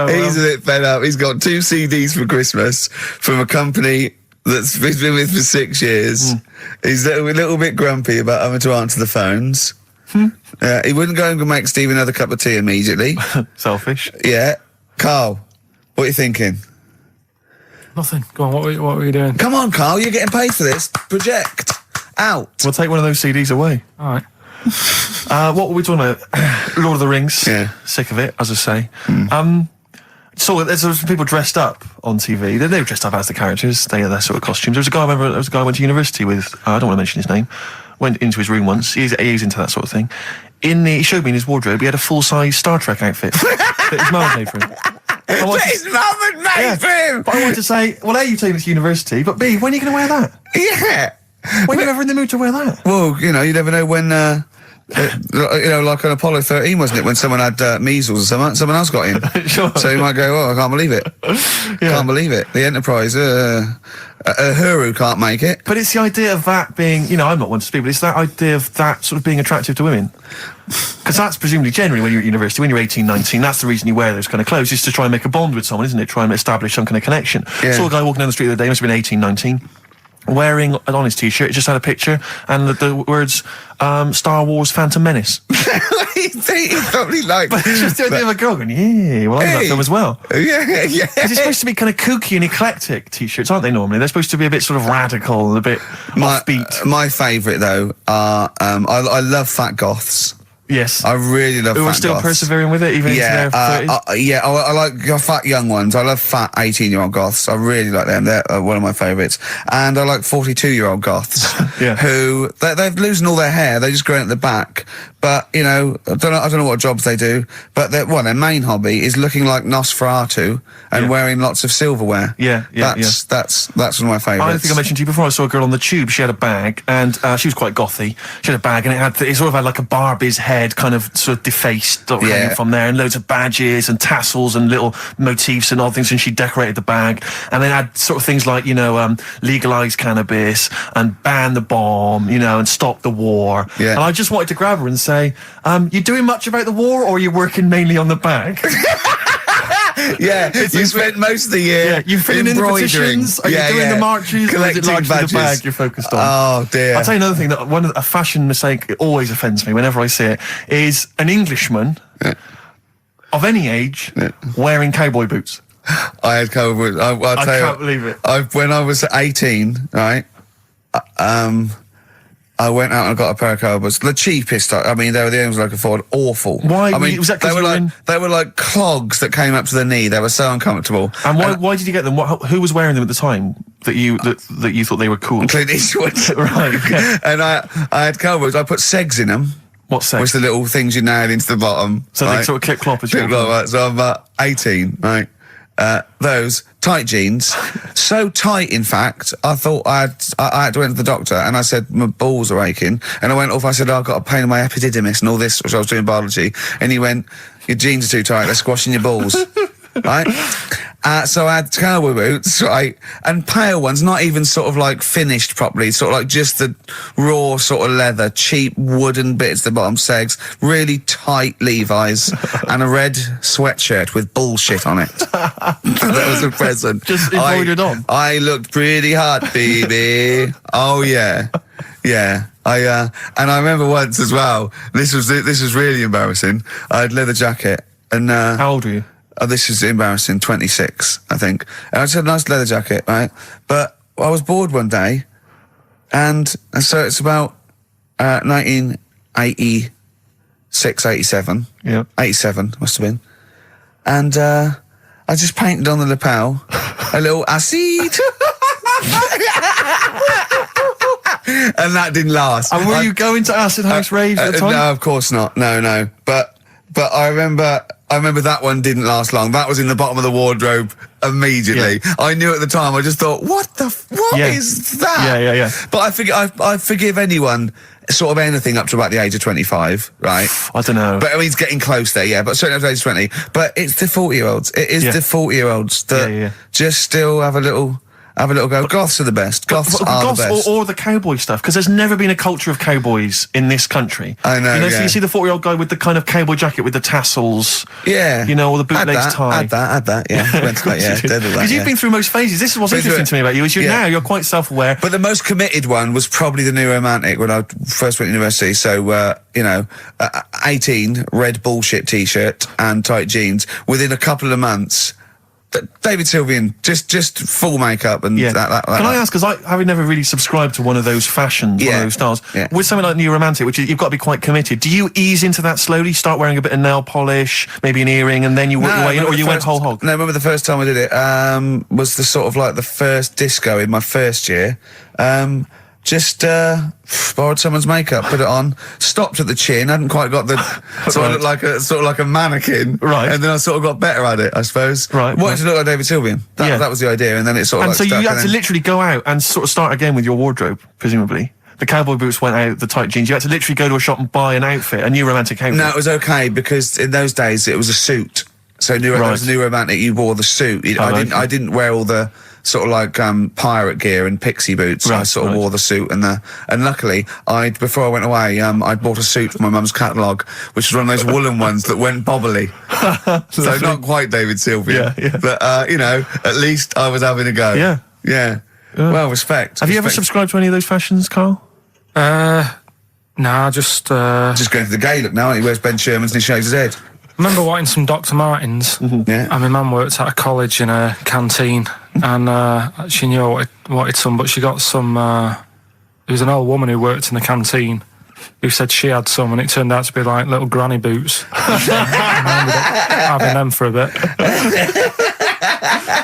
Speaker 1: He's a bit fed up. He's got 2 CDs for Christmas from a company that's been with for 6 years. He's a little bit grumpy about having to answer the phones. He wouldn't go and make Steve another cup of tea immediately.
Speaker 2: Selfish.
Speaker 1: Yeah. Carl, what are you thinking?
Speaker 3: Nothing. Go on, what were you doing?
Speaker 1: Come on, Carl, you're getting paid for this. Project. Out.
Speaker 2: We'll take one of those CDs away.
Speaker 3: All right.
Speaker 2: What were we talking about? Lord of the Rings.
Speaker 1: Yeah.
Speaker 2: Sick of it, as I say. So there's some people dressed up on TV. They were dressed up as the characters. They had their sort of costumes. There was a guy I went to university with. I don't want to mention his name. Went into his room once. He's into that sort of thing. He showed me in his wardrobe. He had a full-size Star Trek outfit that his mum had made for him.
Speaker 1: His mum had made for him.
Speaker 2: But I wanted to say, well, A, you've taken this to university, but B, when are you going to wear that?
Speaker 1: Yeah.
Speaker 2: When are you ever in the mood to wear that?
Speaker 1: Well, you know, you never know when. You know, like on Apollo 13, wasn't it, when someone had measles or something? Someone else got in.
Speaker 2: Sure.
Speaker 1: So you might go, oh, I can't believe it. Can't believe it. The Enterprise, Uhuru can't make it.
Speaker 2: But it's the idea of that being, you know, I'm not one to speak, but it's that idea of that sort of being attractive to women. Because that's presumably generally when you're at university, when you're 18, 19, that's the reason you wear those kind of clothes, is to try and make a bond with someone, isn't it? Try and establish some kind of connection.
Speaker 1: Yeah.
Speaker 2: Saw a guy walking down the street the other day, must have been 18, 19, wearing on his t-shirt, it just had a picture and the words Star Wars Phantom Menace.
Speaker 1: He probably like.
Speaker 2: But it's just the idea of a girl going, yeah, well, I love that film as well.
Speaker 1: Yeah.
Speaker 2: Because it's supposed to be kind of kooky and eclectic t-shirts, aren't they, normally? They're supposed to be a bit sort of radical and a bit offbeat.
Speaker 1: My favourite, though, are, I love fat goths.
Speaker 2: Yes.
Speaker 1: I really love
Speaker 2: Who
Speaker 1: fat
Speaker 2: are still
Speaker 1: goths.
Speaker 2: persevering with it, even into their 30s?
Speaker 1: I like fat young ones. I love fat 18-year-old goths. I really like them. They're one of my favourites. And I like 42-year-old goths who they're losing all their hair. They're just growing at the back. But I don't know what jobs they do. But their main hobby is looking like Nosferatu and wearing lots of silverware. That's one of my favourites.
Speaker 2: I think I mentioned to you before. I saw a girl on the tube. She had a bag, and she was quite gothy. She had a bag, and it sort of had like a Barbie's head, kind of sort of defaced hanging from there, and loads of badges and tassels and little motifs and odd things. And she decorated the bag, and then had sort of things like legalise cannabis and ban the bomb, and stop the war.
Speaker 1: Yeah.
Speaker 2: And I just wanted to grab her and say, "You doing much about the war, or are you working mainly on the bag?"
Speaker 1: You spent most of the year
Speaker 2: you filling in the
Speaker 1: embroidering.
Speaker 2: petitions? Are you doing the marches? Or is it largely
Speaker 1: badges.
Speaker 2: the bag you're focused on?
Speaker 1: Oh dear.
Speaker 2: I'll tell you another thing, that a fashion mistake that always offends me whenever I see it, is an Englishman of any age wearing cowboy boots.
Speaker 1: I had cowboy boots. I
Speaker 2: can't believe it.
Speaker 1: When I was 18, right, I went out and got a pair of cowboy boots. The cheapest. I mean, they were the only ones I could afford. Awful.
Speaker 2: Why?
Speaker 1: I mean,
Speaker 2: was that 'cause
Speaker 1: they were like clogs that came up to the knee. They were so uncomfortable.
Speaker 2: And why did you get them? Who was wearing them at the time that you thought they were cool?
Speaker 1: Clint Eastwood.
Speaker 2: Right. Okay.
Speaker 1: And I had cowboy boots. I put segs in them.
Speaker 2: What segs?
Speaker 1: Which the little things you nail into the bottom.
Speaker 2: So they sort of clip clop as you walk along.
Speaker 1: Right. So I'm about 18, right? Those tight jeans, so tight in fact, I thought I had to enter the doctor, and I said my balls are aching, and I went off. I said I've got a pain in my epididymis and all this, which I was doing biology, and he went, your jeans are too tight, they're squashing your balls. Right? So I had cowboy boots, right, and pale ones, not even sort of like finished properly, sort of like just the raw sort of leather, cheap wooden bits at the bottom, segs, really tight Levi's, and a red sweatshirt with bullshit on it. That was a present.
Speaker 2: Just embroidered on.
Speaker 1: I looked pretty hot, baby. Oh yeah. Yeah, and I remember once as well. This was really embarrassing. I had leather jacket, and
Speaker 2: how old were you?
Speaker 1: Oh, this is embarrassing. 26, I think. And I just had a nice leather jacket, right? But I was bored one day, and so it's about 1986, 87.
Speaker 2: Yeah,
Speaker 1: 87 must have been. And I just painted on the lapel a little acid. And that didn't last.
Speaker 2: And were you going to acid house raves at the time?
Speaker 1: No, of course not. No. But I remember that one didn't last long. That was in the bottom of the wardrobe immediately. Yeah. I knew at the time. I just thought, what is that?
Speaker 2: Yeah.
Speaker 1: But I forgive anyone sort of anything up to about the age of 25, right?
Speaker 2: I don't know.
Speaker 1: But I mean, it's getting close there, yeah. But certainly up to the age of 20. But it's the 40-year-olds. It is the 40-year-olds that just still have a little go. Goths are the best. Goths are the best.
Speaker 2: Or the cowboy stuff, because there's never been a culture of cowboys in this country.
Speaker 1: I know,
Speaker 2: So you see the 40-year-old guy with the kind of cowboy jacket with the tassels.
Speaker 1: Yeah.
Speaker 2: Or the bootlegs tie.
Speaker 1: Add that, yeah.
Speaker 2: Because you've been through most phases. This is what's interesting to me about you, is you're quite self-aware.
Speaker 1: But the most committed one was probably the New Romantic when I first went to university. So, 18, red bullshit T-shirt and tight jeans. Within a couple of months, David Sylvian, just full makeup and that.
Speaker 2: Can I ask, because having never really subscribed to one of those fashions, one of those styles, with something like New Romantic, which you've got to be quite committed, do you ease into that slowly, start wearing a bit of nail polish, maybe an earring, and then you work your way in, or you went whole hog?
Speaker 1: No, I remember the first time I did it, was the sort of like the first disco in my first year. Just borrowed someone's makeup, put it on, stopped at the chin, hadn't quite got the so I looked like a mannequin,
Speaker 2: right?
Speaker 1: And then I sort of got better at it, I suppose.
Speaker 2: Right,
Speaker 1: wanted to look like David Sylvian. That was the idea, and then it sort of.
Speaker 2: And so you had to literally go out and sort of start again with your wardrobe, presumably. The cowboy boots went out, the tight jeans. You had to literally go to a shop and buy an outfit, a New Romantic outfit.
Speaker 1: No, it was okay because in those days it was a suit. So there was New Romantic. You wore the suit. I didn't wear all the sort of like pirate gear and pixie boots. I sort of wore the suit and luckily before I went away I'd bought a suit from my mum's catalogue, which was one of those woolen ones that went bobbly. So not quite David Sylvian, but at least I was having a go. Yeah. Well, respect.
Speaker 2: Have you ever subscribed to any of those fashions, Carl?
Speaker 3: Nah, just
Speaker 1: going for the gay look now. He wears Ben Sherman's and he shaves his head.
Speaker 3: I remember wanting some Dr. Martens.
Speaker 1: Yeah.
Speaker 3: And my mum worked at a college in a canteen, and she knew I wanted some, but she got some. There was an old woman who worked in the canteen, who said she had some, and it turned out to be like little granny boots. And I ended up having them for a bit.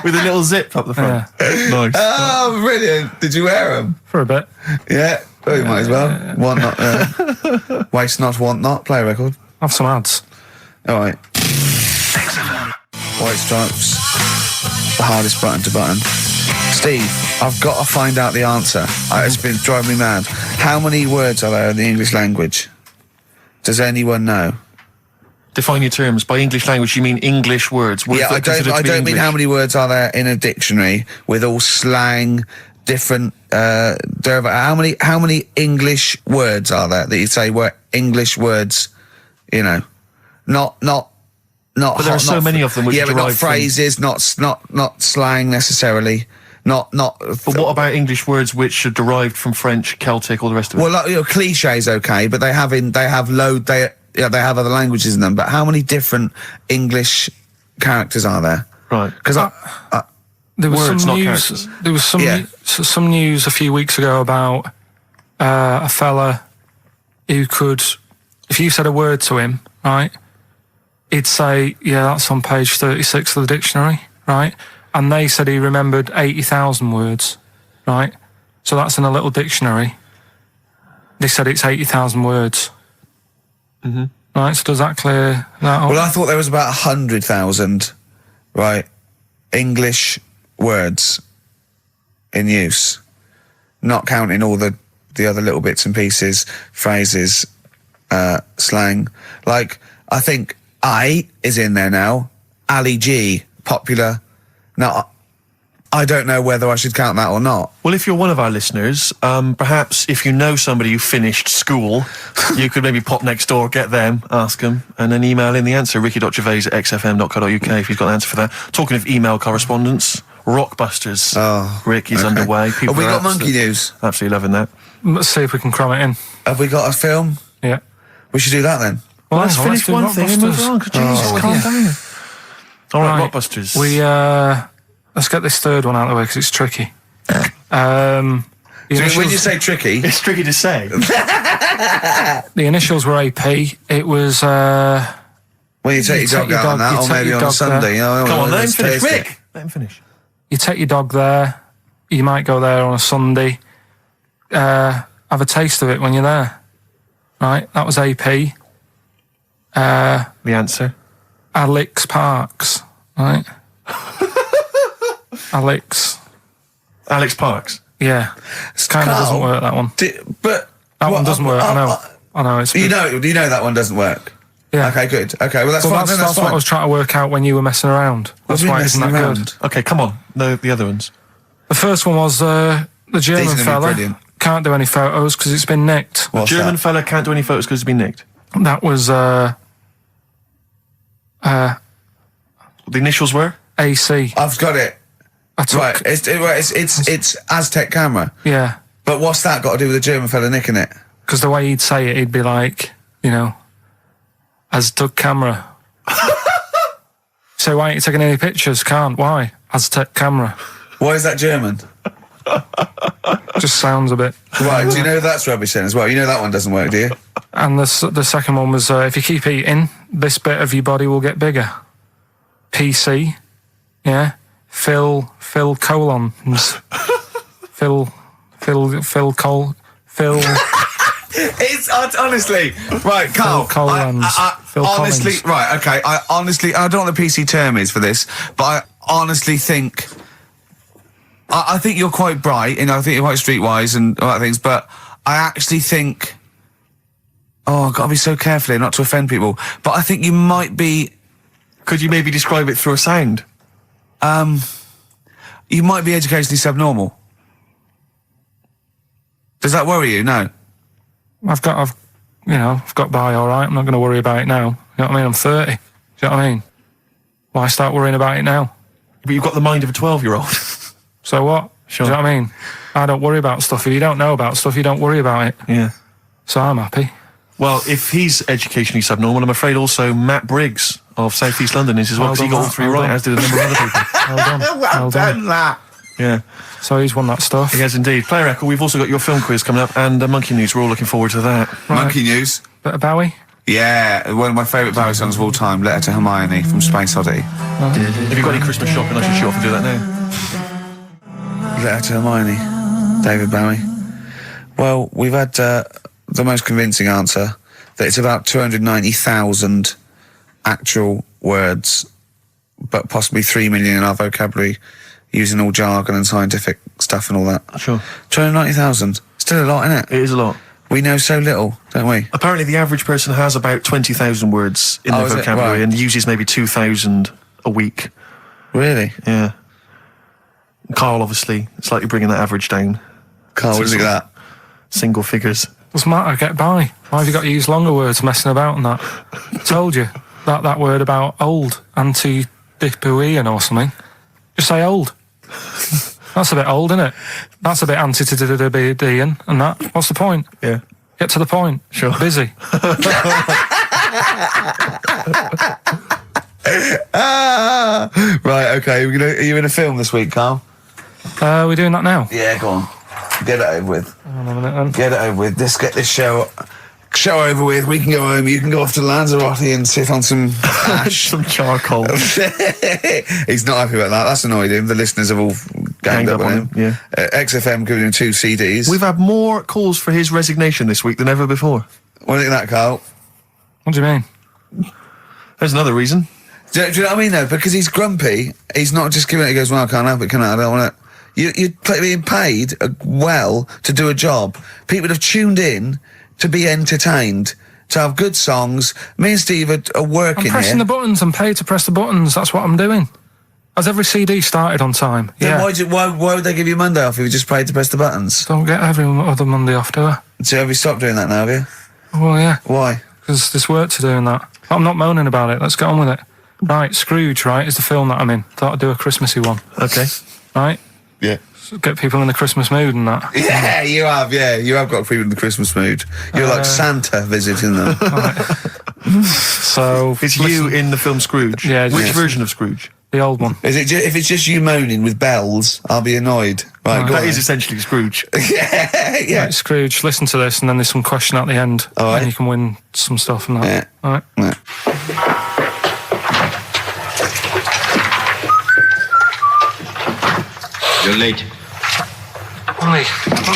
Speaker 2: With a little zip up the front.
Speaker 3: Yeah.
Speaker 2: Nice.
Speaker 1: Oh, brilliant. Did you wear them?
Speaker 3: For a bit.
Speaker 1: Yeah. Well, you might as well. Want not. Waste not, want not. Play a record.
Speaker 3: Have some ads.
Speaker 1: All right. White Stripes. The hardest button to button. Steve, I've got to find out the answer. It's been driving me mad. How many words are there in the English language? Does anyone know?
Speaker 2: Define your terms. By English language, you mean English words.
Speaker 1: Yeah, I don't mean how many words are there in a dictionary with all slang, different how many English words are there that you say were English words? You know, not.
Speaker 2: But there are so many of them which are
Speaker 1: but not
Speaker 2: derived from-
Speaker 1: phrases, not slang necessarily. Not.
Speaker 2: But what about English words which are derived from French, Celtic, all the rest of it?
Speaker 1: Well, like, cliches, okay, but they have other languages in them. But how many different English characters are there?
Speaker 2: Right.
Speaker 1: Because
Speaker 3: There was
Speaker 2: Words,
Speaker 3: some
Speaker 2: not
Speaker 3: news.
Speaker 2: characters.
Speaker 3: There was some news a few weeks ago about a fella who could, if you said a word to him, right, he'd say, "Yeah, that's on page 36 of the dictionary," right? And they said he remembered 80,000 words, right? So that's in a little dictionary. They said it's 80,000 words.
Speaker 2: Mm-hmm.
Speaker 3: Right, so does that clear that up?
Speaker 1: well, I thought there was about 100,000, right, English words in use, not counting all the other little bits and pieces, phrases, slang. Like, I think I is in there now. Ali G, popular. Now, I don't know whether I should count that or not.
Speaker 2: Well, if you're one of our listeners, perhaps if you know somebody who finished school, you could maybe pop next door, get them, ask them, and then email in the answer, ricky.gervais@xfm.co.uk if you've got an answer for that. Talking of email correspondence, Rockbusters. Rick is underway. People
Speaker 1: Have we
Speaker 2: are
Speaker 1: got monkey news?
Speaker 2: Absolutely loving that.
Speaker 3: Let's see if we can cram it in.
Speaker 1: Have we got a film?
Speaker 3: Yeah.
Speaker 1: We should do that then.
Speaker 3: Well,
Speaker 2: Let's
Speaker 3: hang on,
Speaker 2: finish
Speaker 3: do
Speaker 2: one thing and move
Speaker 3: Rockbusters.
Speaker 2: on. Jesus, calm down. All right, Rockbusters.
Speaker 3: Let's get this third one out of the way because it's tricky.
Speaker 1: When you say tricky,
Speaker 2: It's tricky to say.
Speaker 3: the initials were AP. It was
Speaker 1: when you take your dog out on that, or maybe on a Sunday.
Speaker 2: Come on, let him
Speaker 1: let's
Speaker 2: finish.
Speaker 1: taste it.
Speaker 2: Rick, let him finish.
Speaker 3: you take your dog there. You might go there on a Sunday. Have a taste of it when you're there. Right, that was AP.
Speaker 2: The answer.
Speaker 3: Alex Parks. Right. Alex.
Speaker 2: Parks.
Speaker 3: Yeah. It kind of doesn't work, that one.
Speaker 1: But
Speaker 3: That one doesn't work. I know. It's
Speaker 1: you know that one doesn't work.
Speaker 3: Yeah.
Speaker 1: Okay, good. Okay, well that's fine. That's
Speaker 3: That's
Speaker 1: fine.
Speaker 3: what I was trying to work out when you were messing around.
Speaker 1: What
Speaker 3: That's
Speaker 1: do you mean
Speaker 3: why it isn't
Speaker 1: messing
Speaker 3: that
Speaker 1: around?
Speaker 3: good.
Speaker 2: Okay, come on. The other ones.
Speaker 3: The first one was the German
Speaker 1: These are gonna be
Speaker 3: fella.
Speaker 1: brilliant.
Speaker 3: Can't do any photos because it's been nicked.
Speaker 1: What's
Speaker 2: German
Speaker 1: that?
Speaker 2: fella can't do any photos because it's been nicked.
Speaker 3: That was
Speaker 2: The initials were?
Speaker 3: AC.
Speaker 1: I've got it.
Speaker 3: I took,
Speaker 1: Right, it's Aztec camera.
Speaker 3: Yeah,
Speaker 1: But what's that got to do with the German fella nicking it?
Speaker 3: because the way he'd say it, he'd be like, Aztec camera. So why ain't you taking any pictures? Can't. Why? Aztec camera.
Speaker 1: Why is that German?
Speaker 3: Just sounds a bit.
Speaker 1: Right, do you know that's rubbish then as well? You know that one doesn't work, do you?
Speaker 3: And the second one was, if you keep eating, this bit of your body will get bigger. PC, yeah. Phil colons. Phil.
Speaker 1: It's honestly right, Carl.
Speaker 3: Phil Collins. Phil
Speaker 1: honestly,
Speaker 3: Collins.
Speaker 1: right, okay. I don't know what the PC term is for this, but I honestly think. I think you're quite bright, I think you're quite streetwise and all that things, but I actually think. Oh, I've got to be so careful here not to offend people, but I think you might be.
Speaker 2: Could you maybe describe it through a sound?
Speaker 1: You might be educationally subnormal. Does that worry you? No.
Speaker 3: I've got by all right. I'm not going to worry about it now. You know what I mean? I'm 30. Do you know what I mean? Why start worrying about it now?
Speaker 2: But you've got the mind of a 12-year-old.
Speaker 3: So what?
Speaker 2: Sure.
Speaker 3: Do you know what I mean? I don't worry about stuff. If you don't know about stuff, you don't worry about it.
Speaker 2: Yeah.
Speaker 3: So I'm happy.
Speaker 2: Well, if he's educationally subnormal, I'm afraid also Matt Briggs of South East London is as well, because he got all three right, as did a number of other people.
Speaker 3: Well done. Well done.
Speaker 1: That.
Speaker 2: Yeah.
Speaker 3: So he's won that stuff.
Speaker 2: He has indeed. Play a record. We've also got your film quiz coming up and Monkey News. We're all looking forward to that.
Speaker 3: Right.
Speaker 1: Monkey News.
Speaker 3: Bit of Bowie.
Speaker 1: Yeah, one of my favourite Bowie songs of all time, Letter to Hermione from Space Oddity.
Speaker 2: Have you got any Christmas shopping? I should show off and do that now.
Speaker 1: Letter to Hermione, David Bowie. Well, we've had the most convincing answer, that it's about 290,000 actual words, but possibly 3 million in our vocabulary, using all jargon and scientific stuff and all that.
Speaker 2: Sure.
Speaker 1: 290,000. Still a lot, isn't it?
Speaker 2: It is a lot.
Speaker 1: We know so little, don't we?
Speaker 2: Apparently the average person has about 20,000 words in their
Speaker 1: is it?
Speaker 2: vocabulary
Speaker 1: Right.
Speaker 2: and uses maybe 2,000 a week.
Speaker 1: Really?
Speaker 2: Yeah. Carl, obviously, slightly bringing that average down.
Speaker 1: Carl, look at that.
Speaker 2: Single figures.
Speaker 3: Doesn't matter, get by. Why have you got to use longer words messing about and that? Told you. That word about old, anti-dipuian or something. Just say old. That's a bit old, isn't it? That's a bit anti-dipuian and that. What's the point?
Speaker 2: Yeah.
Speaker 3: Get to the point.
Speaker 2: Sure.
Speaker 3: Busy.
Speaker 1: Right, okay. Are you in a film this week, Carl?
Speaker 3: We're doing that now.
Speaker 1: Yeah, go on. Get it over with.
Speaker 3: Hang on a minute then.
Speaker 1: Get it over with. Let's get this show over with. We can go home. You can go off to Lanzarote and sit on some ash.
Speaker 2: Some charcoal.
Speaker 1: He's not happy about that. That's annoyed him. The listeners have all ganged up on him.
Speaker 2: Yeah.
Speaker 1: XFM giving him 2 CDs.
Speaker 2: We've had more calls for his resignation this week than ever before.
Speaker 1: What do you think of that, Carl?
Speaker 3: What do you mean?
Speaker 2: There's another reason.
Speaker 1: Do you know what I mean, though? Because he's grumpy. He's not just giving it. He goes, well, I can't help it, can I? I don't want it. You're being paid well to do a job. People have tuned in to be entertained, to have good songs. Me and Steve are working
Speaker 3: I'm pressing
Speaker 1: here.
Speaker 3: the buttons. I'm paid to press the buttons. That's what I'm doing. Has every CD started on time?
Speaker 1: Then
Speaker 3: Yeah.
Speaker 1: why would they give you Monday off if you just paid to press the buttons?
Speaker 3: Don't get every other Monday off, do I?
Speaker 1: So have you stopped doing that now, have you?
Speaker 3: Well, yeah.
Speaker 1: Why?
Speaker 3: Because there's work to do in that. I'm not moaning about it. Let's get on with it. Right, Scrooge, right, is the film that I'm in. Thought I'd do a Christmassy one.
Speaker 2: Okay.
Speaker 3: Right?
Speaker 1: Yeah.
Speaker 3: So get people in the Christmas mood and that.
Speaker 1: Yeah, you have. Yeah, you have got people in the Christmas mood. You're like Santa visiting them.
Speaker 3: So
Speaker 2: It's you in the film Scrooge.
Speaker 3: Yeah,
Speaker 2: Which
Speaker 3: yes.
Speaker 2: version of Scrooge?
Speaker 3: the old one.
Speaker 1: Is it? If it's just you moaning with bells, I'll be annoyed. Right, go
Speaker 2: That
Speaker 1: on
Speaker 2: is
Speaker 1: then.
Speaker 2: essentially Scrooge.
Speaker 1: yeah.
Speaker 3: Right, Scrooge, listen to this, and then there's some question at the end,
Speaker 1: All right.
Speaker 3: and you can win some stuff and that.
Speaker 1: Yeah.
Speaker 3: All right.
Speaker 1: Yeah.
Speaker 5: You're late.
Speaker 3: Only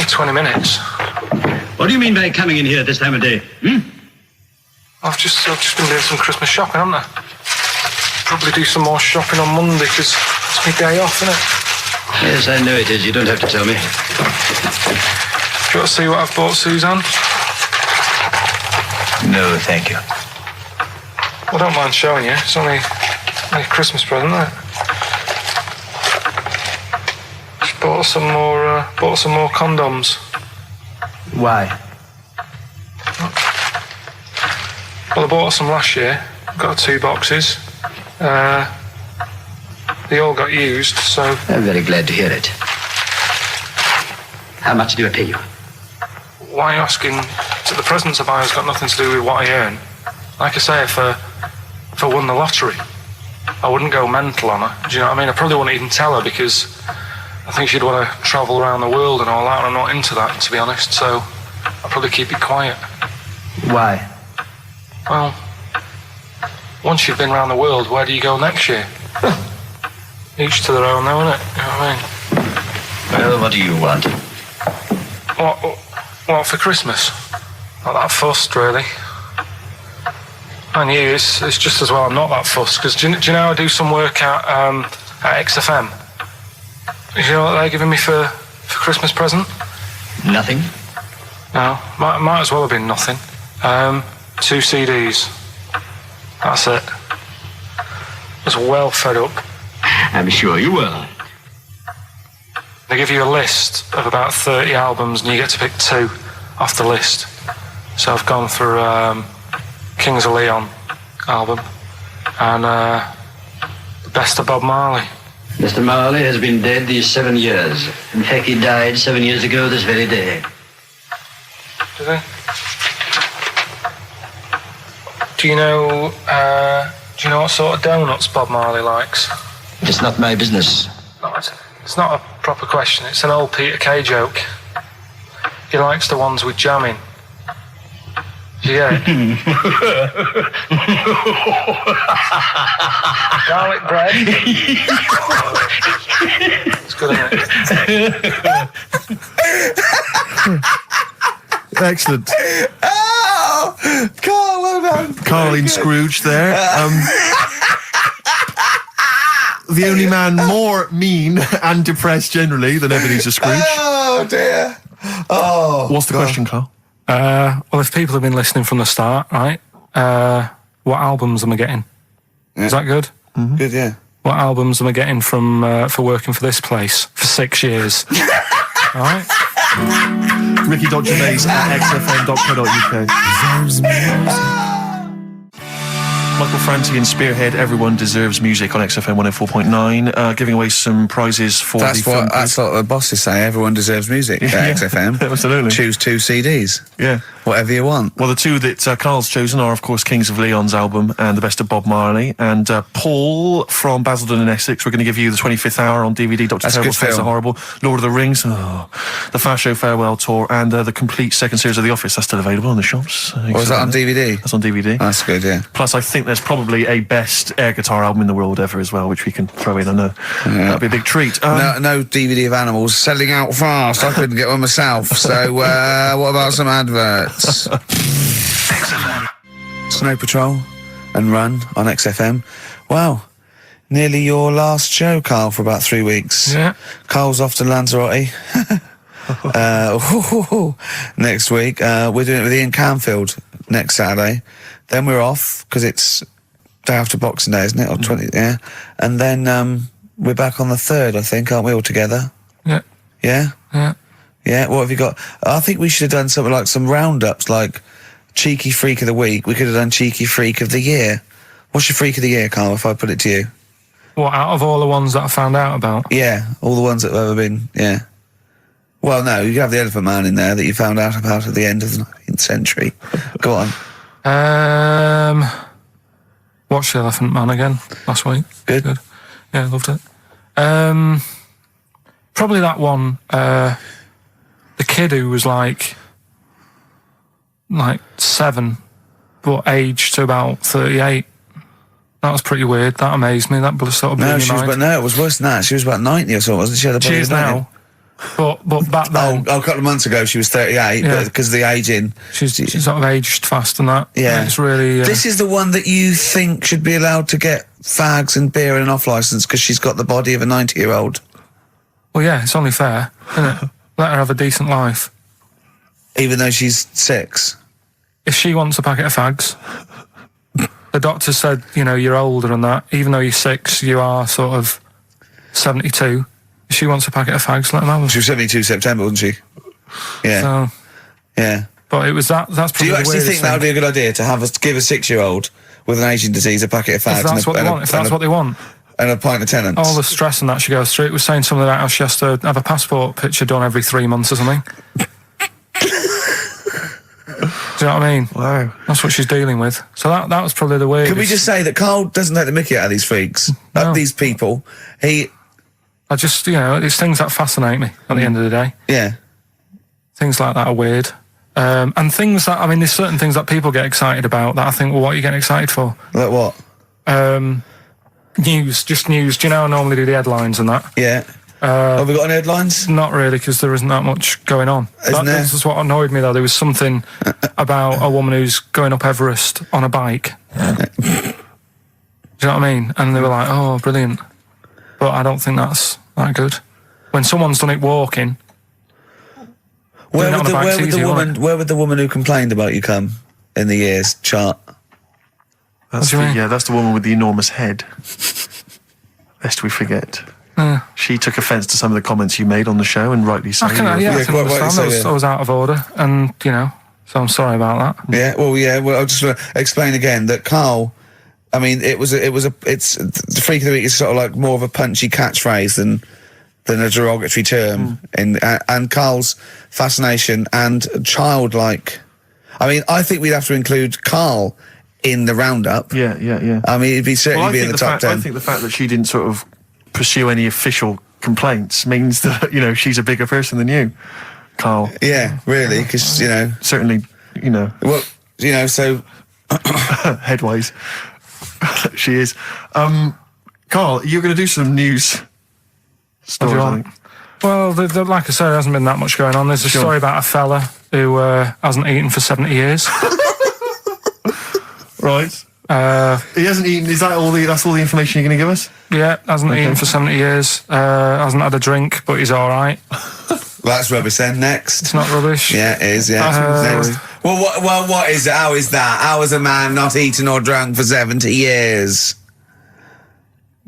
Speaker 3: 20 minutes.
Speaker 5: What do you mean by coming in here this time of day?
Speaker 3: I've just been doing some Christmas shopping, haven't I? Probably do some more shopping on Monday because it's my day off, isn't it?
Speaker 5: Yes, I know it is. You don't have to tell me.
Speaker 3: Do you want to see what I've bought Suzanne?
Speaker 5: No, thank you.
Speaker 3: I don't mind showing you. It's only a Christmas present, isn't it? Just bought some more condoms.
Speaker 5: Why?
Speaker 3: Well, I bought some last year. Got 2 boxes. They all got used, so...
Speaker 5: I'm very glad to hear it. How much do I pay you?
Speaker 3: Why are you asking? So the presents I buy has got nothing to do with what I earn. Like I say, if I won the lottery, I wouldn't go mental on her. Do you know what I mean? I probably wouldn't even tell her because I think she'd want to travel around the world and all that, and I'm not into that, to be honest, so I'd probably keep it quiet.
Speaker 5: Why?
Speaker 3: Well, once you've been around the world, where do you go next year? Each to their own, though, innit? You know what I mean?
Speaker 5: Well, what do you want?
Speaker 3: What for Christmas? Not that fussed, really. And you, it's just as well I'm not that fussed, because do you know I do some work at XFM? Do you know what they're giving me for Christmas present?
Speaker 5: Nothing?
Speaker 3: No, might as well have been nothing. 2 CDs. That's it. I was well fed up.
Speaker 5: I'm sure you will.
Speaker 3: They give you a list of about 30 albums and you get to pick 2 off the list. So I've gone for Kings of Leon album and the best of Bob Marley.
Speaker 5: Mr. Marley has been dead these 7 years. In fact, he died 7 years ago this very day.
Speaker 3: Did they? Do you know what sort of donuts Bob Marley likes?
Speaker 5: It's not my business.
Speaker 3: No, it's not a proper question. It's an old Peter Kay joke. He likes the ones with jam in. Do you get it? Garlic bread. It's good, isn't it?
Speaker 2: Excellent.
Speaker 1: Oh, Carl, well done.
Speaker 2: Carling Scrooge there. The only man more mean and depressed generally than Ebenezer Scrooge.
Speaker 1: Oh, dear. Oh.
Speaker 2: What's the question, Carl?
Speaker 3: Well, if people have been listening from the start, right, what albums am I getting?
Speaker 1: Yeah.
Speaker 3: Is that good?
Speaker 2: Mm-hmm.
Speaker 1: Good, yeah.
Speaker 3: What albums am I getting from for working for this place for 6 years? All right.
Speaker 2: Ricky.Gervais at xfm.co.uk. Michael Franti and Spearhead, Everyone Deserves Music on XFM 104.9, giving away some prizes for
Speaker 1: That's
Speaker 2: the film.
Speaker 1: what the bosses say. Everyone deserves music at XFM.
Speaker 2: Absolutely.
Speaker 1: Choose 2 CDs.
Speaker 2: Yeah.
Speaker 1: Whatever you want.
Speaker 2: Well, the 2 that Carl's chosen are, of course, Kings of Leon's album and The Best of Bob Marley. And Paul from Basildon in Essex, we're going to give you the 25th Hour on DVD, Dr.
Speaker 1: That's a
Speaker 2: Terrible's
Speaker 1: good
Speaker 2: Face
Speaker 1: film.
Speaker 2: Are Horrible, Lord of the Rings, The Fast Show Farewell Tour, and the complete second series of The Office. That's still available in the shops.
Speaker 1: Was that on DVD?
Speaker 2: That's on DVD.
Speaker 1: That's good, yeah.
Speaker 2: Plus, I think there's probably a best air guitar album in the world ever as well, which we can throw in. I know that'd be a big treat.
Speaker 1: No DVD of animals selling out fast. I couldn't get one myself. So what about some adverts? XFM. Snow Patrol and Run on XFM. Wow, nearly your last show, Carl, for about 3 weeks.
Speaker 3: Yeah.
Speaker 1: Carl's off to Lanzarote. Next week we're doing it with Ian Canfield next Saturday. Then we're off because it's day after Boxing Day, isn't it? Or 20, yeah. And then we're back on the 3rd, I think, aren't we, all together?
Speaker 3: Yeah.
Speaker 1: Yeah?
Speaker 3: Yeah.
Speaker 1: Yeah, what have you got? I think we should have done something like some roundups, like Cheeky Freak of the Week. We could have done Cheeky Freak of the Year. What's your Freak of the Year, Carl, if I put it to you?
Speaker 3: What, out of all the ones that I found out about?
Speaker 1: Yeah, all the ones that have ever been, yeah. Well, no, you have the Elephant Man in there that you found out about at the end of the 19th century. Go on.
Speaker 3: Watched The Elephant Man again last week.
Speaker 1: Good.
Speaker 3: Yeah, loved it. Probably that one, the kid who was like 7, but aged to about 38. That was pretty weird. That amazed me. That sort of blew my mind.
Speaker 1: No, it was worse than that. She was about 90 or so, wasn't she?
Speaker 3: She is now. But back then...
Speaker 1: a couple of months ago she was 38,
Speaker 3: Yeah.
Speaker 1: but because of the aging...
Speaker 3: She's sort of aged fast and that.
Speaker 1: Yeah.
Speaker 3: It's really...
Speaker 1: This is the one that you think should be allowed to get fags and beer and an off-licence because she's got the body of a 90-year-old.
Speaker 3: Well, yeah, it's only fair, isn't it? Let her have a decent life.
Speaker 1: Even though she's 6.
Speaker 3: If she wants a packet of fags, the doctor said, you're older and that. Even though you're 6, you are sort of 72. If she wants a packet of fags, let them have them.
Speaker 1: She was 72 September, wasn't she? Yeah.
Speaker 3: So,
Speaker 1: yeah.
Speaker 3: But it was that's probably
Speaker 1: Do you
Speaker 3: the
Speaker 1: actually
Speaker 3: weirdest
Speaker 1: think that would be a good idea to give a 6-year-old with an aging disease a packet of fags?
Speaker 3: If that's what they want. If that's what they want.
Speaker 1: And a pint of Tennants.
Speaker 3: All the stress and that she goes through. It was saying something about how she has to have a passport picture done every 3 months or something. Do you know what I mean?
Speaker 2: Wow.
Speaker 3: That's what she's dealing with. So that was probably the weirdest.
Speaker 1: Can we just say that Carl doesn't take the mickey out of these freaks?
Speaker 3: No.
Speaker 1: These people.
Speaker 3: I just, it's things that fascinate me at the end of the day.
Speaker 1: Yeah.
Speaker 3: Things like that are weird. And things that, there's certain things that people get excited about that I think, well, what are you getting excited for?
Speaker 1: Like what?
Speaker 3: News. Do you know I normally do the headlines and that?
Speaker 1: Yeah. Have we got any headlines?
Speaker 3: Not really, because there isn't that much going on. This is what annoyed me, though. There was something about a woman who's going up Everest on a bike. Do you know what I mean? And they were like, oh, brilliant. But I don't think that's that good. When someone's done it walking...
Speaker 1: Where would the woman who complained about you come in the years chart?
Speaker 2: That's that's the woman with the enormous head. Lest we forget. She took offence to some of the comments you made on the show, and rightly so.
Speaker 3: I can understand. I was out of order, and so I'm sorry about that.
Speaker 1: Yeah, well, I'll just explain again that Carl. It's the freak of the week is sort of like more of a punchy catchphrase than a derogatory term. And Carl's fascination and childlike. I think we'd have to include Carl in the roundup.
Speaker 2: Yeah.
Speaker 1: It'd certainly be in the top 10.
Speaker 2: I think the fact that she didn't sort of pursue any official complaints means that, she's a bigger person than you, Carl.
Speaker 1: Yeah, really, because,
Speaker 2: Certainly,
Speaker 1: Well, so...
Speaker 2: headways. She is. Carl, you're going to do some news stories, I think.
Speaker 3: Well, like I said, there hasn't been that much going on. There's a story about a fella who hasn't eaten for 70 years.
Speaker 2: Right. He hasn't eaten. Is that all that's all the information you're going to give us?
Speaker 3: Yeah, hasn't eaten for 70 years. Hasn't had a drink, but he's all right.
Speaker 1: That's rubbish then. Next.
Speaker 3: It's not rubbish.
Speaker 1: Yeah, it is, yeah. Next. Well, what is it? How is that? How is a man not eaten or drunk for 70 years?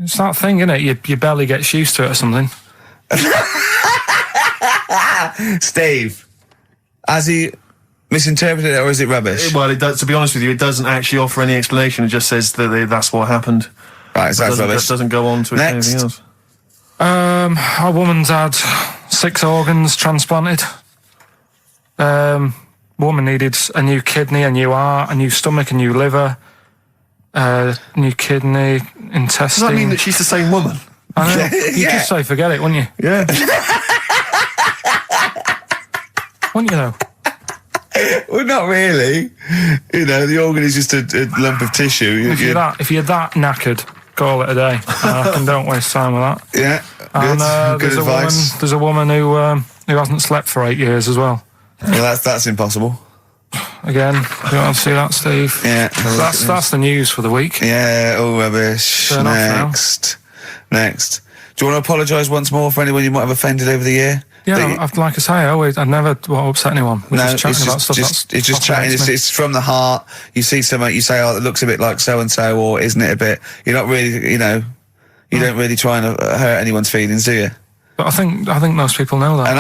Speaker 3: It's that thing, isn't it? Your belly gets used to it or something.
Speaker 1: Steve, has he misinterpreted it or is it rubbish?
Speaker 2: Well, it does. To be honest with you, it doesn't actually offer any explanation. It just says that that's what happened.
Speaker 1: Right, so that's rubbish.
Speaker 2: It doesn't go on to
Speaker 1: Next.
Speaker 2: anything else.
Speaker 3: A woman's had 6 organs transplanted. Woman needed a new kidney, a new heart, a new stomach, a new liver, new kidney, intestine.
Speaker 2: Does that mean that she's the same woman?
Speaker 3: I know. You'd just say forget it, wouldn't you?
Speaker 2: Yeah.
Speaker 3: Wouldn't you though?
Speaker 1: Well, not really. The organ is just a lump of tissue.
Speaker 3: If you're that knackered, call it a day. Don't waste time with that.
Speaker 1: Yeah,
Speaker 3: And
Speaker 1: good advice.
Speaker 3: There's a woman who hasn't slept for 8 years as well.
Speaker 1: Well, that's impossible.
Speaker 3: Again, you want to see that, Steve?
Speaker 1: Yeah.
Speaker 3: That's the news for the week.
Speaker 1: Yeah, all rubbish.
Speaker 3: Turn off now.
Speaker 1: Next. Do you want to apologise once more for anyone you might have offended over the year?
Speaker 3: Yeah, like I say, I'd never want to upset anyone. We're just chatting about stuff
Speaker 1: it's just chatting. It's from the heart. You see something, you say, "Oh, it looks a bit like so and so," or "Isn't it a bit?" You're not really, you don't really try and hurt anyone's feelings, do you?
Speaker 3: But I think most people know that.
Speaker 1: And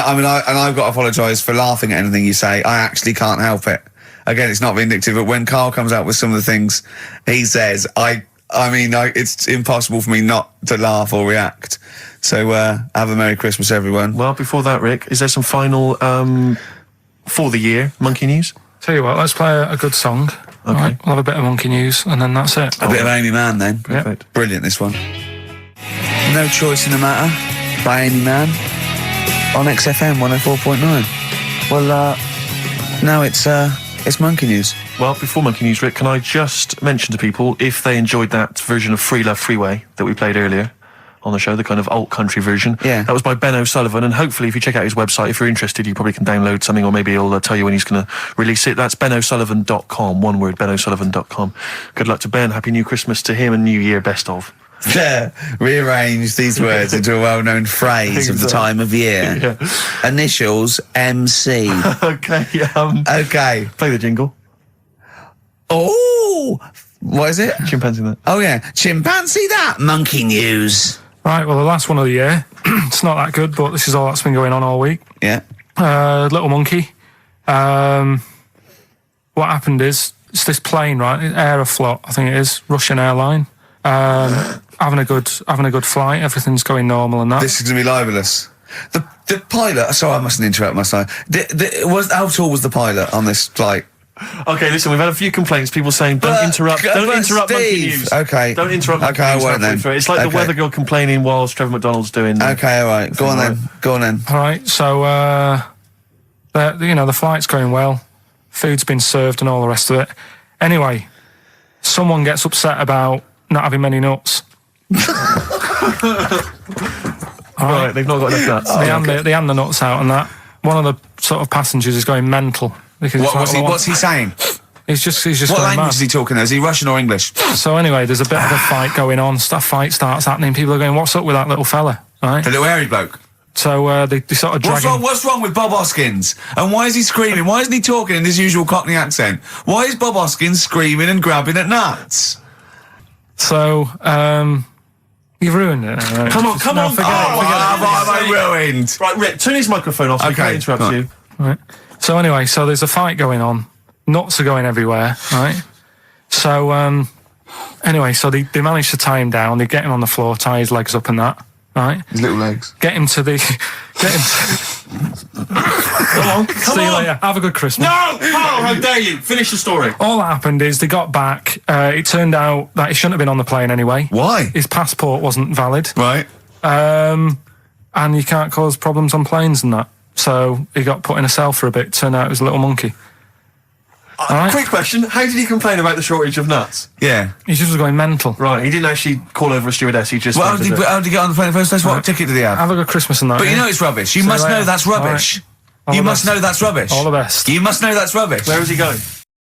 Speaker 1: I've got to apologise for laughing at anything you say. I actually can't help it. Again, it's not vindictive, but when Carl comes out with some of the things he says, it's impossible for me not to laugh or react. So have a Merry Christmas, everyone.
Speaker 2: Well, before that, Rick, is there some final for the year monkey news?
Speaker 3: Tell you what, let's play a good song.
Speaker 2: Okay.
Speaker 3: Right, we'll have a bit of monkey news, and then that's it.
Speaker 1: A bit of Amy Mann, then.
Speaker 2: Perfect.
Speaker 1: Yep. Brilliant, this one. No Choice in the Matter by Amy Mann on XFM 104.9. Well, now it's monkey news.
Speaker 2: Well, before monkey news, Rick, can I just mention to people, if they enjoyed that version of Free Love Freeway that we played earlier on the show, the kind of alt country version.
Speaker 1: Yeah.
Speaker 2: That was by Ben O'Sullivan, and hopefully if you check out his website, if you're interested, you probably can download something, or maybe he'll tell you when he's going to release it. That's benosullivan.com, one word, benosullivan.com. Good luck to Ben, Happy New Christmas to him, and New Year, best of.
Speaker 1: Rearrange these words into a well-known phrase of the time of year.
Speaker 2: Yeah.
Speaker 1: Initials MC.
Speaker 2: Okay,
Speaker 1: Okay.
Speaker 2: Play the jingle.
Speaker 1: Oh, what is it?
Speaker 2: Chimpanzee that.
Speaker 1: Oh yeah, chimpanzee that. Monkey news.
Speaker 3: Right, well, the last one of the year. It's not that good, but this is all that's been going on all week.
Speaker 1: Yeah.
Speaker 3: Little monkey. What happened is, it's this plane, right? Aeroflot, I think it is, Russian airline. Having a good flight. Everything's going normal and that.
Speaker 1: This is gonna be libelous. The pilot. Sorry, I mustn't interrupt my side. How tall was the pilot on this flight?
Speaker 2: Okay, listen, we've had a few complaints, people saying don't interrupt monkey news.
Speaker 1: Okay.
Speaker 2: Don't interrupt monkey
Speaker 1: I
Speaker 2: news
Speaker 1: won't then.
Speaker 2: halfway through. It's like the weather girl complaining whilst Trevor McDonald's doing...
Speaker 1: Okay, all right. Go on then.
Speaker 3: All right, so the flight's going well. Food's been served and all the rest of it. Anyway, someone gets upset about not having many nuts.
Speaker 2: Right, they've not got enough nuts.
Speaker 3: They hand the nuts out and that. One of the sort of passengers is going mental. Because
Speaker 1: What's he saying?
Speaker 3: He's just
Speaker 1: What
Speaker 3: going
Speaker 1: language
Speaker 3: mad.
Speaker 1: is he talking? Is he Russian or English?
Speaker 3: So anyway, there's a bit of a fight going on. Fight starts happening. People are going, "What's up with that little fella?" Right?
Speaker 1: The little hairy bloke.
Speaker 3: So they sort of drag him.
Speaker 1: What's wrong with Bob Hoskins? And why is he screaming? Why isn't he talking in his usual Cockney accent? Why is Bob Hoskins screaming and grabbing at nuts?
Speaker 3: So you've ruined it.
Speaker 2: Come on.
Speaker 1: Forget it. Have I ruined?
Speaker 2: Right, Rick, turn his microphone off so he can't interrupt you.
Speaker 3: Right. So anyway, there's a fight going on. Nuts are going everywhere, right? So anyway, they manage to tie him down. They get him on the floor, tie his legs up and that, right?
Speaker 1: His little legs.
Speaker 3: Get him to...
Speaker 2: Come on.
Speaker 3: See you later. Have a good Christmas.
Speaker 2: No! Carl, how dare you? Finish the story.
Speaker 3: All that happened is they got back. It turned out that he shouldn't have been on the plane anyway.
Speaker 1: Why?
Speaker 3: His passport wasn't valid.
Speaker 1: Right.
Speaker 3: and you can't cause problems on planes and that. So he got put in a cell for a bit. Turned out it was a little monkey. Right.
Speaker 2: Quick question, how did he complain about the shortage of nuts?
Speaker 1: Yeah.
Speaker 3: He just was going mental.
Speaker 2: Right, he didn't actually call over a stewardess, he just...
Speaker 1: Well, how did he get on the plane in the first place? What ticket did he have?
Speaker 3: Have a good Christmas and that.
Speaker 1: But
Speaker 3: yeah?
Speaker 1: you know it's rubbish. You
Speaker 3: See
Speaker 1: must
Speaker 3: you
Speaker 1: know
Speaker 3: later.
Speaker 1: that's rubbish.
Speaker 3: All
Speaker 1: You
Speaker 3: the
Speaker 1: must
Speaker 3: best.
Speaker 1: know that's rubbish.
Speaker 3: All the best.
Speaker 1: You must know that's rubbish.
Speaker 2: Where was he going?